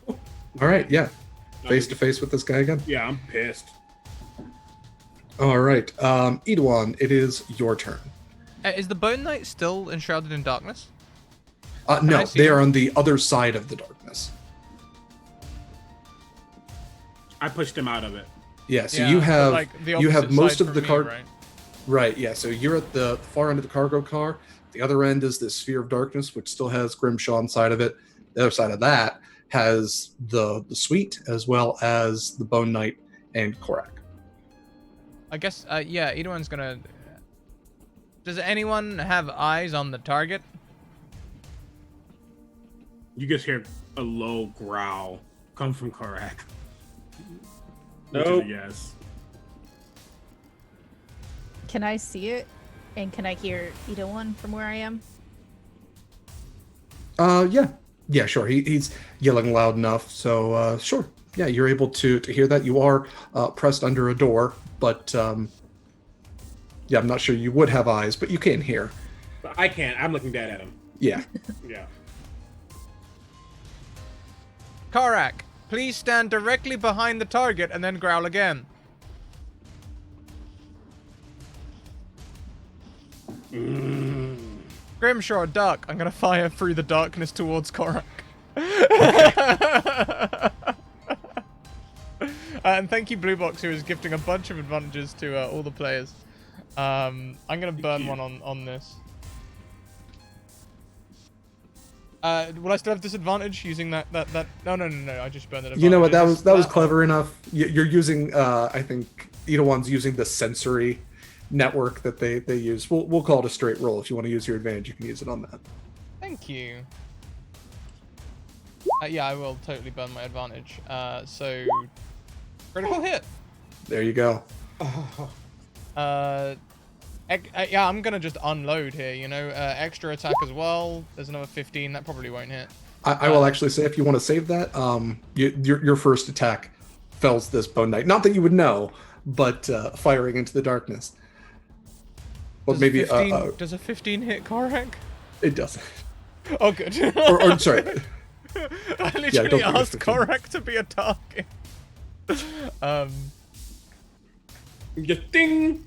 All right, yeah. Face to face with this guy again? Yeah, I'm pissed. All right. Edawan, it is your turn. Is the Bone Knight still enshrouded in darkness? No, they are on the other side of the darkness. I pushed him out of it. Yeah, so you have most of the car. Right, yeah. So you're at the far end of the cargo car. The other end is this sphere of darkness, which still has Grimshaw inside of it. The other side of that has the suite, as well as the Bone Knight and Korak. I guess, Edawan's gonna... Does anyone have eyes on the target? You just hear a low growl come from Korak. Nope. Yes. Can I see it? And can I hear Edawan from where I am? Yeah, sure. He's yelling loud enough, so sure. Yeah, you're able to hear that. You are pressed under a door, but yeah, I'm not sure you would have eyes, but you can hear. But I can't. I'm looking dead at him. Yeah. Yeah. Korak, please stand directly behind the target and then growl again. Grimshaw, duck. I'm gonna fire through the darkness towards Korak. And thank you, Blue Box, who is gifting a bunch of advantages to all the players. I'm gonna burn one on this. Will I still have disadvantage using that? No, I just burned it. You know what? That was clever enough. You're using, I think, Edawan's using the sensory network that they use. We'll call it a straight roll. If you want to use your advantage, you can use it on that. Thank you. Yeah, I will totally burn my advantage. So critical hit. There you go. Yeah, I'm gonna just unload here. You know, extra attack as well. There's another 15. That probably won't hit. I will actually say, if you want to save that, your first attack fells this Bone Knight. Not that you would know, but firing into the darkness. But maybe does a 15 hit Korak? It doesn't. Oh, good. or sorry. I literally asked Korak to be a target. Just ding.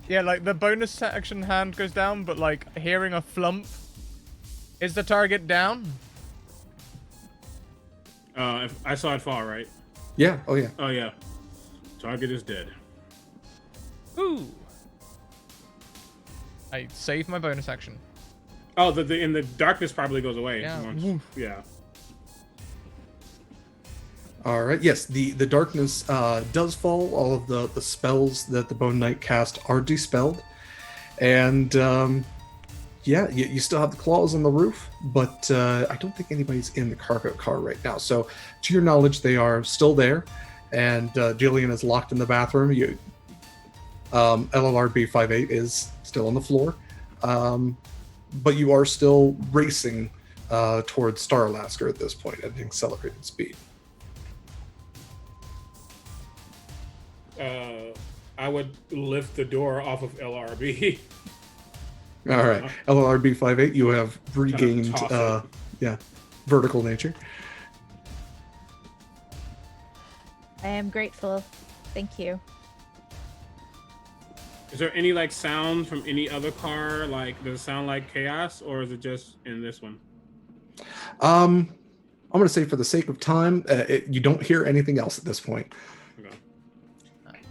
Yeah, like the bonus action hand goes down, but like hearing a flump, is the target down? If I saw it fall, right? Yeah. Oh yeah. Oh yeah. Target is dead. Ooh. I saved my bonus action. Oh, in the darkness probably goes away. Yeah. Yeah. All right. Yes, the darkness does fall. All of the spells that the Bone Knight cast are dispelled, and yeah, you still have the claws on the roof, but I don't think anybody's in the cargo car right now. So, to your knowledge, they are still there, and Jillian is locked in the bathroom. LLRB 58 is still on the floor, but you are still racing towards Star Alaska at this point at an accelerated speed. I would lift the door off of LRB. All right, LLRB 58, you have regained, vertical nature. I am grateful. Thank you. Is there any like sound from any other car? Like, does it sound like chaos, or is it just in this one? I'm going to say, for the sake of time, you don't hear anything else at this point. Okay.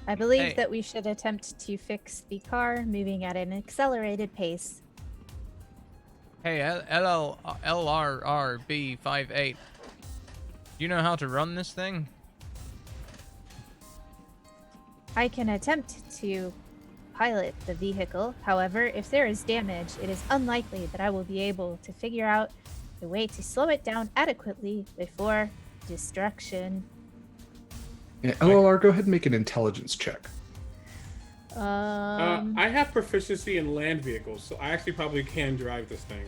I believe Hey. that we should attempt to fix the car moving at an accelerated pace. Hey, LRRB 58. Do you know how to run this thing? I can attempt to pilot the vehicle. However, if there is damage, it is unlikely that I will be able to figure out a way to slow it down adequately before destruction. Yeah, LLR, go ahead and make an intelligence check. I have proficiency in land vehicles, so I actually probably can drive this thing.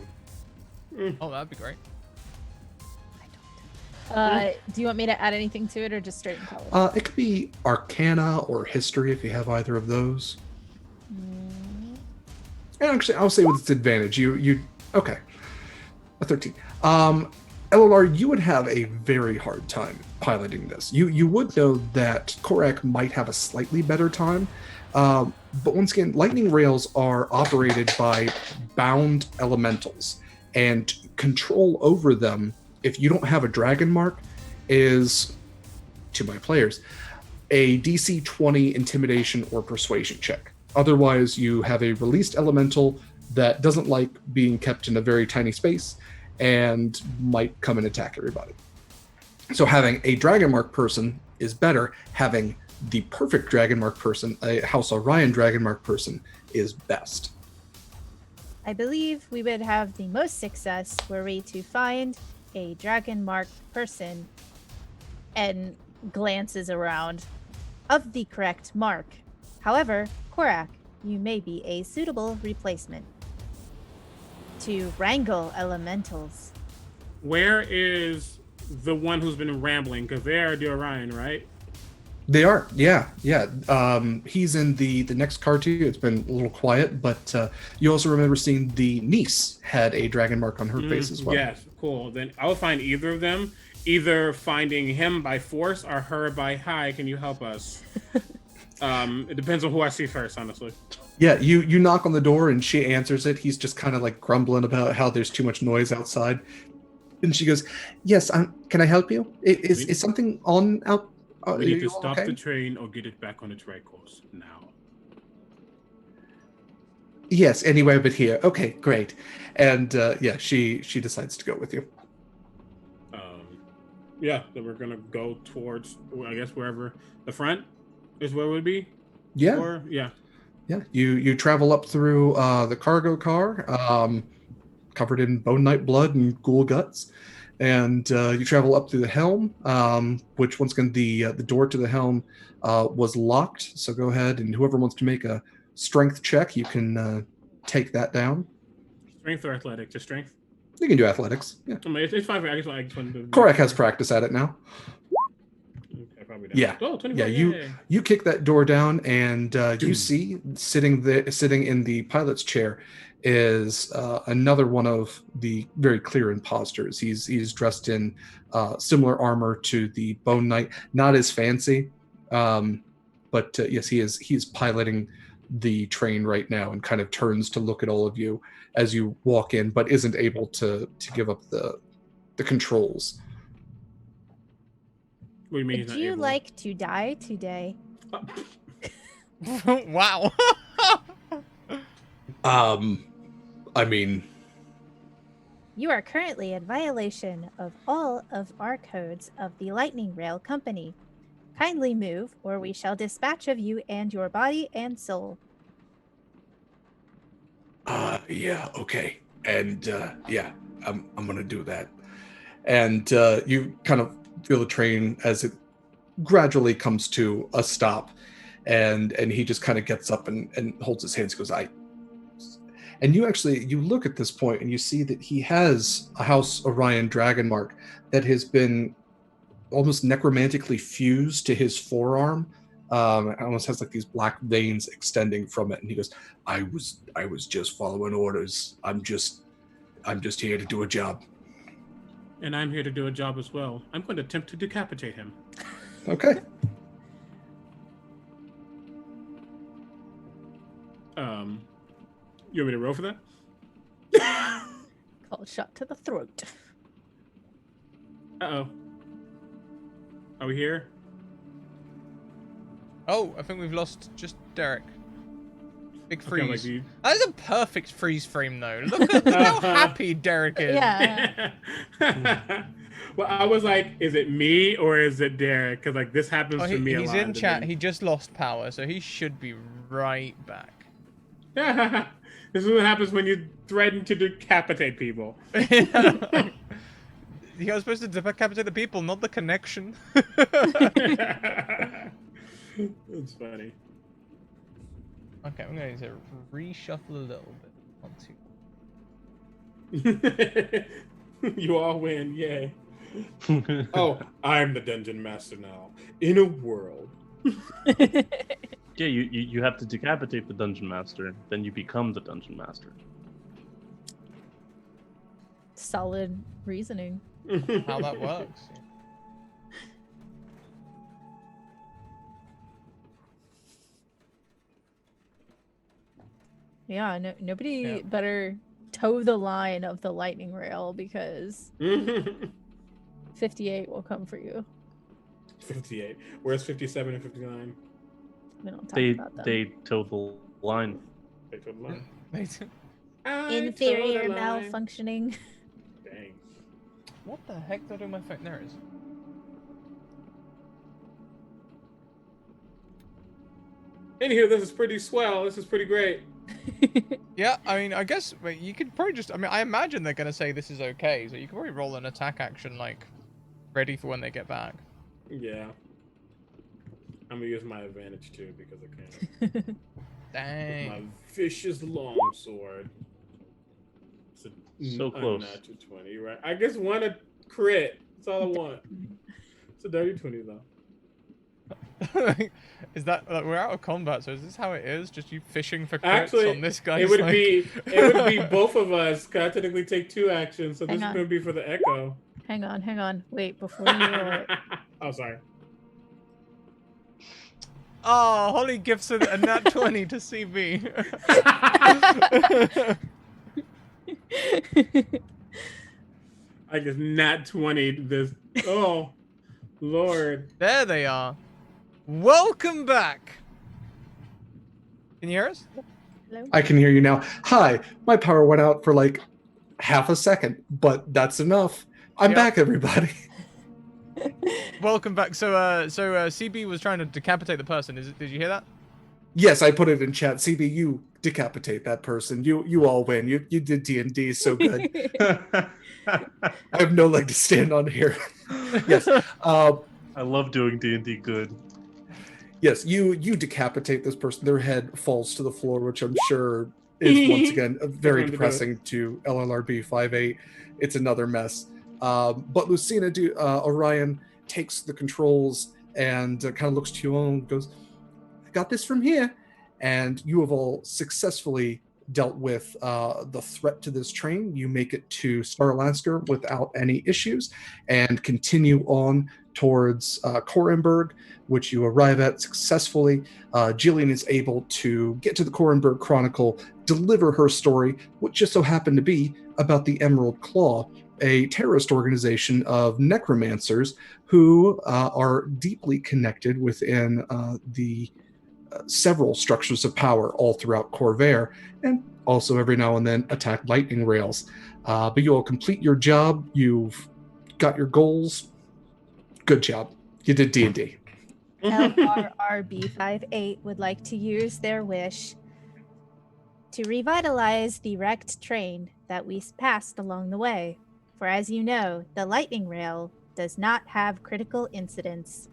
Oh, that'd be great. Do you want me to add anything to it, or just straight intelligence? It could be Arcana or History if you have either of those. And actually, I'll say with its advantage, you okay, a 13. LLR, you would have a very hard time piloting this. You would know that Korak might have a slightly better time, but once again, lightning rails are operated by bound elementals, and control over them, if you don't have a dragon mark, is, to my players, a DC 20 intimidation or persuasion check. Otherwise, you have a released elemental that doesn't like being kept in a very tiny space and might come and attack everybody. So having a dragon mark person is better. Having the perfect dragon mark person, a House Orion dragon mark person, is best. I believe we would have the most success were we to find a dragon marked person and glances around of the correct mark. However, Korak, you may be a suitable replacement to wrangle elementals. Where is the one who's been rambling? Because they are the Orion, right? They are, yeah. He's in the next car to you. It's been a little quiet, but you also remember seeing the niece had a dragon mark on her face as well. Yes, cool. Then I will find either of them. Either finding him by force or her by hi, can you help us? It depends on who I see first, honestly. Yeah, you knock on the door and she answers it. He's just kind of like grumbling about how there's too much noise outside. And she goes, "Yes, can I help you? Is something on out? We need to you stop okay?" the train or get it back on its right course now. Yes, anywhere but here. Okay, great. And she decides to go with you. Yeah, then we're gonna go towards, I guess, wherever the front is where it would be. Yeah. Or, yeah. Yeah, you travel up through the cargo car, covered in bone knight blood and ghoul guts, and you travel up through the helm, which once again the door to the helm was locked. So go ahead, and whoever wants to make a strength check, you can take that down. Strength or athletic? Just strength? You can do athletics. Yeah. I mean, it's fine. I just wanted to... Korak has practice at it now. Okay, probably not. Yeah. Oh, 24. Yeah, you kick that door down, and you see sitting in the pilot's chair is another one of the very clear imposters. He's dressed in similar armor to the Bone Knight, not as fancy, but yes, he is piloting the train right now, and kind of turns to look at all of you as you walk in, but isn't able to give up the controls. What do you mean? Would you like to die today? Wow. I mean, You are currently in violation of all of our codes of the Lightning Rail Company. Kindly move, or we shall dispatch of you and your body and soul. yeah, okay. And yeah, I'm gonna do that. And you kind of feel the train as it gradually comes to a stop, and he just kind of gets up and holds his hands, goes, and you look at this point and you see that he has a House Orion dragon mark that has been almost necromantically fused to his forearm. It almost has like these black veins extending from it, and he goes, I was just following orders. I'm just here to do a job. And I'm here to do a job as well. I'm going to attempt to decapitate him. Okay. You want me to roll for that? Called shot to the throat. Uh-oh. Are we here? Oh, I think we've lost just Derek. Big Okay, I'm freeze. like, That is a perfect freeze frame, though. Look at how happy Derek is. Yeah. Well, I was like, is it me or is it Derek? Because like this happens to me a lot. He's in chat. He just lost power, so he should be right back. This is what happens when you threaten to decapitate people. You're supposed to decapitate the people, not the connection. It's funny. Okay, I'm going to reshuffle a little bit. 1, 2. You all win, yay. Oh, I'm the dungeon master now. In a world. Yeah, you have to decapitate the dungeon master, then you become the dungeon master. Solid reasoning. How that works. Yeah, nobody Yeah. better toe the line of the lightning rail because 58 will come for you. 58. Where's 57 and 59? We don't talk They about them. they toe the line. They told the line. Inferior I told the line. malfunctioning. Dang. What the heck did I do with my phone? There it is. Anywho, this is pretty swell. This is pretty great. Yeah, I mean, I guess you could probably just... I mean, I imagine they're going to say this is okay, so you can probably roll an attack action, like, ready for when they get back. Yeah. I'm gonna use my advantage too because I can. Dang. My vicious long sword. It's So close. Unnatural 20, right? I just want a crit. That's all I want. It's a dirty 20 though. Is that we're out of combat? So is this how it is? Just you fishing for crits Actually, on this guy? it would be both of us. 'Cause I technically take 2 actions, so this is Hang on. gonna be for the echo. Hang on. Wait, before you roll it. Oh, sorry. Oh, Holly gives a nat 20 to CB. I just nat 20 this. Oh, Lord. There they are. Welcome back. Can you hear us? Hello? I can hear you now. Hi, my power went out for like half a second, but that's enough. I'm Yep. back, everybody. Welcome back. So CB was trying to decapitate the person. Did you hear that? Yes, I put it in chat. CB, you decapitate that person. You all win. You did D&D so good. I have no leg to stand on here. Yes. I love doing D&D good. Yes, you decapitate this person. Their head falls to the floor, which I'm sure is once again very depressing to LLRB 58. It's another mess. But Lucina Orion takes the controls and kind of looks to you all and goes, I got this from here. And you have all successfully dealt with the threat to this train. You make it to Star Alaska without any issues and continue on towards Korenberg, which you arrive at successfully. Jillian is able to get to the Korenberg Chronicle, deliver her story, which just so happened to be about the Emerald Claw, a terrorist organization of necromancers who are deeply connected within the several structures of power all throughout Corvair, and also every now and then attack lightning rails. But you all complete your job. You've got your goals. Good job. You did D&D. LRRB58 would like to use their wish to revitalize the wrecked train that we passed along the way. For as you know, the lightning rail does not have critical incidents.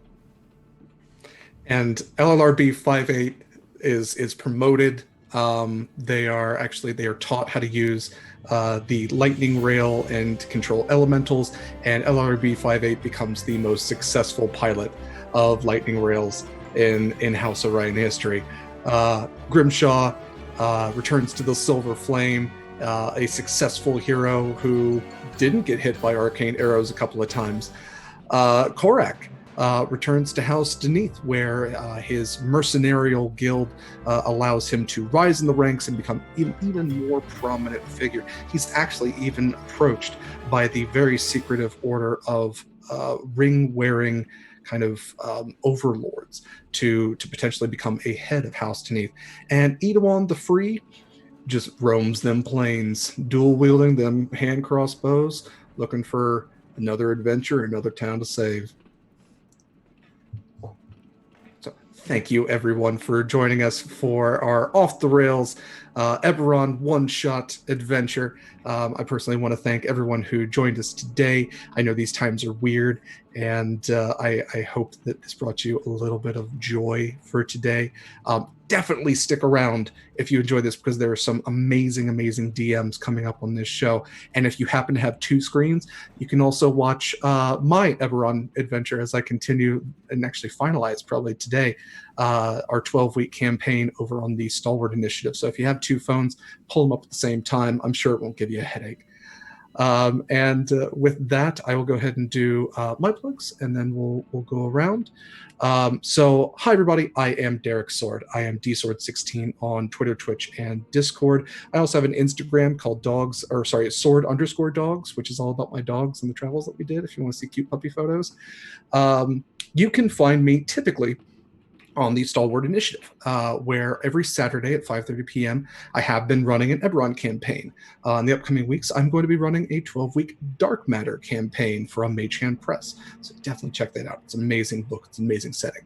And LLRB 58 is promoted. They are taught how to use the lightning rail and control elementals, and LRB 58 becomes the most successful pilot of lightning rails in House Orion history. Grimshaw returns to the Silver Flame, a successful hero who didn't get hit by arcane arrows a couple of times. Korak returns to House Deneath, where his mercenarial guild allows him to rise in the ranks and become even more prominent figure. He's actually even approached by the very secretive order of ring-wearing kind of overlords to potentially become a head of House Deneath. And Edamon the Free just roams them plains, dual-wielding them hand crossbows, looking for another adventure, another town to save. So thank you everyone for joining us for our off the rails Eberron one-shot adventure. I personally want to thank everyone who joined us today. I know these times are weird, and I hope that this brought you a little bit of joy for today. Definitely stick around if you enjoy this, because there are some amazing DMs coming up on this show. And if you happen to have two screens, you can also watch my Eberron adventure as I continue and actually finalize probably today our 12-week campaign over on the Stalwart Initiative. So if you have two phones, pull them up at the same time. I'm sure it won't give you a headache. And with that, I will go ahead and do my plugs, and then we'll go around. So, hi everybody, I am Derek Sword. I am dsword16 on Twitter, Twitch, and Discord. I also have an Instagram called Sword_Dogs, which is all about my dogs and the travels that we did. If you want to see cute puppy photos, you can find me typically on the Stalwart Initiative, where every Saturday at 5:30 p.m. I have been running an Eberron campaign. In the upcoming weeks, I'm going to be running a 12-week Dark Matter campaign from Mage Hand Press. So definitely check that out. It's an amazing book. It's an amazing setting.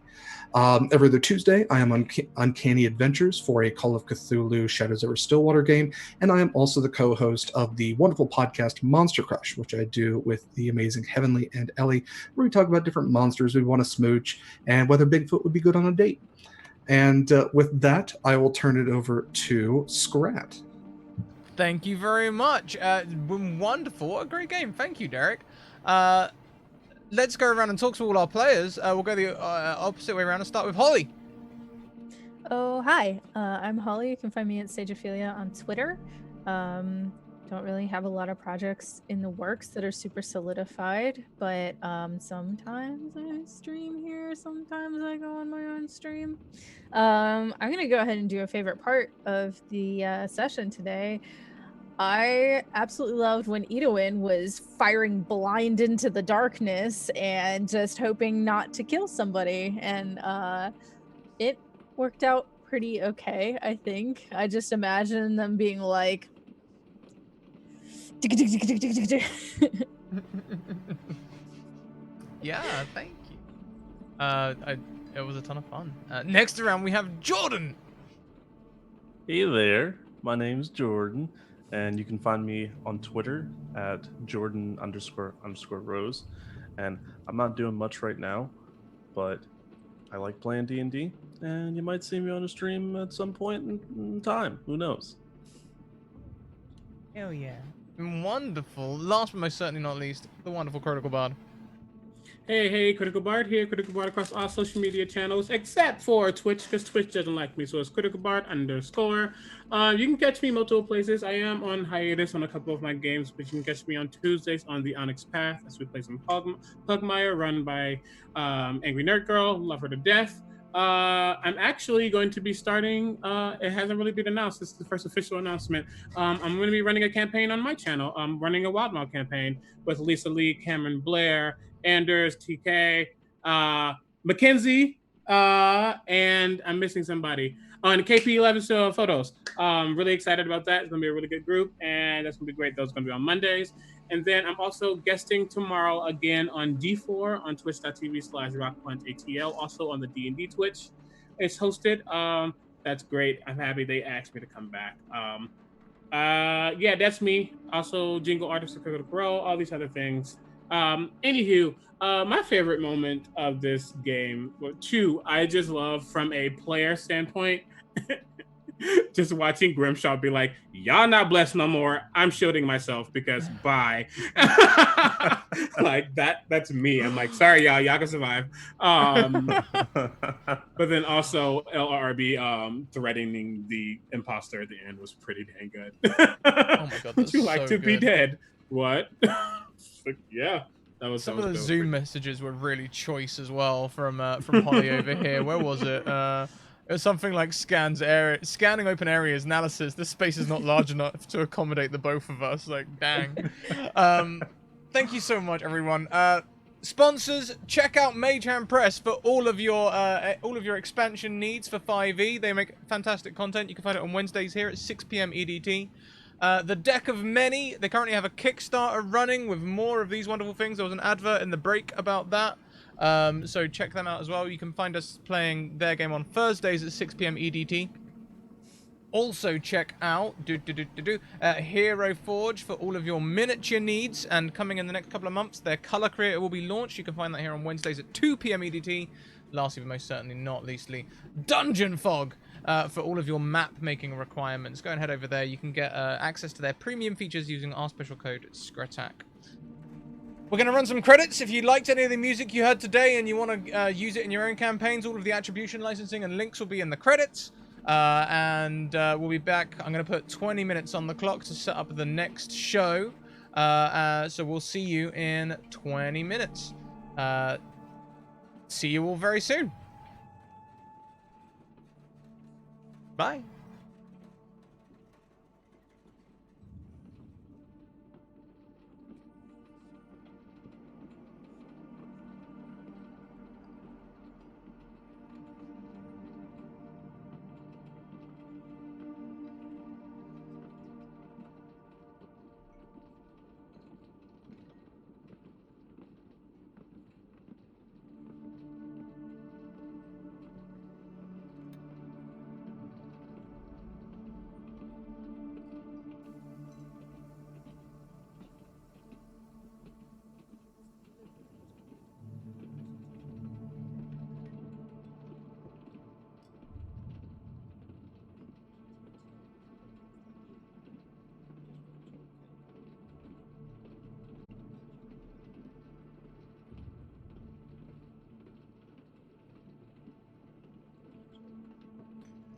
Every other Tuesday, I am on Uncanny Adventures for a Call of Cthulhu Shadows Over Stillwater game, and I am also the co-host of the wonderful podcast Monster Crush, which I do with the amazing Heavenly and Ellie, where we talk about different monsters we want to smooch and whether Bigfoot would be good on a date. And with that, I will turn it over to Scrat. Thank you very much. Been wonderful. What a great game. Thank you, Derek. Let's go around and talk to all our players. We'll go the opposite way around and start with Holly. Oh, hi. I'm Holly. You can find me at Sagephilia on Twitter. Don't really have a lot of projects in the works that are super solidified, but sometimes I stream here, sometimes I go on my own stream. I'm going to go ahead and do a favorite part of the session today. I absolutely loved when Edwin was firing blind into the darkness and just hoping not to kill somebody, and it worked out pretty okay, I think. I just imagine them being like Yeah, thank you. It was a ton of fun. Next round we have Jordan. Hey there, my name's Jordan, and you can find me on Twitter at Jordan__Rose. And I'm not doing much right now, but I like playing D&D, and you might see me on a stream at some point in time. Who knows? Hell yeah. Wonderful. Last but most certainly not least, the wonderful Critical Bard. Hey, Critical Bard here. Critical Bard across all social media channels except for Twitch, because Twitch doesn't like me. So it's Critical Bard _. You can catch me multiple places. I am on hiatus on a couple of my games, but you can catch me on Tuesdays on the Onyx Path as we play some Pugmire, run by Angry Nerd Girl. Love her to death. I'm actually going to be starting, it hasn't really been announced, this is the first official announcement. I'm going to be running a campaign on my channel. I'm running a Wildmouth campaign with Lisa Lee, Cameron Blair, Anders, TK, Mackenzie, and I'm missing somebody. On KP11 photos. Really excited about that. It's going to be a really good group, and that's going to be great. Those are going to be on Mondays. And then I'm also guesting tomorrow again on D4 on twitch.tv/rockpunchatl, also on the D&D Twitch. It's hosted. That's great. I'm happy they asked me to come back. Yeah, that's me. Also, jingle artist for Critical Pro, all these other things. Anywho, my favorite moment of this game, well, two, I just love from a player standpoint. Just watching Grimshaw be like, y'all not blessed no more. I'm shielding myself because bye. Like that's me. I'm like, sorry, y'all can survive. But then also LRB threatening the imposter at the end was pretty dang good. Oh my god, Would that's you like so to be good. dead? What? Yeah. Some of the good. Zoom messages were really choice as well from Holly over here. Where was it? It was something like scanning open areas analysis. This space is not large enough to accommodate the both of us. Like, dang. Thank you so much, everyone. Sponsors, check out Mage Hand Press for all of your expansion needs for 5e. They make fantastic content. You can find it on Wednesdays here at 6 p.m. EDT. The Deck of Many, they currently have a Kickstarter running with more of these wonderful things. There was an advert in the break about that. So check them out as well. You can find us playing their game on Thursdays at 6 p.m. EDT. Also check out Hero Forge for all of your miniature needs, and coming in the next couple of months, their color creator will be launched. You can find that here on Wednesdays at 2 p.m. EDT. Lastly, but most certainly not leastly, Dungeon Fog for all of your map making requirements. Go and head over there. You can get access to their premium features using our special code Scratticus. We're going to run some credits. If you liked any of the music you heard today and you want to use it in your own campaigns, all of the attribution licensing and links will be in the credits. We'll be back. I'm going to put 20 minutes on the clock to set up the next show. So we'll see you in 20 minutes. See you all very soon. Bye.